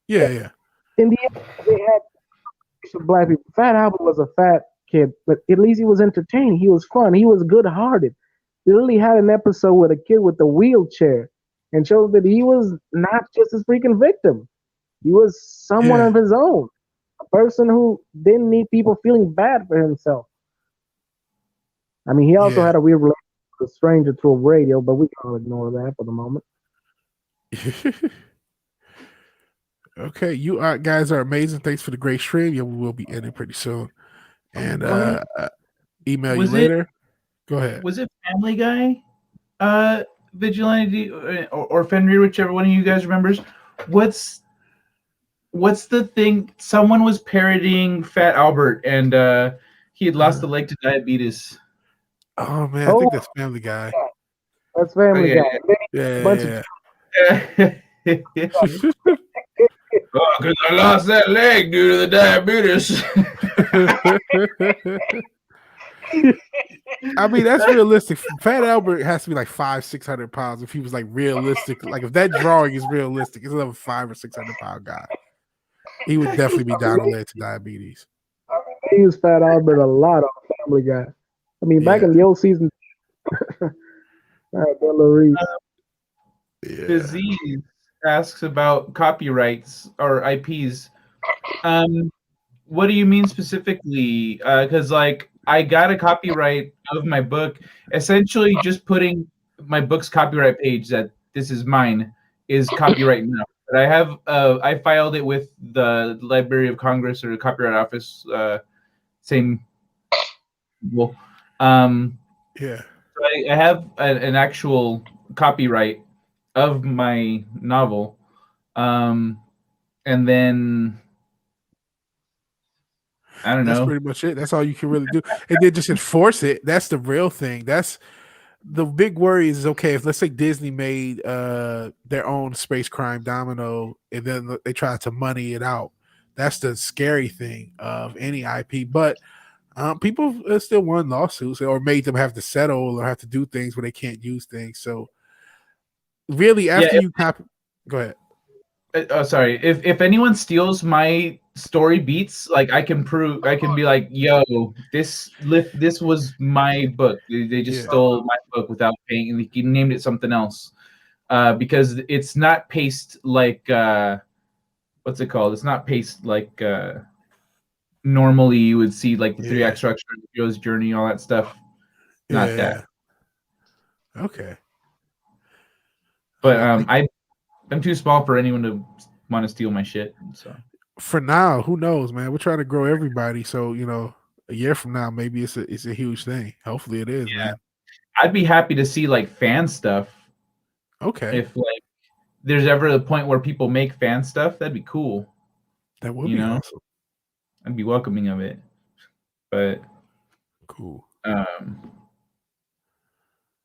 Yeah. In the end, they had some black people. Fat Albert was a fat kid, but at least he was entertaining. He was fun. He was good-hearted. They really had an episode with a kid with a wheelchair and showed that he was not just a freaking victim. He was someone of his own, a person who didn't need people feeling bad for himself. I mean, he also had a weird relationship with a stranger through a radio, but we can ignore that for the moment. Okay, you guys are amazing. Thanks for the great stream. Yeah, we will be ending pretty soon. And email you later. Go ahead. Was it Family Guy, Vigilante, or Fenrir, whichever one of you guys remembers? What's what's the thing? Someone was parodying Fat Albert, and he had lost a leg to diabetes. Oh man, I think that's Family Guy. That's Family Guy. Yeah. Oh, because I lost that leg due to the diabetes. I mean, that's realistic. Fat Albert has to be like 500-600 pounds if he was like realistic. Like if that drawing is realistic, it's another 500 or 600 pound guy. He would definitely be down the led to diabetes. They use Fat Albert a lot on Family Guy. I mean, back in the old season, Disease asks about copyrights or IPs. What do you mean specifically? Because like I got a copyright of my book, essentially just putting my book's copyright page that this is mine is copyright now. But I have I filed it with the Library of Congress or the Copyright Office, same. Well, yeah. So I have an actual copyright of my novel, and then I don't know. That's pretty much it. That's all you can really do. And then just enforce it. That's the real thing. That's the big worry is, okay, if let's say Disney made their own space crime domino and then they try to money it out. That's the scary thing of any IP. But people still won lawsuits or made them have to settle or have to do things where they can't use things. So really, after you copy, go ahead. Sorry. If anyone steals my story beats, like I can be like, yo, this was my book. They just stole my book without paying. He named it something else, because it's not paced like what's it called? It's not paced like normally you would see, like the 3-act structure, the hero's journey, all that stuff. Not that. Okay. But I'm too small for anyone to want to steal my shit. So for now, who knows, man? We're trying to grow everybody. So, a year from now, maybe it's a huge thing. Hopefully it is, man. I'd be happy to see like fan stuff. Okay. If like there's ever a point where people make fan stuff, that'd be cool. That would be awesome. I'd be welcoming of it. But cool.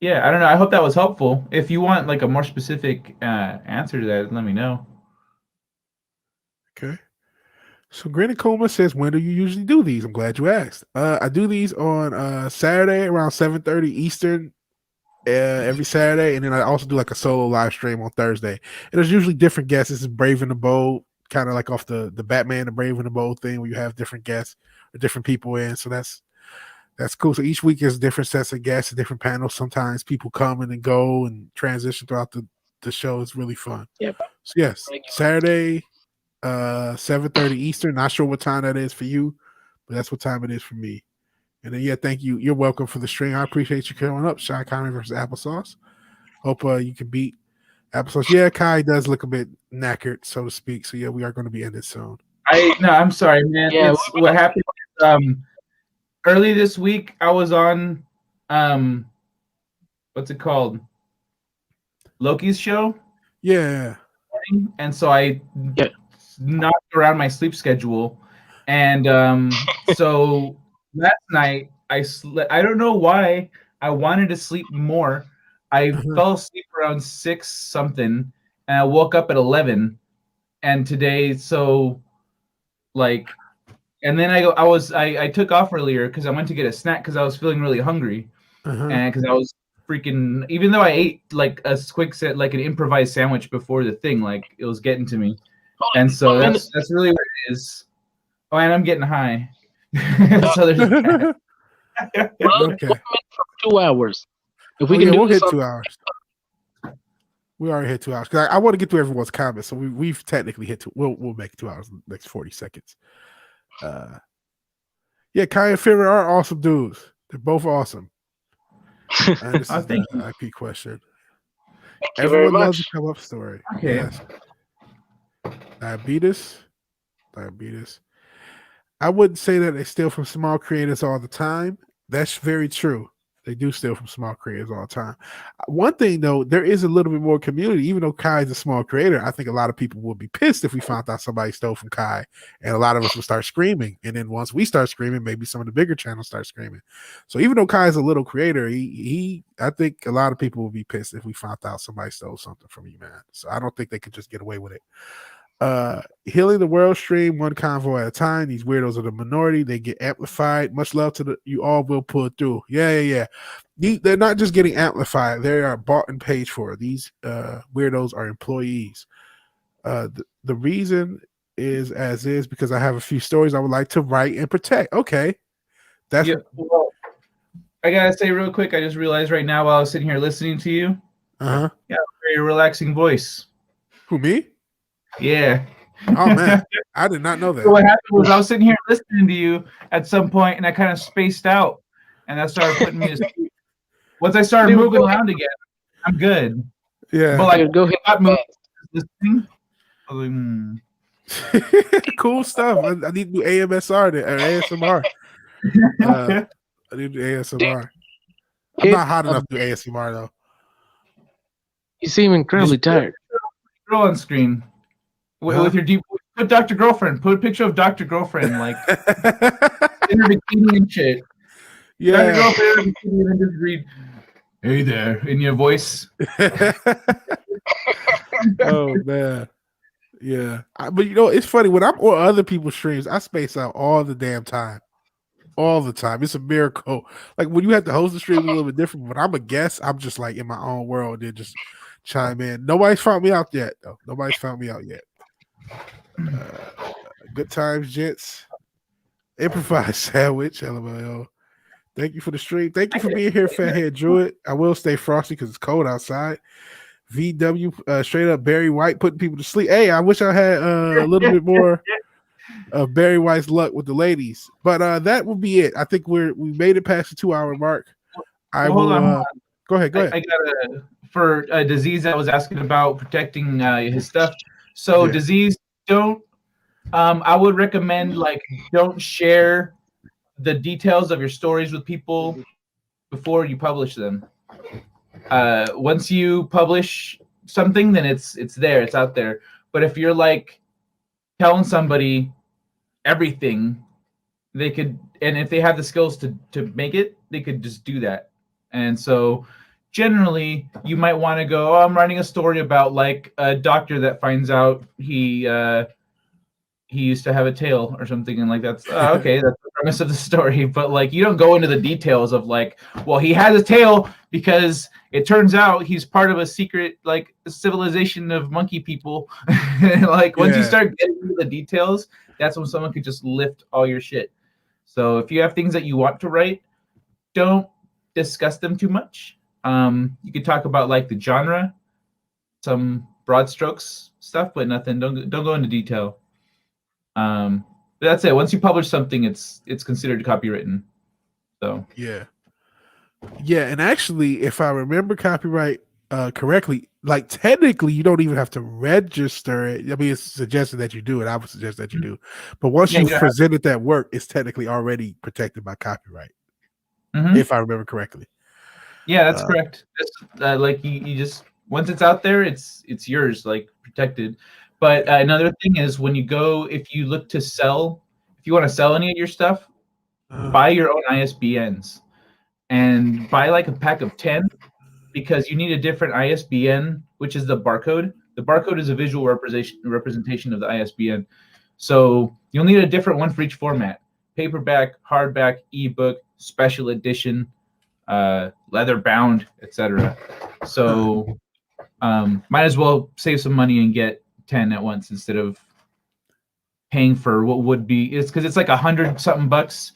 Yeah, I don't know. I hope that was helpful. If you want like a more specific answer to that, let me know. Okay. So Granny Coma says, when do you usually do these? I'm glad you asked. I do these on Saturday around 7:30 Eastern every Saturday, and then I also do like a solo live stream on Thursday. And there's usually different guests. This is Brave and the Bold, kind of like off the Batman, the Brave and the Bold thing, where you have different guests or different people in. So that's cool. So each week is different sets of guests, different panels. Sometimes people come in and go and transition throughout the show. It's really fun. Yep. So yes, Saturday, 7:30 Eastern. Not sure what time that is for you, but that's what time it is for me. And then thank you. You're welcome for the stream. I appreciate you coming up. Sean Connery versus Applesauce. Hope you can beat Applesauce. Yeah, Kai does look a bit knackered, so to speak. So yeah, we are going to be ended soon. I'm sorry, man. Yeah, what happened early this week, I was on what's it called? Loki's show. Yeah. And so I knocked around my sleep schedule. And so last night I don't know why I wanted to sleep more. I fell asleep around 6 something and I woke up at 11. And today, so like, and then I took off earlier because I went to get a snack because I was feeling really hungry, and because I was freaking. Even though I ate like a quick set, like an improvised sandwich before the thing, like it was getting to me, and so that's really what it is. Oh, and I'm getting high. So there's that. Okay. 2 hours. If we can we'll hit 2 hours. We already hit 2 hours because I want to get to everyone's comments, so we've technically hit 2. We'll make 2 hours in the next 40 seconds. Yeah, Kai and Fury are awesome dudes. They're both awesome. And this is the IP question. Everyone loves the come up story. Okay. Yes. Diabetes. I wouldn't say that they steal from small creators all the time. That's very true. They do steal from small creators all the time. One thing though, there is a little bit more community. Even though Kai is a small creator, I think a lot of people would be pissed if we found out somebody stole from Kai, and a lot of us would start screaming. And then once we start screaming, maybe some of the bigger channels start screaming. So even though Kai is a little creator, I think a lot of people would be pissed if we found out somebody stole something from you, man. So I don't think they could just get away with it. Healing the world stream one convoy at a time. These weirdos are the minority. They get amplified. Much love to you all will pull through. Yeah. They're not just getting amplified. They are bought and paid for. These weirdos are employees. The reason is as is because I have a few stories I would like to write and protect. Okay. That's well, I gotta say real quick, I just realized right now while I was sitting here listening to you, yeah, very relaxing voice. Who, me? Yeah. Oh man, I did not know that. So what happened was I was sitting here listening to you at some point, and I kind of spaced out, and that started putting me to sleep. Once I started moving around again, I'm good. Yeah. But like, go ahead. Listening, I was like, cool stuff. I need to do AMSR or ASMR. I need to do ASMR. I'm not hot enough to do ASMR though. You seem incredibly tired. Girl on screen. With your deep, put Dr. Girlfriend. Put a picture of Dr. Girlfriend, like in her bikini and shit. Yeah. Dr. Girlfriend in her bikini and just read, "Hey there," in your voice. Oh man, yeah. But you know, it's funny when I'm on other people's streams, I space out all the damn time, all the time. It's a miracle. Like when you have to host a stream, a little bit different. When I'm a guest, I'm just like in my own world. Then just chime in. Nobody's found me out yet, though. Nobody's found me out yet. Good times, gents. Improvised sandwich, LMAO. Thank you for the stream. Thank you for being here, Fathead Druid. I will stay frosty because it's cold outside. VW, straight up Barry White putting people to sleep. Hey, I wish I had a little bit more of Barry White's luck with the ladies, but that will be it. I think we made it past the 2-hour mark. Hold on. Go ahead. I got for a disease that was asking about protecting his stuff. So disease, don't. I would recommend don't share the details of your stories with people before you publish them. Once you publish something, then it's there, it's out there. But if you're telling somebody everything, they could, and if they have the skills to make it, they could just do that. And so generally you might want to go, I'm writing a story about a doctor that finds out he used to have a tail or something, and that's okay, that's the premise of the story. But you don't go into the details of well, he has a tail because it turns out he's part of a secret civilization of monkey people. Once you start getting into the details, that's when someone could just lift all your shit. So if you have things that you want to write, don't discuss them too much. You could talk about the genre, some broad strokes stuff, but nothing. Don't go into detail. But that's it. Once you publish something, it's considered copywritten. So yeah, and actually, if I remember copyright correctly, technically you don't even have to register it. I mean, it's suggested that you do it. I would suggest that you do, but once you've presented that work, it's technically already protected by copyright. If I remember correctly. Yeah, that's correct. That's, you just, once it's out there, it's yours, protected. But another thing is when you go, if you look to sell, if you want to sell any of your stuff, buy your own ISBNs and buy a pack of 10, because you need a different ISBN, which is the barcode. The barcode is a visual representation of the ISBN. So you'll need a different one for each format: paperback, hardback, ebook, special edition, leather bound, etc. So might as well save some money and get 10 at once instead of paying for what would be, it's because it's $100 something bucks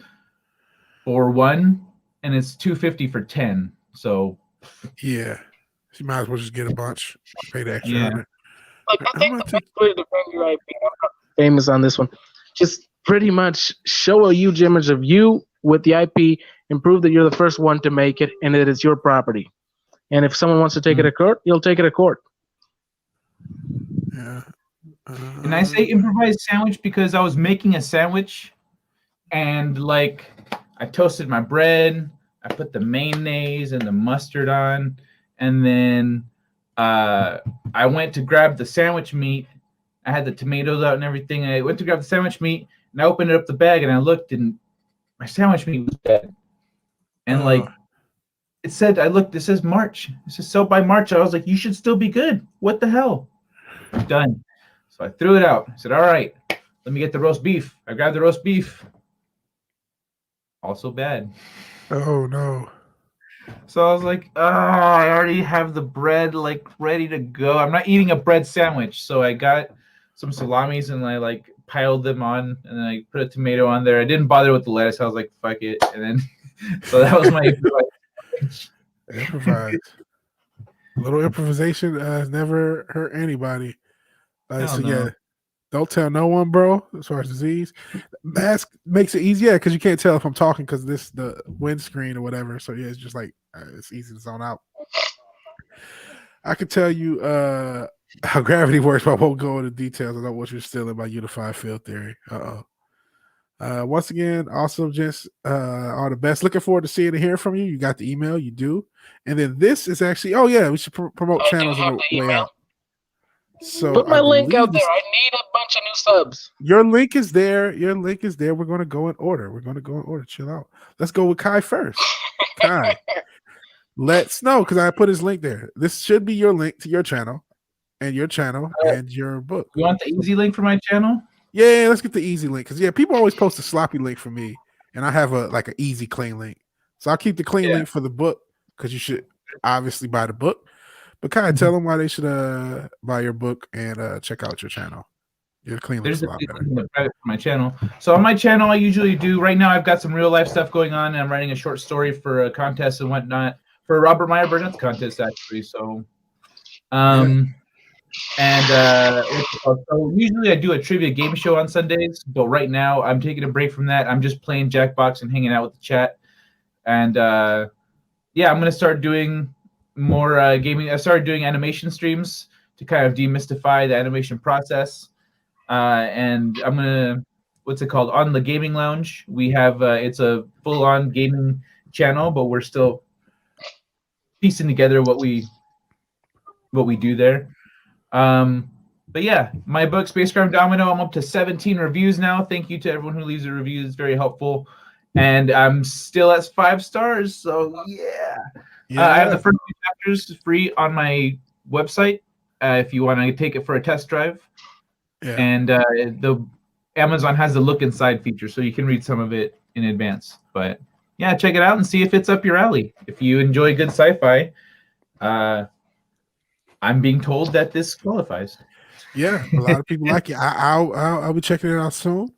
for one, and it's $250 for 10. So yeah, you might as well just get a bunch, pay the extra. Yeah. I think the best way to defend your IP, I'm not famous on this one, just pretty much show a huge image of you with the IP and prove that you're the first one to make it and that it's your property. And if someone wants to take it to court, you'll take it to court. Yeah. And I say improvised sandwich because I was making a sandwich and I toasted my bread, I put the mayonnaise and the mustard on, and then I went to grab the sandwich meat. I had the tomatoes out and everything. And I went to grab the sandwich meat, and I opened up the bag, and I looked, and my sandwich meat was dead. And like it said, it says March. It says so by March. I was like, you should still be good. What the hell? Done. So I threw it out. I said, all right, let me get the roast beef. I grabbed the roast beef. Also bad. Oh no. So I was like, oh, I already have the bread like ready to go. I'm not eating a bread sandwich. So I got some salamis and I like piled them on, and then I put a tomato on there. I didn't bother with the lettuce. I was like, fuck it. And then so that was my improvise. A little improvisation has never hurt anybody. So yeah, don't tell no one, bro. As far as disease, mask makes it easier because you can't tell if I'm talking because the windscreen or whatever. So yeah, it's just like it's easy to zone out. I can tell you how gravity works, but I won't go into details. I don't want you stealing my unified field theory. Once again, awesome, gents. All the best. Looking forward to seeing and hearing from you. You got the email, you do. And then this is actually, oh yeah, we should promote channels on the way out. So put my link out there. I need a bunch of new subs. Your link is there. We're going to go in order. Chill out. Let's go with Kai first. Kai, let's know because I put his link there. This should be your link to your channel and your book. You want the easy link for my channel? Yeah, let's get the easy link because people always post a sloppy link for me, and I have an easy clean link. So I'll keep the clean link for the book because you should obviously buy the book. But kind of tell them why they should buy your book and check out your channel. Your clean link's a lot better. For my channel. So on my channel, I usually do right now. I've got some real life stuff going on, and I'm writing a short story for a contest and whatnot for Robert Meyer Burnett's contest actually. So, so usually I do a trivia game show on Sundays, but right now I'm taking a break from that. I'm just playing Jackbox and hanging out with the chat. And I'm gonna start doing more gaming. I started doing animation streams to kind of demystify the animation process. And I'm gonna, what's it called? On the Gaming Lounge, we have it's a full-on gaming channel, but we're still piecing together what we do there. But yeah, my book Space Crime Domino, I'm up to 17 reviews now. Thank you to everyone who leaves a review. It's very helpful. And I'm still at 5 stars, so yeah. I have the first 2 chapters free on my website if you want to take it for a test drive. Yeah. And the Amazon has the look inside feature, so you can read some of it in advance. But yeah, check it out and see if it's up your alley. If you enjoy good sci-fi, I'm being told that this qualifies. Yeah, a lot of people like it. I'll be checking it out soon.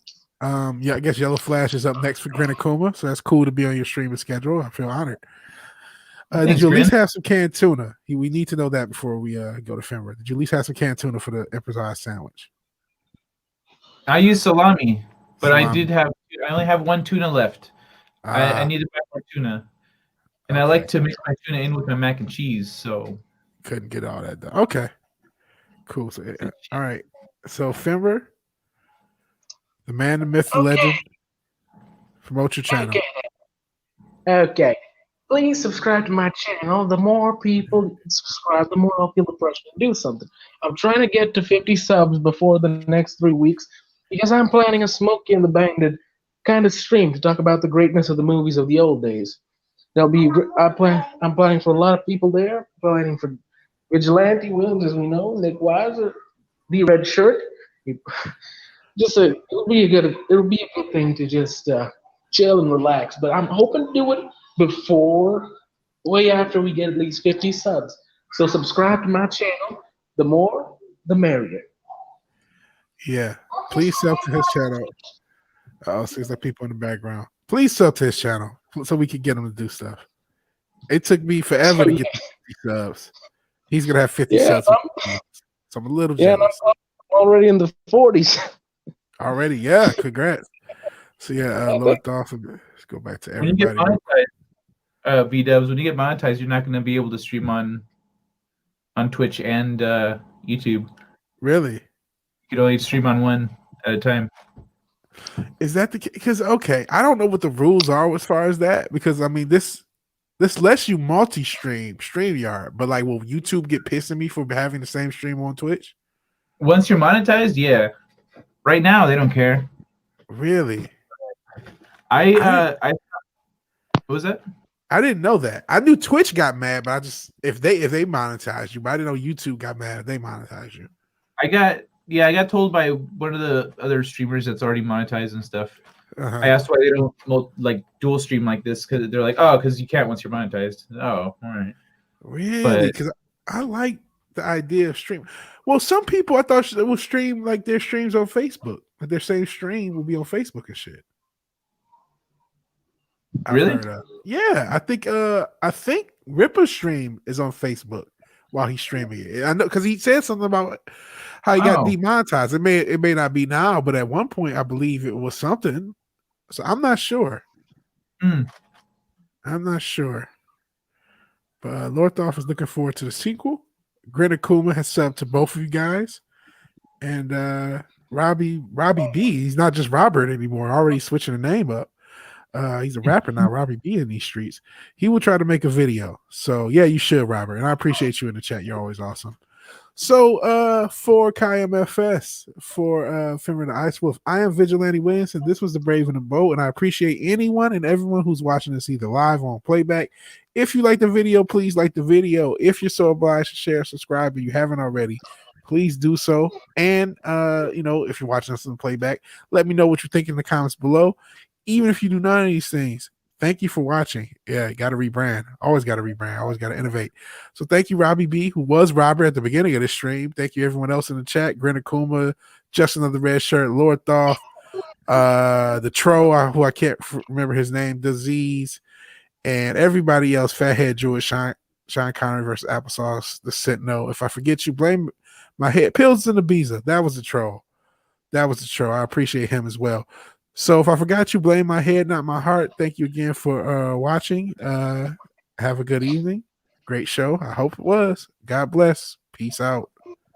I guess Yellow Flash is up next for Grenakuma, so that's cool to be on your streaming schedule. I feel honored. Did you at least have some canned tuna? We need to know that before we go to Finra. Did you at least have some canned tuna for the improvised sandwich? I use salami, but I only have 1 tuna left. I need to buy more tuna. And I like to mix my tuna in with my mac and cheese, so couldn't get all that done. Okay. Cool. So all right. So Finra, the man, the myth, the legend. Promote your channel. Okay. Please subscribe to my channel. The more people subscribe, the more I'll feel the pressure to do something. I'm trying to get to 50 subs before the next 3 weeks because I'm planning a Smokey and the Bandit kind of stream to talk about the greatness of the movies of the old days. I'm planning for a lot of people there. Planning for Vigilante Williamson, as we know, Nick Weiser, the red shirt. It'll be a good thing to just chill and relax. But I'm hoping to do it way after we get at least 50 subs. So subscribe to my channel. The more, the merrier. Yeah. Please sub to his channel. Seems like people in the background. Please sub to his channel so we can get him to do stuff. It took me forever to get 50 subs. He's going to have 50 subs. So I'm a little jealous. I'm already in the 40s. Already? Yeah. Congrats. So yeah, Lord Dawson, let's go back to everybody. When you get monetized, V-Dubs, when you get monetized, you're not going to be able to stream on Twitch and YouTube. Really? You can only stream on one at a time. Is that the case? Because, okay, I don't know what the rules are as far as that. Because, I mean, this This lets you multi-stream StreamYard, but like, will YouTube get pissed at me for having the same stream on Twitch? Once you're monetized, yeah. Right now, they don't care. Really? What was that? I didn't know that. I knew Twitch got mad, but I just if they monetize you, but I didn't know YouTube got mad if they monetize you. I got told by one of the other streamers that's already monetized and stuff. I asked why they don't like dual stream like this, because they're like, oh, because you can't once you're monetized. Oh, all right. Really? Because I like the idea of stream. Well, some people I thought they would stream like their streams on Facebook, like their same stream will be on Facebook and shit. Really? Yeah, I think Ripper's stream is on Facebook while he's streaming it. I know because he said something about how he got demonetized. It may not be now, but at one point I believe it was something. So I'm not sure. I'm not sure. But Lorthoff is looking forward to the sequel. Grin Akuma has subbed to both of you guys. And Robbie B, he's not just Robert anymore, already switching the name up. He's a rapper now, Robbie B in these streets. He will try to make a video. So yeah, you should, Robert. And I appreciate you in the chat. You're always awesome. So for KMFS, for Fimmer the Ice Wolf, I am Vigilante Williamson. This was the Brave and the Bold, and I appreciate anyone and everyone who's watching this either live or on playback. If you like the video, please like the video. If you're so obliged to share, subscribe, and you haven't already, please do so. And if you're watching us on playback, let me know what you think in the comments below. Even if you do none of these things, thank you for watching. Yeah, you got to rebrand. Always got to rebrand. Always got to innovate. So thank you, Robbie B, who was Robert at the beginning of the stream. Thank you, everyone else in the chat. Grin Akuma, Justin of the Red Shirt, Lord Thoth, the Troll, who I can't remember his name, Disease, and everybody else, Fathead Jewish, Sean Connery versus Applesauce, the Sentinel. If I forget you, blame my head. Pills in the Ibiza. That was the Troll. I appreciate him as well. So if I forgot you, blame my head, not my heart. Thank you again for watching. Have a good evening. Great show. I hope it was. God bless. Peace out.